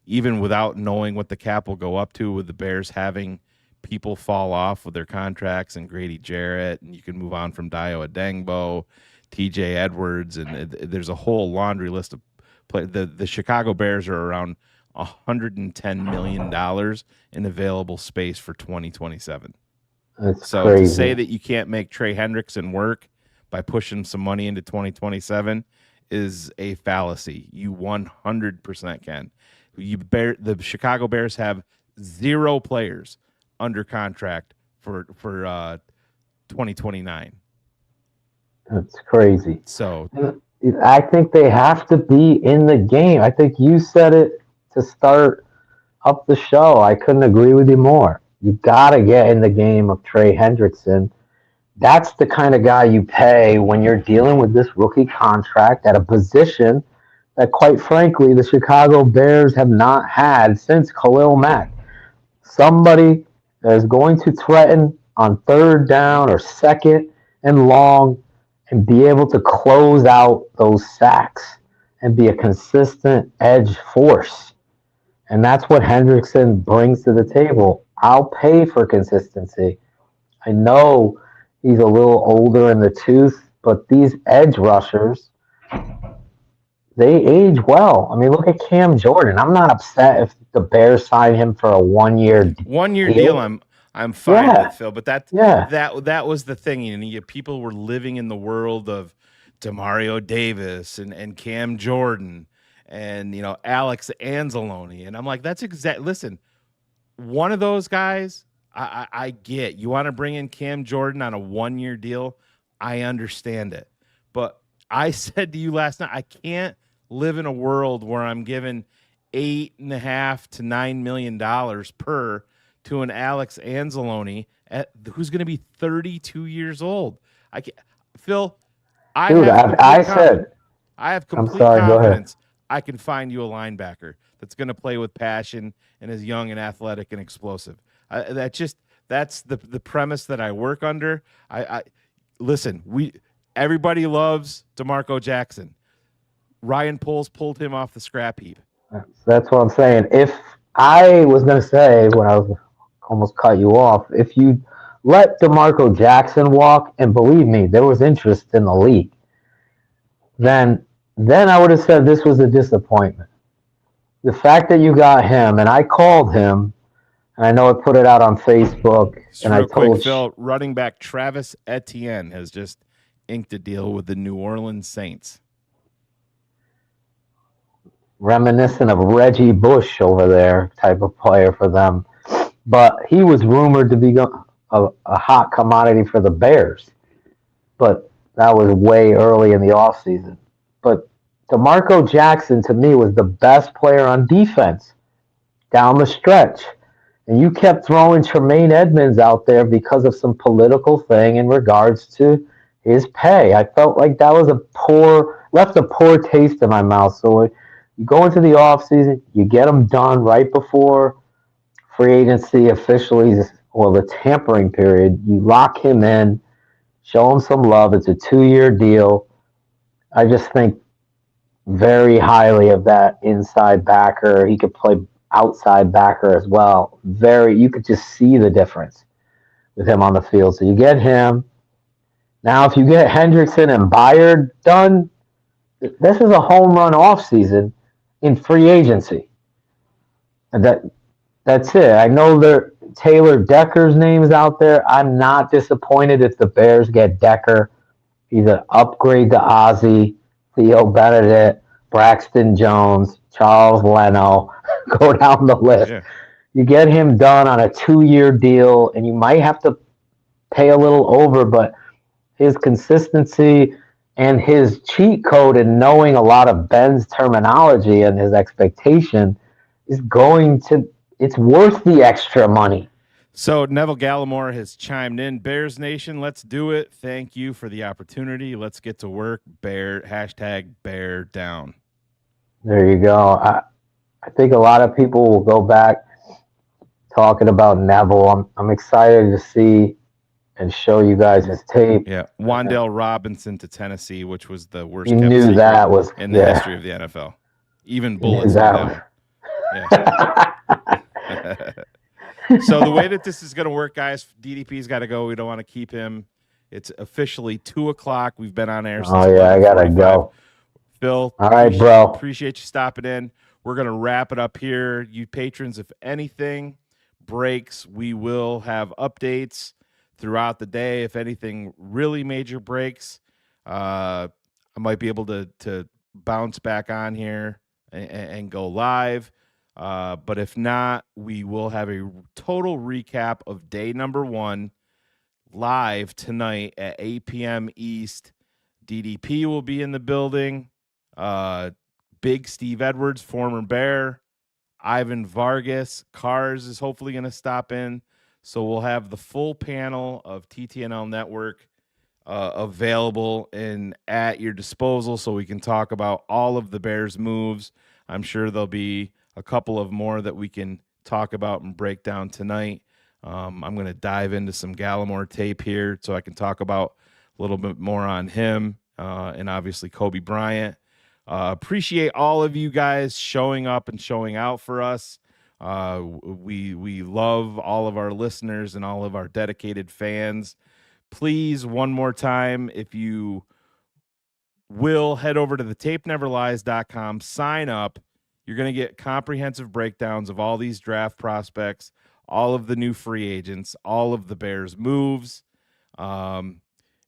even without knowing what the cap will go up to, with the Bears having people fall off with their contracts and Grady Jarrett, and you can move on from Dio Adengbo, TJ Edwards, and there's a whole laundry list of play. The Chicago Bears are around $110 million in available space for 2027. That's so crazy. To say that you can't make Trey Hendrickson work by pushing some money into 2027 is a fallacy. You 100% can. The Chicago Bears have 0 players under contract for 2029. That's crazy. So I think they have to be in the game. I think you said it to start up the show. I couldn't agree with you more. You got to get in the game of Trey Hendrickson. That's the kind of guy you pay when you're dealing with this rookie contract at a position that, quite frankly, the Chicago Bears have not had since Khalil Mack. Somebody that is going to threaten on 3rd down or 2nd and long and be able to close out those sacks and be a consistent edge force. And that's what Hendrickson brings to the table. I'll pay for consistency. I know he's a little older in the tooth, but these edge rushers, they age well. I mean, look at Cam Jordan. I'm not upset if the Bears sign him for a 1-year deal. I'm fine with, Phil, but that was the thing. And people were living in the world of Demario Davis and Cam Jordan and Alex Anzalone, and I'm like, that's listen, one of those guys. I get you want to bring in Cam Jordan on a 1-year deal. I understand it, but I said to you last night, I can't live in a world where I'm giving $8.5 to $9 million per to an Alex Anzalone who's going to be 32 years old. I can't, Phil. I have complete confidence I can find you a linebacker that's going to play with passion and is young and athletic and explosive. That's the premise that I work under. Listen, everybody loves DeMarco Jackson. Ryan Poles pulled him off the scrap heap. That's what I'm saying. If I was going to say, when I was almost cut you off, if you let DeMarco Jackson walk, and believe me, there was interest in the league, then I would have said this was a disappointment. The fact that you got him, and I called him, and I know I put it out on Facebook, and I told Phil, running back Travis Etienne has just inked a deal with the New Orleans Saints. Reminiscent of Reggie Bush over there, type of player for them. But he was rumored to be a hot commodity for the Bears. But that was way early in the offseason. But DeMarco Jackson, to me, was the best player on defense down the stretch. And you kept throwing Tremaine Edmonds out there because of some political thing in regards to his pay. I felt like that was left a poor taste in my mouth. So you go into the offseason, you get them done right before free agency officially, or the tampering period. You lock him in, show him some love. It's a 2-year deal. I just think very highly of that inside backer. He could play outside backer as well. You could just see the difference with him on the field. So you get him. Now, if you get Hendrickson and Byard done, this is a home run offseason in free agency. And that's it. I know Taylor Decker's name is out there. I'm not disappointed if the Bears get Decker. He's an upgrade to Ozzie, Theo Benedict, Braxton Jones, Charles Leno. Go down the list. Yeah. You get him done on a 2-year deal, and you might have to pay a little over, but his consistency and his cheat code and knowing a lot of Ben's terminology and his expectation is it's worth the extra money. So Neville Gallamore has chimed in. Bears Nation, let's do it. Thank you for the opportunity. Let's get to work. #Bear down. There you go. I think a lot of people will go back talking about Neville. I'm excited to see and show you guys his tape. Yeah, Wan'Dale Robinson to Tennessee, which was the worst You kept knew secret that was in the history of the NFL. Even Bullets knew that one. Yeah. So the way that this is going to work, guys, DDP's got to go. We don't want to keep him. It's officially 2:00. We've been on air since I gotta go. Phil, all right, bro. Appreciate you stopping in. We're going to wrap it up here. You patrons, if anything breaks, we will have updates throughout the day. If anything really major breaks, I might be able to bounce back on here and go live. But if not, we will have a total recap of day number 1 live tonight at 8 p.m. East. DDP will be in the building. Big Steve Edwards, former Bear. Ivan Vargas. Cars is hopefully going to stop in. So we'll have the full panel of TTNL Network available and at your disposal so we can talk about all of the Bears' moves. I'm sure there'll be a couple of more that we can talk about and break down tonight. I'm going to dive into some Gallamore tape here so I can talk about a little bit more on him and obviously Kobe Bryant. Appreciate all of you guys showing up and showing out for us. We love all of our listeners and all of our dedicated fans. Please, one more time, if you will, head over to the tapeneverlies.com, sign up. You're going to get comprehensive breakdowns of all these draft prospects, all of the new free agents, all of the Bears' moves.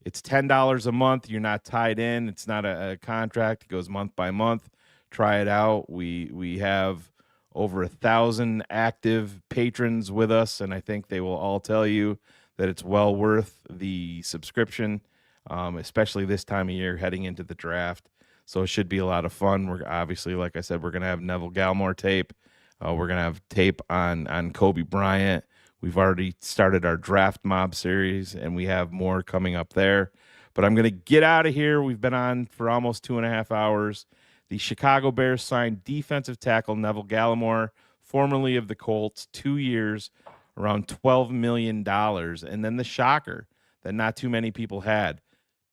It's $10 a month. You're not tied in. It's not a contract. It goes month by month. Try it out. We have over 1,000 active patrons with us, and I think they will all tell you that it's well worth the subscription, especially this time of year heading into the draft. So it should be a lot of fun. We're obviously, like I said, we're going to have Neville Gallamore tape. We're going to have tape on Kobe Bryant. We've already started our draft mob series, and we have more coming up there. But I'm going to get out of here. We've been on for almost 2.5 hours. The Chicago Bears signed defensive tackle Neville Gallamore, formerly of the Colts, 2 years, around $12 million. And then the shocker that not too many people had,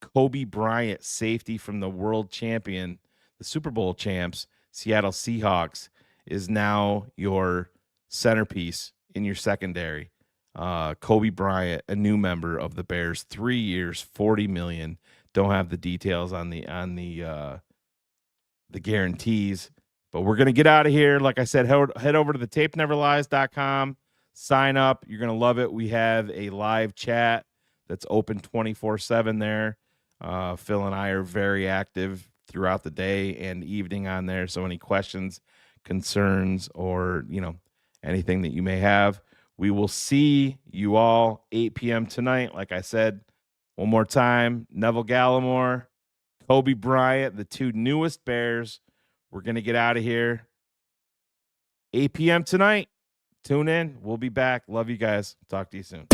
Kobe Bryant, safety from the world champion, the Super Bowl champs, Seattle Seahawks, is now your centerpiece in your secondary. Kobe Bryant, a new member of the Bears, 3 years, $40 million. Don't have the details on the guarantees, but we're gonna get out of here. Like I said, head over to the tapeneverlies.com, sign up. You're gonna love it. We have a live chat that's open 24/7 there. Phil and I are very active throughout the day and evening on there. So any questions, concerns, or anything that you may have, we will see you all 8 p.m. tonight. Like I said, one more time, Neville Gallamore, Kobe Bryant, the two newest Bears. We're going to get out of here. 8 p.m. tonight. Tune in. We'll be back. Love you guys. Talk to you soon.